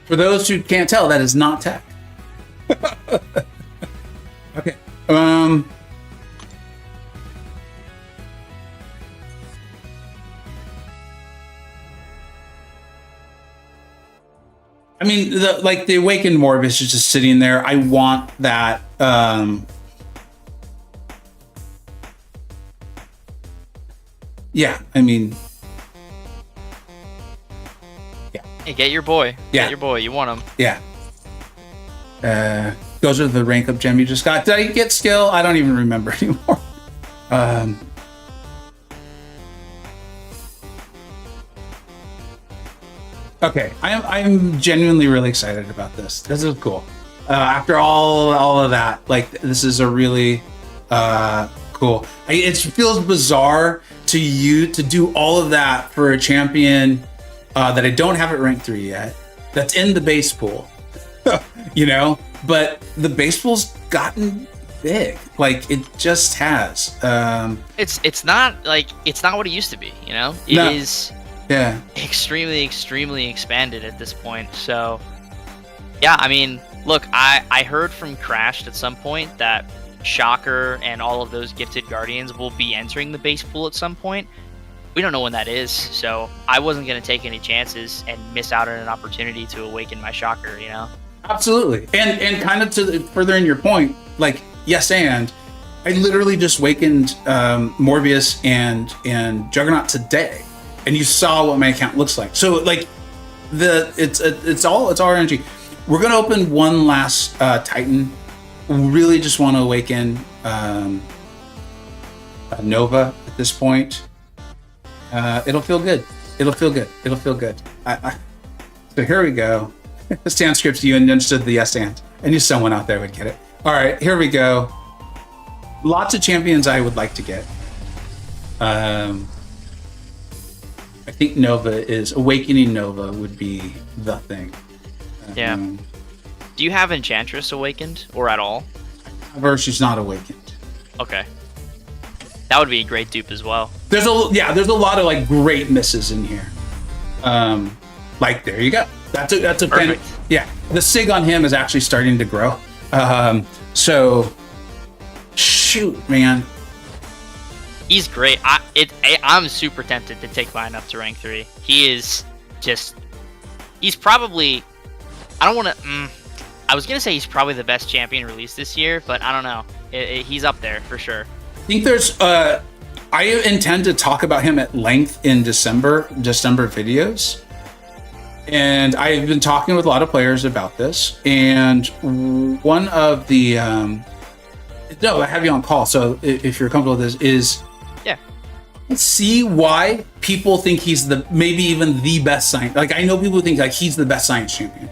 For those who can't tell, that is not tech. Okay. I mean, the Awakened Morbius is just sitting there. I want that. Yeah, I mean, yeah. Hey, get your boy. Yeah. Get your boy. You want him. Yeah. Those are the rank up gem you just got. Did I get skill? I don't even remember anymore. Okay, I'm genuinely really excited about this. This is cool. After all of that, like, this is a really cool. It feels bizarre to do all of that for a champion that I don't have at rank 3 yet. That's in the base pool, you know. But the base pool's gotten big. Like, it just has. It's not what it used to be. You know, it is. Yeah. Extremely expanded at this point. So, yeah, I mean, look, I heard from Crashed at some point that Shocker and all of those gifted guardians will be entering the base pool at some point. We don't know when that is, so I wasn't going to take any chances and miss out on an opportunity to awaken my Shocker, you know? Absolutely. And kind of to further in your point, like, yes, and I literally just awakened Morbius and Juggernaut today. And you saw what my account looks like. So, like, it's all RNG. We're gonna open one last Titan. We really just want to awaken Nova at this point. It'll feel good. It'll feel good. So here we go. The stand scripts you understood the yes and. I knew someone out there would get it. All right, here we go. Lots of champions I would like to get. I think Awakening Nova would be the thing. Yeah. Do you have Enchantress awakened or at all? However, she's not awakened. Okay. That would be a great dupe as well. There's a lot of like great misses in here. Like, there you go. That's a perfect. Yeah. The sig on him is actually starting to grow. So shoot, man. He's great. I'm super tempted to take mine up to rank 3. He is just... He's probably... I don't want to... I was going to say he's probably the best champion released this year, but I don't know. He's up there for sure. I think there's... I intend to talk about him at length in December videos. And I've been talking with a lot of players about this. And one of the... no, I have you on call, so if you're comfortable with this, is... see why people think he's maybe even the best science. Like, I know people think like he's the best science champion,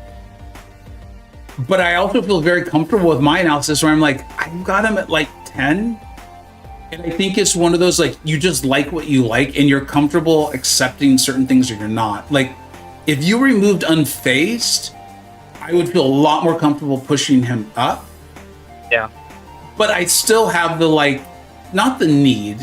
but I also feel very comfortable with my analysis where I'm like, I've got him at like 10, and I think it's one of those, like, you just like what you like and you're comfortable accepting certain things or you're not. Like, if you removed Unfazed, I would feel a lot more comfortable pushing him up. Yeah. But I still have the, like, not the need,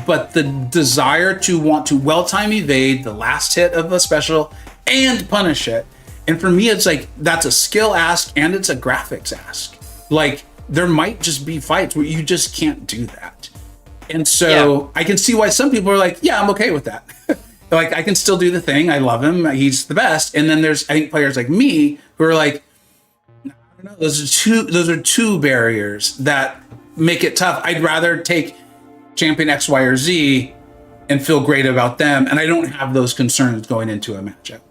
but the desire to want to well-time evade the last hit of a special and punish it. And for me, it's like, that's a skill ask and it's a graphics ask. Like, there might just be fights where you just can't do that. And so I can see why some people are like, yeah, I'm okay with that. Like, I can still do the thing. I love him. He's the best. And then there's, I think, players like me who are like, no, I don't know. Those are two barriers that make it tough. I'd rather take champion X, Y, or Z and feel great about them. And I don't have those concerns going into a matchup.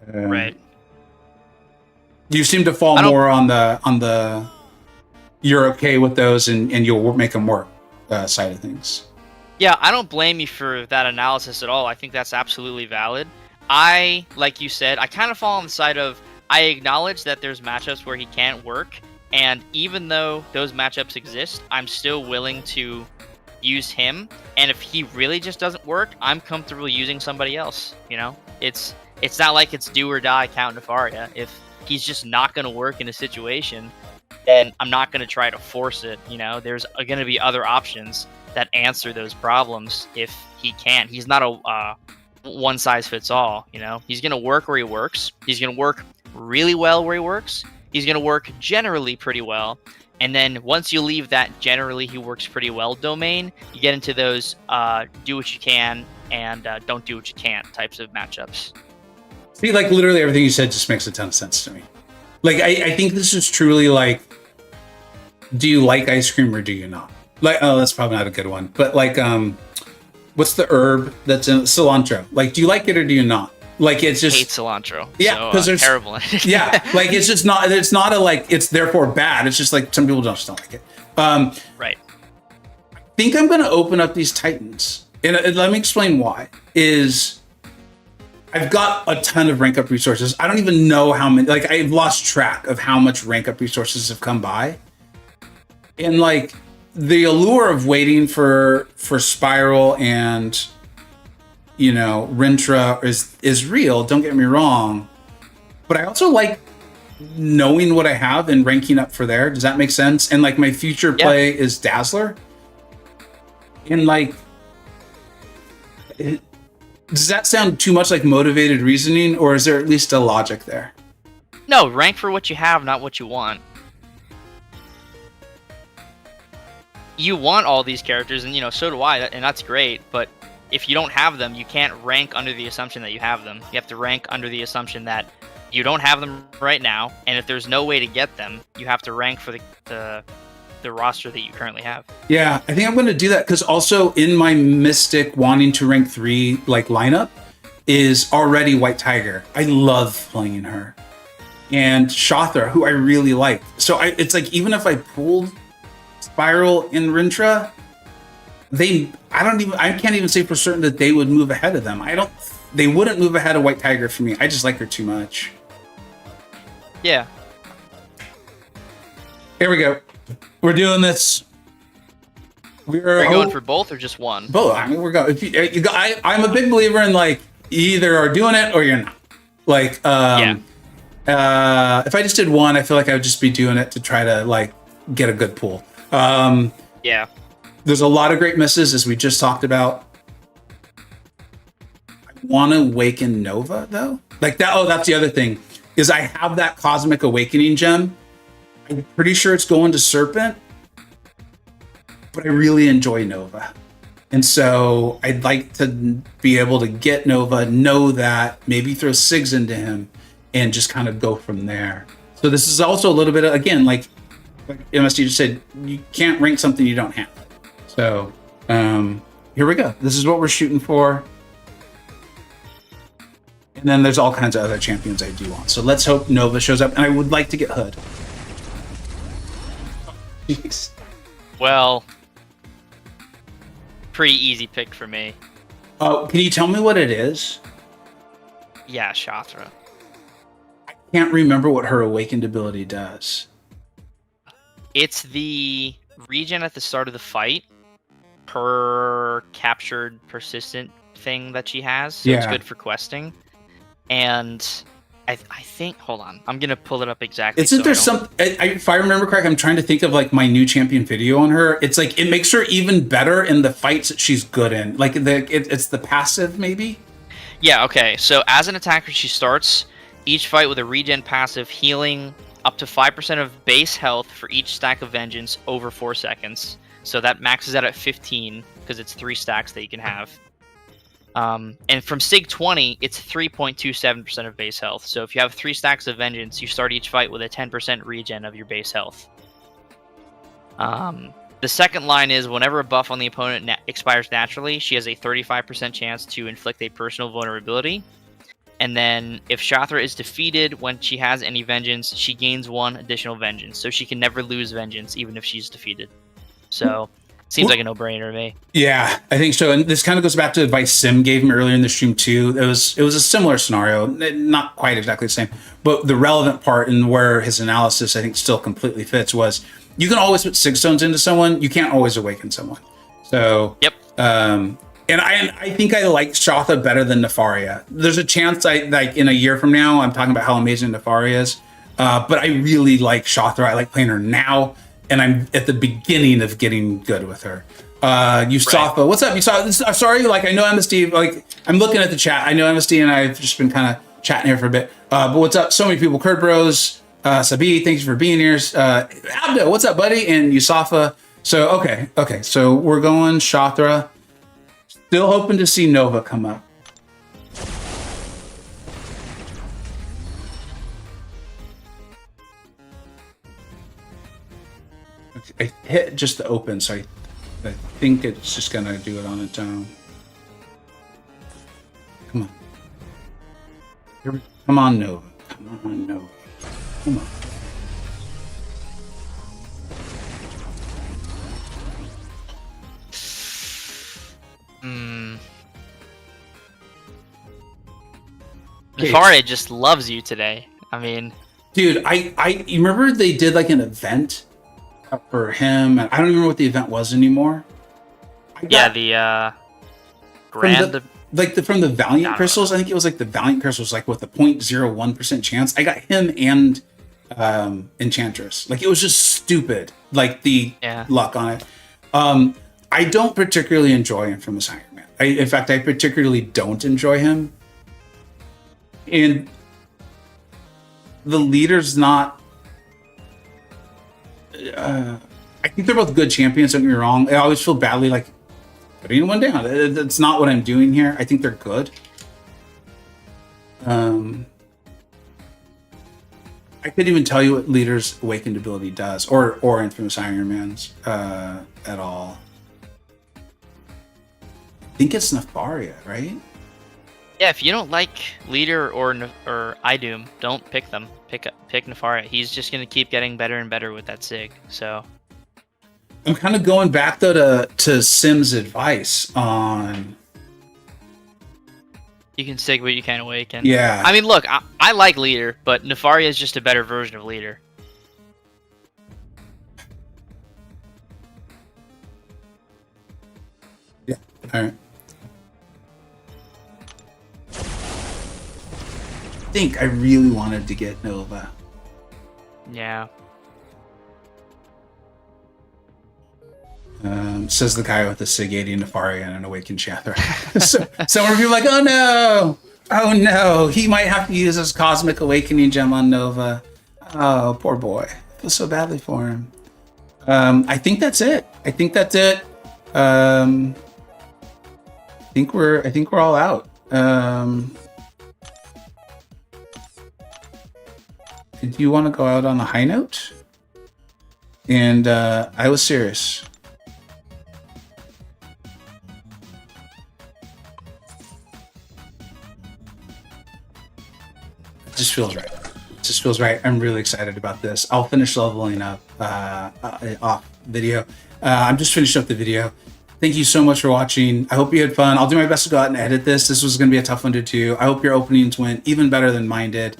Right. You seem to fall more on the you're okay with those and you'll make them work side of things. Yeah, I don't blame you for that analysis at all. I think that's absolutely valid. Like you said, I kind of fall on the side of, I acknowledge that there's matchups where he can't work, and even though those matchups exist, I'm still willing to use him. And if he really just doesn't work, I'm comfortable using somebody else. You know, it's not like it's do or die Count Nefaria. If he's just not going to work in a situation, then I'm not going to try to force it. You know, there's going to be other options that answer those problems if he can't. He's not a one size fits all. You know, he's going to work where he works. He's going to work really well where he works. He's going to work generally pretty well. And then once you leave that generally he works pretty well domain, you get into those do what you can and don't do what you can't types of matchups. See, like, literally everything you said just makes a ton of sense to me. Like, I think this is truly like, do you like ice cream or do you not? Like, oh, that's probably not a good one. But like, what's the herb that's in cilantro? Like, do you like it or do you not? Like, it's just hate cilantro. Yeah, because there's terrible. Yeah, like it's just not. It's not a like. It's therefore bad. It's just like some people just don't like it. Right. I think I'm going to open up these Titans, and let me explain why. I've got a ton of rank up resources. I don't even know how many. Like, I've lost track of how much rank up resources have come by, and like the allure of waiting for Spiral and, you know, Rintra is real, don't get me wrong. But I also like knowing what I have and ranking up for there. Does that make sense? And like my future play is Dazzler. And like, does that sound too much like motivated reasoning, or is there at least a logic there? No, rank for what you have, not what you want. You want all these characters, and you know, so do I, and that's great, but if you don't have them, you can't rank under the assumption that you have them. You have to rank under the assumption that you don't have them right now, and if there's no way to get them, you have to rank for the roster that you currently have. Yeah, I think I'm going to do that, because also in my Mystic wanting to rank 3 like lineup is already White Tiger. I love playing her. And Shothra, who I really like. So it's like, even if I pulled Spiral in Rintra, I can't even say for certain that they would move ahead of them. They wouldn't move ahead of White Tiger for me. I just like her too much. Yeah. Here we go. We're doing this. Are you going for both or just one? Both. I mean, we're going. I'm a big believer in like, you either are doing it or you're not. Like, if I just did one, I feel like I would just be doing it to try to like get a good pool. Yeah. There's a lot of great misses, as we just talked about. I want to awaken Nova, though. Like that. Oh, that's the other thing, is I have that Cosmic Awakening gem. I'm pretty sure it's going to Serpent, but I really enjoy Nova. And so I'd like to be able to get Nova, know that, maybe throw Sigs into him, and just kind of go from there. So this is also a little bit of, again, like MSD just said, you can't rank something you don't have. So here we go. This is what we're shooting for. And then there's all kinds of other champions I do want. So let's hope Nova shows up. And I would like to get Hood. Jeez. Well, pretty easy pick for me. Oh, can you tell me what it is? Yeah, Shothra. I can't remember what her awakened ability does. It's the regen at the start of the fight per captured persistent thing that she has. So it's good for questing. And I think, hold on, I'm going to pull it up exactly. Isn't there some, if I remember correct, I'm trying to think of like my new champion video on her. It's like, it makes her even better in the fights that she's good in. Like it's the passive maybe? Yeah, okay. So as an attacker, she starts each fight with a regen passive healing up to 5% of base health for each stack of vengeance over 4 seconds. So that maxes out at 15 because it's 3 stacks that you can have. And from Sig 20, it's 3.27% of base health. So if you have 3 stacks of vengeance, you start each fight with a 10% regen of your base health. The second line is whenever a buff on the opponent expires naturally, she has a 35% chance to inflict a personal vulnerability. And then if Shathra is defeated when she has any vengeance, she gains 1 additional vengeance. So she can never lose vengeance even if she's defeated. So seems like a no-brainer to me. Yeah, I think so. And this kind of goes back to advice Sim gave me earlier in the stream too. It was a similar scenario, not quite exactly the same, but the relevant part and where his analysis I think still completely fits was you can always put Sig Stones into someone. You can't always awaken someone. So yep. And I think I like Shotha better than Nefaria. There's a chance like in a year from now, I'm talking about how amazing Nefaria is. But I really like Shotha. I like playing her now. And I'm at the beginning of getting good with her. Yusafa, right. What's up, Yusafa? Sorry, like I know MSD, like I'm looking at the chat. I know MSD and I've just been kind of chatting here for a bit. But what's up? So many people. HeatlyBros, Sabi, thanks for being here. Abdo, what's up, buddy? And Yusafa. So, okay. So we're going Shathra. Still hoping to see Nova come up. I hit just the open, so I think it's just gonna do it on its own. Come on. Come on, Nova. Come on, Nova. Come on. Nefaria just loves you today. I mean, dude, you remember they did like an event for him, and I don't even remember what the event was anymore. Yeah, the grand, from the Valiant crystals. I think it was like the Valiant crystals, like with a 0.01% chance. I got him and Enchantress. Like it was just stupid. Like the luck on it. I don't particularly enjoy him from the Iron Man. In fact, I particularly don't enjoy him. And the leader's not. I think they're both good champions. Don't get me wrong. I always feel badly like putting anyone down. That's not what I'm doing here. I think they're good. I couldn't even tell you what leader's awakened ability does, or Infamous Iron Man's at all. I think it's Nefaria, right? Yeah, if you don't like Leader or Idum, don't pick them. Pick Nefaria. He's just gonna keep getting better and better with that Sig. So I'm kind of going back though to Sim's advice on. You can Sig, but you can't awaken. Yeah. I mean, look, I like Leader, but Nefaria is just a better version of Leader. Yeah. All right. I think I really wanted to get Nova. Yeah. Says the guy with the Sig 80 Nefaria and an Awakened Shathra. So some of you are like, oh no, he might have to use his Cosmic Awakening gem on Nova. Oh, poor boy. I feel so badly for him. I think that's it. I think we're all out. Do you want to go out on a high note? And I was serious. It just feels right. It just feels right. I'm really excited about this. I'll finish leveling up off video. I'm just finished up the video. Thank you so much for watching. I hope you had fun. I'll do my best to go out and edit this. This was going to be a tough one to do. I hope your openings went even better than mine did.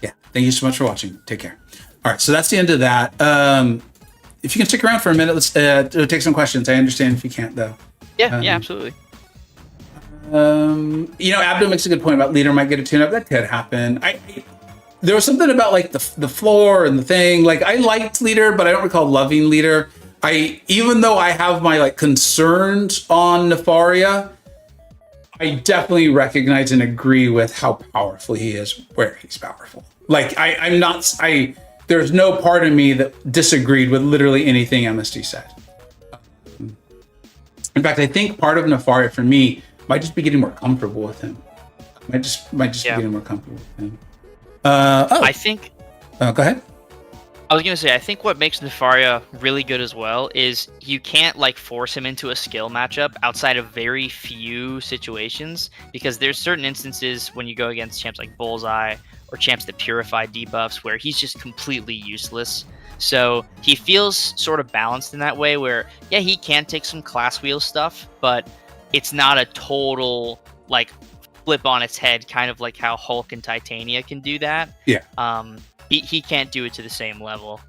Yeah, thank you so much for watching. Take care. All right, so that's the end of that. If you can stick around for a minute, let's take some questions. I understand if you can't, though. Yeah, absolutely. Abdo makes a good point about Leader might get a tune-up. That could happen. There was something about like the floor and the thing. Like I liked Leader, but I don't recall loving Leader. Even though I have my like concerns on Nefaria, I definitely recognize and agree with how powerful he is where he's powerful. Like there's no part of me that disagreed with literally anything MSD said. In fact, I think part of Nefaria for me might just be getting more comfortable with him. Might just be getting more comfortable with him. I think. Go ahead. I was gonna say, I think what makes Nefaria really good as well is you can't like force him into a skill matchup outside of very few situations, because there's certain instances when you go against champs like Bullseye or champs that purify debuffs where he's just completely useless. So he feels sort of balanced in that way where, yeah, he can take some class wheel stuff, but it's not a total like flip on its head, kind of like how Hulk and Titania can do that. Yeah. He can't do it to the same level.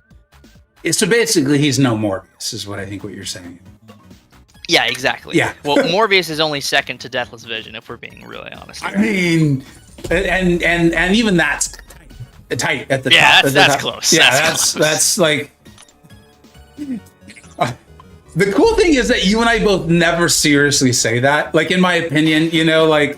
So basically, he's no Morbius, is what I think what you're saying. Yeah, exactly. Yeah. Well, Morbius is only second to Deathless Vision, if we're being really honest. I mean, and even that's tight at the top. Yeah, that's top. close. Yeah, that's close. that's like. The cool thing is that you and I both never seriously say that. Like, in my opinion, you know, like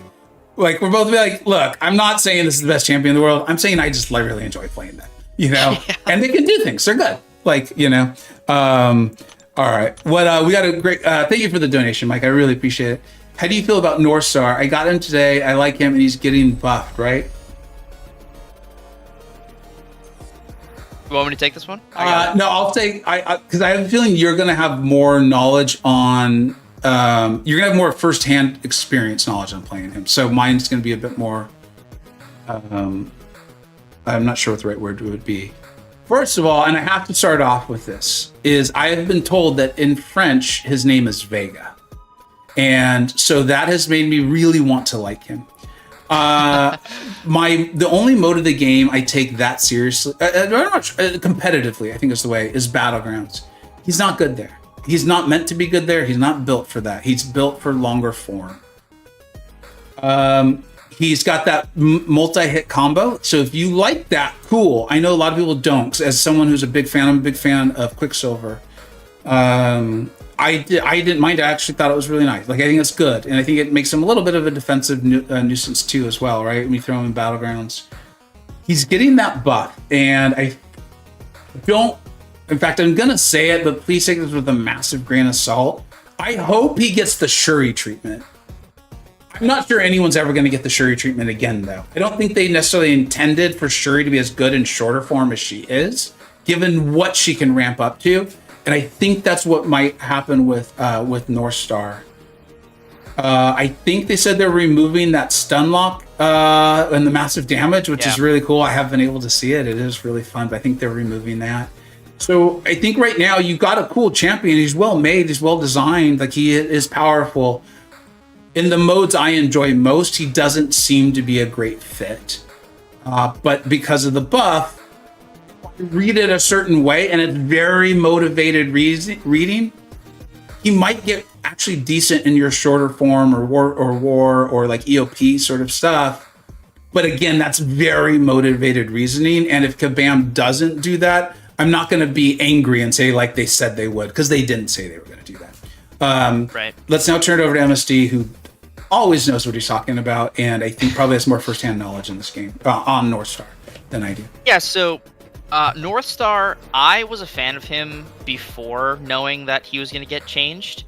we're both like, look, I'm not saying this is the best champion in the world. I'm saying I just like really enjoy playing them, you know, Yeah. And they can do things. They're good. Like, you know, all right. What we got a great, thank you for the donation, Mike. I really appreciate it. How do you feel about North Star? I got him today. I like him and he's getting buffed, right? You want me to take this one? No, I'll take, because I have a feeling you're going to have more knowledge on, you're gonna have more first-hand experience knowledge on playing him. So mine's gonna be a bit more. I'm not sure what the right word would be. First of all, and I have to start off with this, is I have been told that in French his name is Vega, and so that has made me really want to like him. The only mode of the game I take that seriously, competitively, I think is the way, is Battlegrounds. He's not good there. He's not meant to be good there. He's not built for that. He's built for longer form. He's got that multi-hit combo. So if you like that, cool. I know a lot of people don't. As someone who's a big fan, I'm a big fan of Quicksilver. I didn't mind. I actually thought it was really nice. Like, I think it's good. And I think it makes him a little bit of a defensive nuisance too as well, right? When you throw him in Battlegrounds. He's getting that buff. And I don't... In fact, I'm going to say it, but please take this with a massive grain of salt. I hope he gets the Shuri treatment. I'm not sure anyone's ever going to get the Shuri treatment again, though. I don't think they necessarily intended for Shuri to be as good in shorter form as she is, given what she can ramp up to. And I think that's what might happen with North Star. I think they said they're removing that stun lock and the massive damage, which is really cool. I have been able to see it. It is really fun, but I think they're removing that. So I think right now you've got a cool champion. He's well made. He's well designed. Like, he is powerful. In the modes I enjoy most, he doesn't seem to be a great fit. But because of the buff, read it a certain way, and it's very motivated reading. He might get actually decent in your shorter form or war or like EOP sort of stuff. But again, that's very motivated reasoning. And if Kabam doesn't do that, I'm not going to be angry and say like they said they would, because they didn't say they were going to do that. Right. Let's now turn it over to MSD, who always knows what he's talking about, and I think probably has more firsthand knowledge in this game on North Star than I do. Yeah, so North Star, I was a fan of him before knowing that he was going to get changed,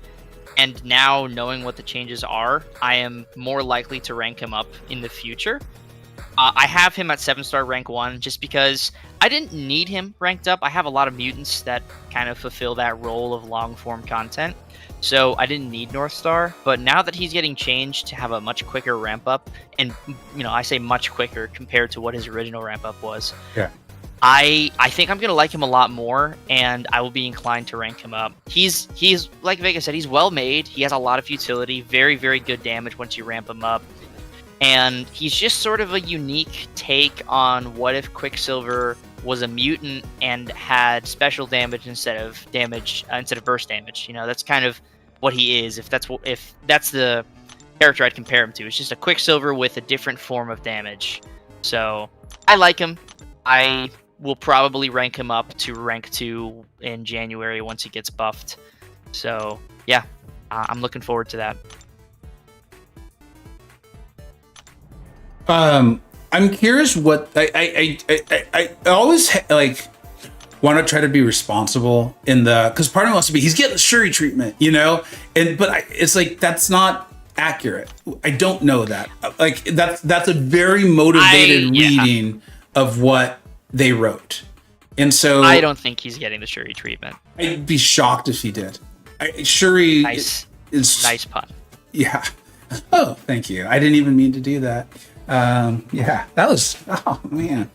and now knowing what the changes are, I am more likely to rank him up in the future. I have him at 7-star rank 1 just because I didn't need him ranked up. I have a lot of mutants that kind of fulfill that role of long-form content, so I didn't need North Star. But now that he's getting changed to have a much quicker ramp-up, and I say much quicker compared to what his original ramp-up was, I think I'm going to like him a lot more, and I will be inclined to rank him up. He's like Vega said, he's well made. He has a lot of utility, very, very good damage once you ramp him up. And he's just sort of a unique take on what if Quicksilver was a mutant and had special damage instead of burst damage. That's kind of what he is. If that's the character I'd compare him to. It's just a Quicksilver with a different form of damage. So I like him. I will probably rank him up to rank 2 in January once he gets buffed. So yeah, I'm looking forward to that. I'm curious what I always like want to try to be responsible in the, because part of me wants to be, he's getting the Shuri treatment, you know, it's like that's not accurate. I don't know that. Like that's a very motivated reading of what they wrote, and so I don't think he's getting the Shuri treatment. I'd be shocked if he did. Shuri Nice pun. Yeah. Oh, thank you. I didn't even mean to do that. Yeah, that was, oh man.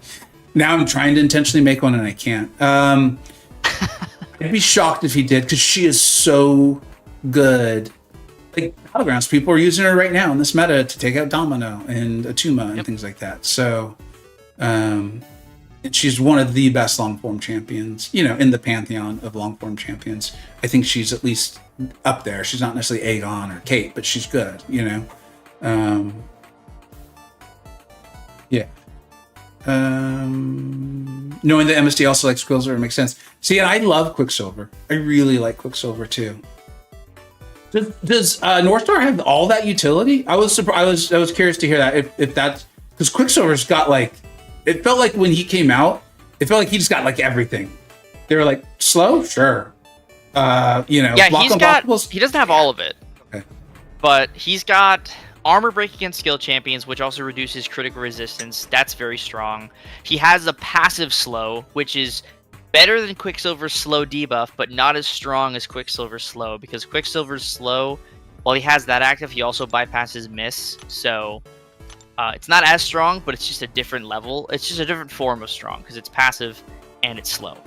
Now I'm trying to intentionally make one and I can't. I'd be shocked if he did, because she is so good. Like Battlegrounds, people are using her right now in this meta to take out Domino and Atuma and things like that. So she's one of the best long-form champions, you know, in the pantheon of long-form champions. I think she's at least up there. She's not necessarily Aegon or Kate, but she's good, you know. Yeah. Knowing that MSD also likes Quicksilver makes sense. See, and I love Quicksilver. I really like Quicksilver too. Does North Star have all that utility? I was surprised. I was curious to hear that. If that's because Quicksilver's got like, it felt like when he came out, it felt like he just got like everything. They were like slow, sure. You know, yeah, he doesn't have all of it. Okay. But he's got armor break against skill champions, which also reduces critical resistance. That's very strong. He has a passive slow, which is better than Quicksilver's slow debuff, but not as strong as Quicksilver's slow, because Quicksilver's slow, while he has that active, he also bypasses miss. So it's not as strong, but it's just a different level. It's just a different form of strong, because it's passive and it's slow.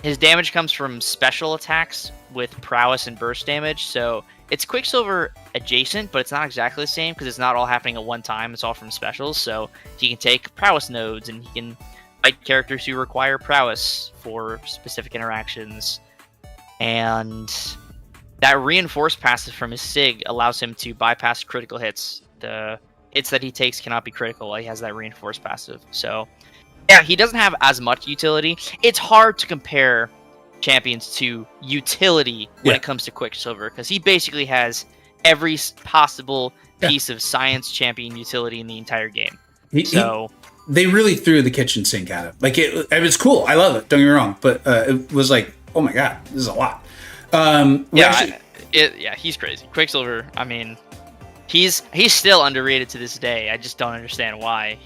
His damage comes from special attacks with prowess and burst damage, so it's Quicksilver adjacent, but it's not exactly the same because it's not all happening at one time. It's all from specials, so he can take prowess nodes and he can fight characters who require prowess for specific interactions. And that reinforced passive from his Sig allows him to bypass critical hits. The hits that he takes cannot be critical while he has that reinforced passive. So yeah, he doesn't have as much utility. It's hard to compare champions to utility when it comes to Quicksilver, because he basically has every possible piece of science champion utility in the entire game. They really threw the kitchen sink at him. Like it was cool. I love it. Don't get me wrong, but it was like, oh my god, this is a lot. He's crazy. Quicksilver. I mean, he's still underrated to this day. I just don't understand why.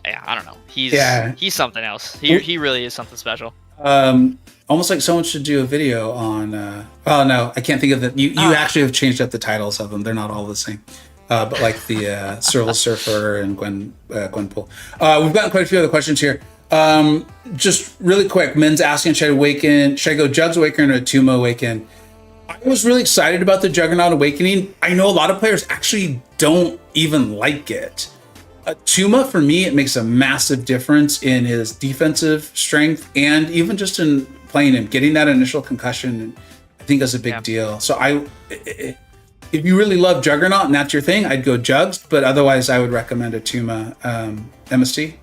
I don't know. He's something else. He really is something special. Almost like someone should do a video on oh no, I can't think of that. You actually have changed up the titles of them. They're not all the same. But like the Cyril Surfer and Gwenpool. We've gotten quite a few other questions here. Just really quick, Min's asking, should I go Jugs Awaken or Atuma Awaken? I was really excited about the Juggernaut Awakening. I know a lot of players actually don't even like it. Atuma, for me, it makes a massive difference in his defensive strength and even just in playing him. Getting that initial concussion, I think, is a big deal. So if you really love Juggernaut and that's your thing, I'd go Jugs, but otherwise I would recommend Atuma. MST?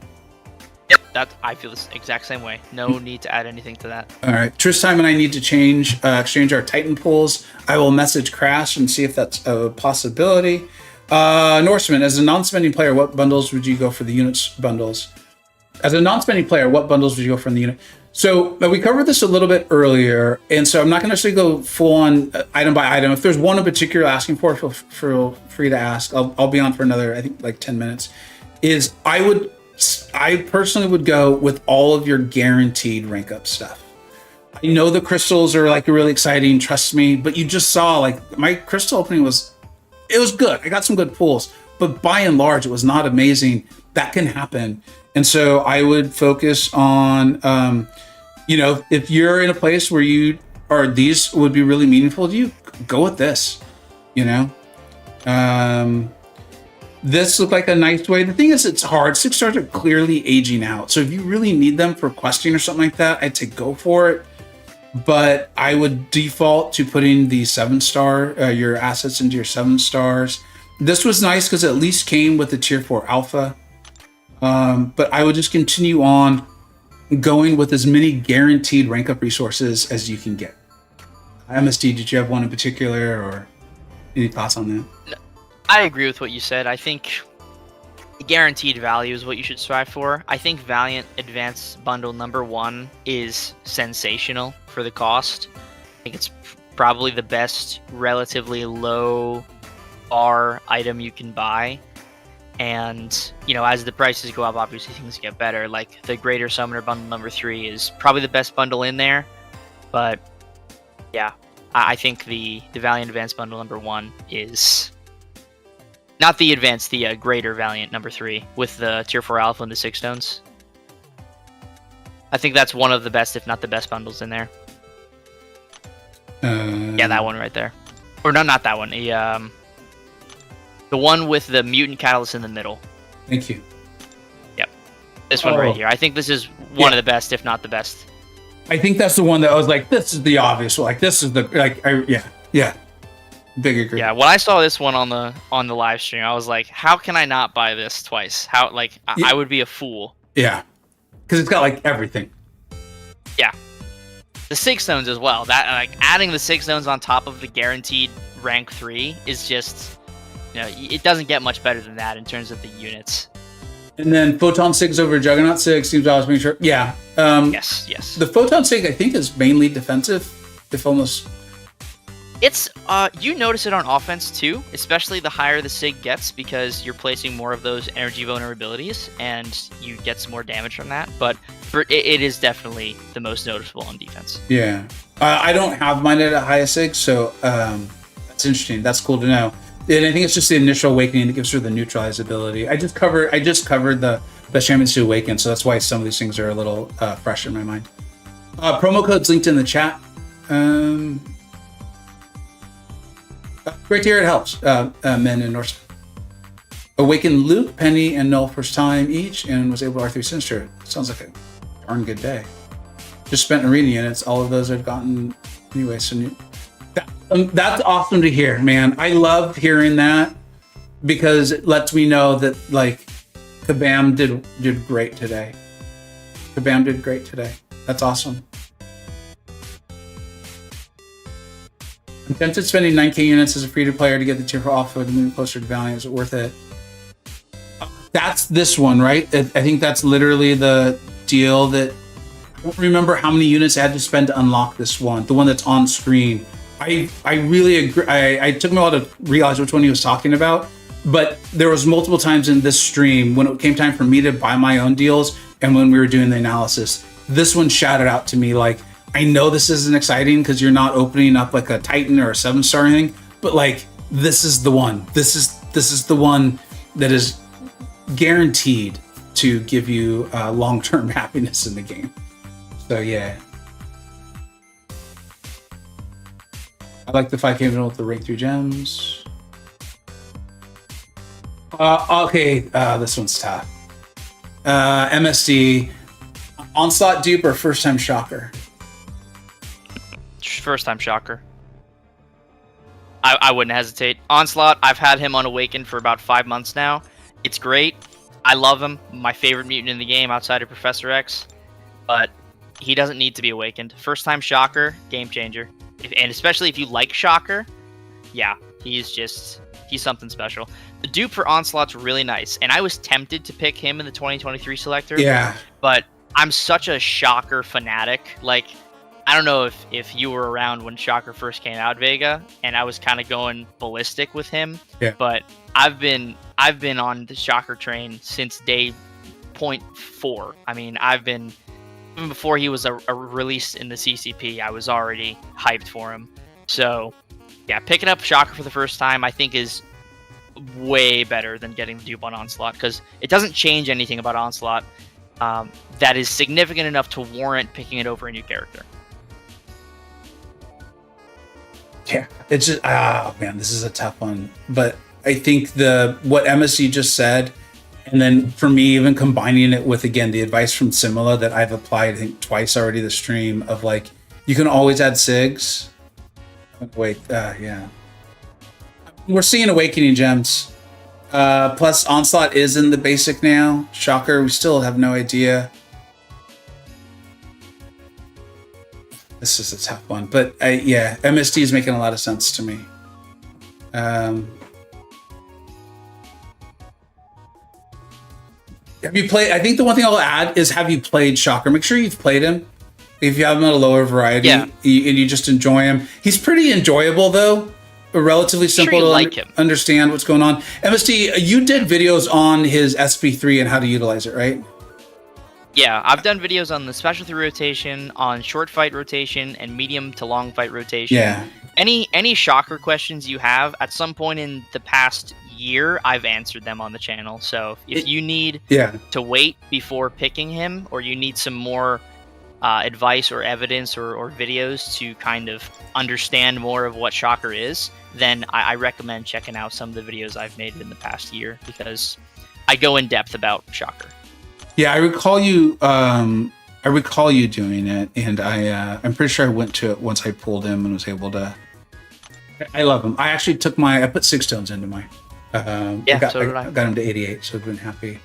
Yep, I feel the exact same way. No need to add anything to that. All right, Time and I need to exchange our Titan pools. I will message Crash and see if that's a possibility. Norseman, as a non-spending player, what bundles would you go for the units bundles? As a non-spending player, what bundles would you go for in the unit? So we covered this a little bit earlier, and so I'm not going to necessarily go full on item by item. If there's one in particular asking for, feel free to ask. I'll be on for another, I think, like 10 minutes. I personally would go with all of your guaranteed rank up stuff. I know the crystals are like really exciting, trust me, but you just saw like my crystal opening was good. I got some good pulls, but by and large, it was not amazing. That can happen. And so I would focus on, if you're in a place where these would be really meaningful to you, go with this, This looked like a nice way. The thing is, it's hard. 6 stars are clearly aging out. So if you really need them for questing or something like that, I'd say go for it. But I would default to putting the 7-star, your assets into your 7 stars. This was nice because it at least came with the tier 4 alpha. But I would just continue on going with as many guaranteed rank up resources as you can get. MSD, did you have one in particular or any thoughts on that? I agree with what you said. I think guaranteed value is what you should strive for. I think Valiant Advanced Bundle number 1 is sensational for the cost. I think it's probably the best relatively low R item you can buy. And, you know, as the prices go up, obviously things get better. Like the Greater Summoner Bundle number 3 is probably the best bundle in there. But yeah, I think the Valiant Advanced Bundle number 1 is... Not the Advanced, the Greater Valiant number 3 with the Tier 4 Alpha and the 6 stones. I think that's one of the best, if not the best bundles in there. Yeah, that one right there. Or no, not that one. The one with the Mutant Catalyst in the middle. Thank you. Yep. This one right here. I think this is one of the best, if not the best. I think that's the one that I was like, this is the obvious one. Like, this is the, like, yeah. Big agree. Yeah, when I saw this one on the live stream, I was like, how can I not buy this twice? How, like, I would be a fool. Yeah. Because it's got, like, everything. Yeah. The 6 stones as well. That, like, adding the 6 stones on top of the guaranteed rank 3 is just, you know, it doesn't get much better than that in terms of the units. And then Photon 6 over Juggernaut 6 seems I was making sure. Yeah. Yes. The Photon 6, I think, is mainly defensive, if almost... It's, you notice it on offense too, especially the higher the SIG gets, because you're placing more of those energy vulnerabilities, and you get some more damage from that, but it is definitely the most noticeable on defense. Yeah. I don't have mine at a high SIG, so that's interesting. That's cool to know. And I think it's just the initial awakening that gives her the neutralize ability. I just covered the best champions to awaken, so that's why some of these things are a little fresh in my mind. Promo code's linked in the chat. Great to hear it helps, men and Norse. Awakened Luke, Penny, and Null first time each, and was able to R3 Sinister. Sounds like a darn good day. Just spent arena units. All of those I've gotten anyway. So that's awesome to hear, man. I love hearing that because it lets me know that like Kabam did great today. Kabam did great today. That's awesome. I'm tempted spending 9k units as a free-to-player to get the tier 4 alpha to move closer to Valiant. Is it worth it? That's this one, right? I think that's literally the deal that... I don't remember how many units I had to spend to unlock this one. The one that's on screen. I really agree. I took me a while to realize which one he was talking about. But there was multiple times in this stream when it came time for me to buy my own deals and when we were doing the analysis. This one shouted out to me like, I know this isn't exciting because you're not opening up like a Titan or a 7-star thing, but like this is the one. This is the one that is guaranteed to give you long-term happiness in the game. So yeah, I like the 5k middle with the rank 3 gems. Okay, this one's tough. MSD Onslaught dupe or first time shocker? First time shocker. I wouldn't hesitate. Onslaught, I've had him on Awaken for about 5 months now. It's great. I love him. My favorite mutant in the game outside of Professor X. But he doesn't need to be awakened. First time shocker, game changer. And especially if you like shocker, yeah, he's something special. The dupe for Onslaught's really nice. And I was tempted to pick him in the 2023 selector. Yeah. But I'm such a shocker fanatic. Like, I don't know if you were around when Shocker first came out, Vega, and I was kind of going ballistic with him. Yeah. But I've been on the Shocker train since day 0.4. I mean, even before he was a released in the CCP, I was already hyped for him. So, yeah, picking up Shocker for the first time, I think is way better than getting the dupe on Onslaught because it doesn't change anything about Onslaught that is significant enough to warrant picking it over a new character. Yeah, it's just, man, this is a tough one. But I think what MSC just said, and then for me, even combining it with, again, the advice from Simula that I've applied, I think, twice already this stream of like, you can always add SIGs. Wait, yeah. We're seeing Awakening Gems. Plus, Onslaught is in the basic now. Shocker, we still have no idea. This is a tough one, but yeah, MSD is making a lot of sense to me. Have you played? I think the one thing I'll add is, have you played Shocker? Make sure you've played him. If you have him at a lower variety, and you just enjoy him. He's pretty enjoyable though. Relatively simple to understand what's going on. MSD, you did videos on his SP3 and how to utilize it, right? Yeah, I've done videos on the special 3 rotation, on short fight rotation, and medium to long fight rotation. Yeah. Any Shocker questions you have, at some point in the past year, I've answered them on the channel. So if you need to wait before picking him, or you need some more advice or evidence or videos to kind of understand more of what Shocker is, then I recommend checking out some of the videos I've made in the past year, because I go in depth about Shocker. Yeah, I recall you doing it, and I'm pretty sure I went to it once I pulled him and was able to. I love him. I actually I put 6 tones into mine. So did I. I got him to 88, so I've been happy.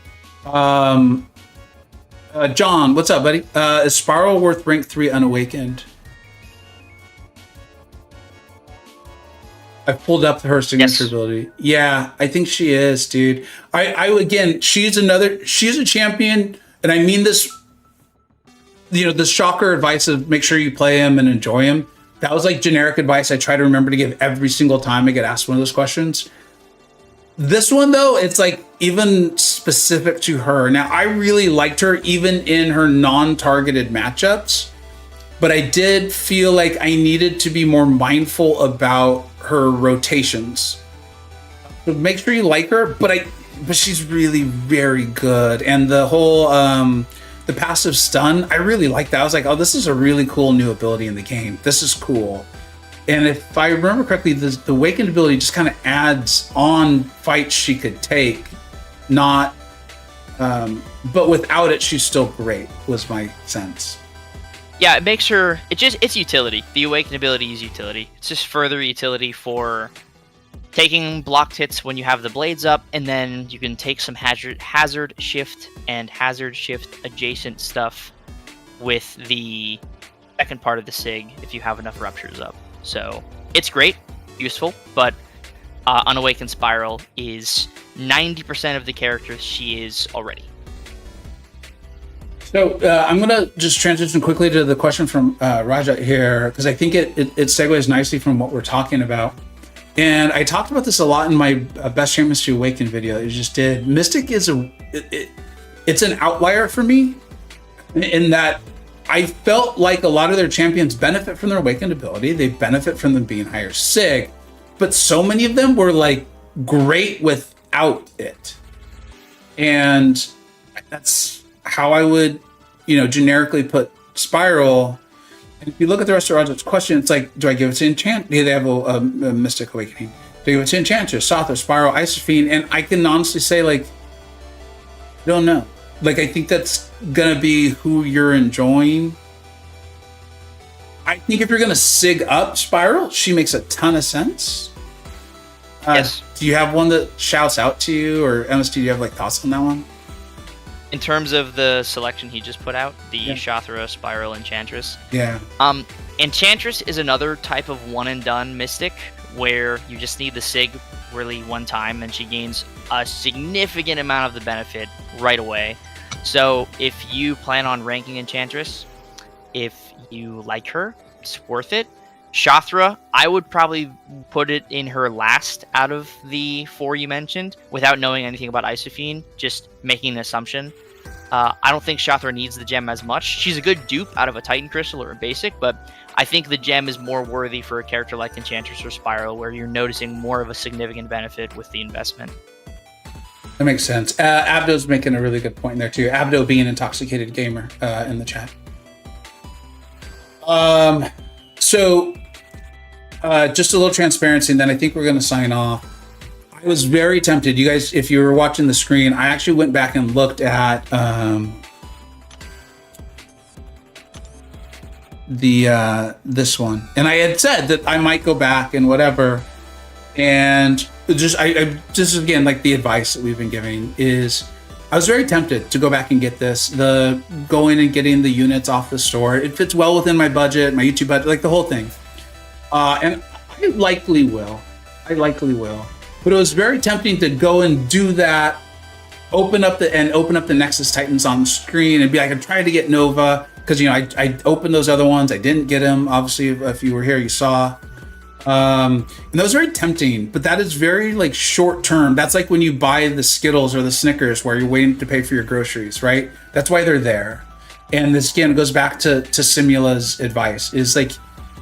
John, what's up, buddy? Is Spiral worth rank 3 unawakened? I pulled up her signature ability. Yeah, I think she is, dude. Again, she's a champion, and I mean this, the Shocker advice of make sure you play him and enjoy him. That was like generic advice I try to remember to give every single time I get asked one of those questions. This one, though, it's like even specific to her. Now, I really liked her even in her non-targeted matchups, but I did feel like I needed to be more mindful about her rotations. So make sure you like her, but she's really very good. And the whole the passive stun, I really like that. I was like, oh, this is a really cool new ability in the game. This is cool. And if I remember correctly, the Awakened ability just kind of adds on fights she could take, but without it, she's still great, was my sense. Yeah, it makes her, it's utility. The Awakened ability is utility. It's just further utility for taking blocked hits when you have the blades up, and then you can take some hazard shift and hazard shift adjacent stuff with the second part of the SIG if you have enough ruptures up. So it's great, useful, but Unawakened Spiral is 90% of the characters she is already. So I'm going to just transition quickly to the question from Raja here, because I think it segues nicely from what we're talking about. And I talked about this a lot in my Best Champions to Awaken video I just did. Mystic is it's an outlier for me in that I felt like a lot of their champions benefit from their Awakened ability. They benefit from them being higher SIG, but so many of them were like great without it. And that's how I would, generically put Spiral. And if you look at the rest of Roger's question, it's like, do I give it to Enchant? Do they have a Mystic Awakening? Do I give it to Enchantress, Sothra, Spiral, Isophine? And I can honestly say, I don't know. I think that's gonna be who you're enjoying. I think if you're gonna SIG up Spiral, she makes a ton of sense. Yes. Do you have one that shouts out to you, or MSD, do you have thoughts on that one? In terms of the selection he just put out, the Shothra, Spiral, Enchantress. Yeah. Enchantress is another type of one and done Mystic where you just need the SIG really one time and she gains a significant amount of the benefit right away. So if you plan on ranking Enchantress, if you like her, it's worth it. Shothra, I would probably put it in her last out of the 4 you mentioned without knowing anything about Isophine, just making an assumption. I don't think Shothra needs the gem as much. She's a good dupe out of a Titan Crystal or a Basic, but I think the gem is more worthy for a character like Enchantress or Spiral, where you're noticing more of a significant benefit with the investment. That makes sense. Abdo's making a really good point there too. Abdo being an intoxicated gamer in the chat. So just a little transparency, and then I think we're going to sign off. I was very tempted. You guys, if you were watching the screen, I actually went back and looked at this one, and I had said that I might go back and whatever. And just again, the advice that we've been giving is, I was very tempted to go back and get this. The going and getting the units off the store. It fits well within my budget, my YouTube budget, the whole thing. And I likely will. But it was very tempting to go and do that open up the Nexus Titans on the screen and be like, I'm trying to get Nova because I opened those other ones. I didn't get him. Obviously, if you were here, you saw. And that was very tempting, but that is very like short term. That's like when you buy the Skittles or the Snickers where you're waiting to pay for your groceries, right? That's why they're there. And this again goes back to Simula's advice is like,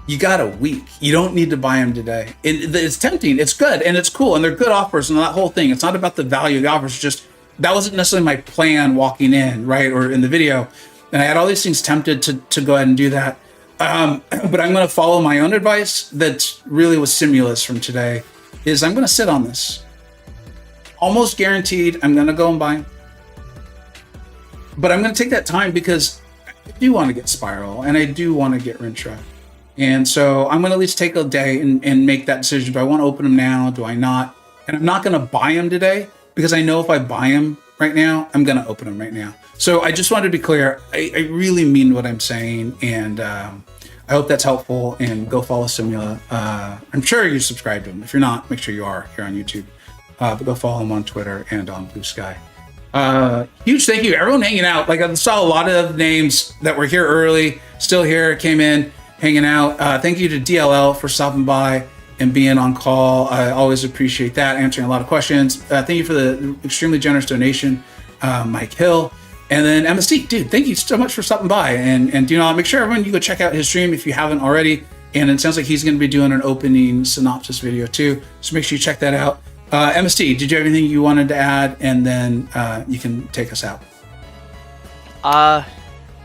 you got a week. You don't need to buy them today. It's tempting. It's good and it's cool and they're good offers and that whole thing. It's not about the value of the offers. It's just that wasn't necessarily my plan walking in, right? Or in the video. And I had all these things tempted to go ahead and do that. But I'm going to follow my own advice that really was Simula's from today is I'm going to sit on this. Almost guaranteed I'm going to go and buy them. But I'm going to take that time because I do want to get Spiral and I do want to get Rintra. And so I'm going to at least take a day and make that decision. Do I want to open them now? Do I not? And I'm not going to buy them today because I know if I buy them right now, I'm going to open them right now. So I just wanted to be clear. I really mean what I'm saying. And I hope that's helpful. And go follow Simula. I'm sure you subscribed to him. If you're not, make sure you are here on YouTube. But go follow him on Twitter and on Blue Sky. Huge thank you. Everyone hanging out. Like I saw a lot of names that were here early, still here, came in, hanging out. Thank you to DLL for stopping by and being on call. I always appreciate that, answering a lot of questions. Thank you for the extremely generous donation, Mike Hill. And then MSD, dude, thank you so much for stopping by. And make sure everyone, you go check out his stream if you haven't already. And it sounds like he's going to be doing an opening synopsis video too. So make sure you check that out. MSD, did you have anything you wanted to add? And then you can take us out.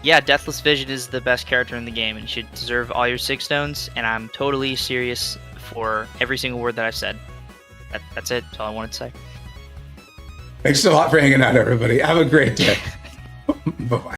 Yeah, Deathless Vision is the best character in the game and you should deserve all your 6 stones. And I'm totally serious for every single word that I've said. That's it. That's all I wanted to say. Thanks a lot for hanging out, everybody. Have a great day. Bye-bye.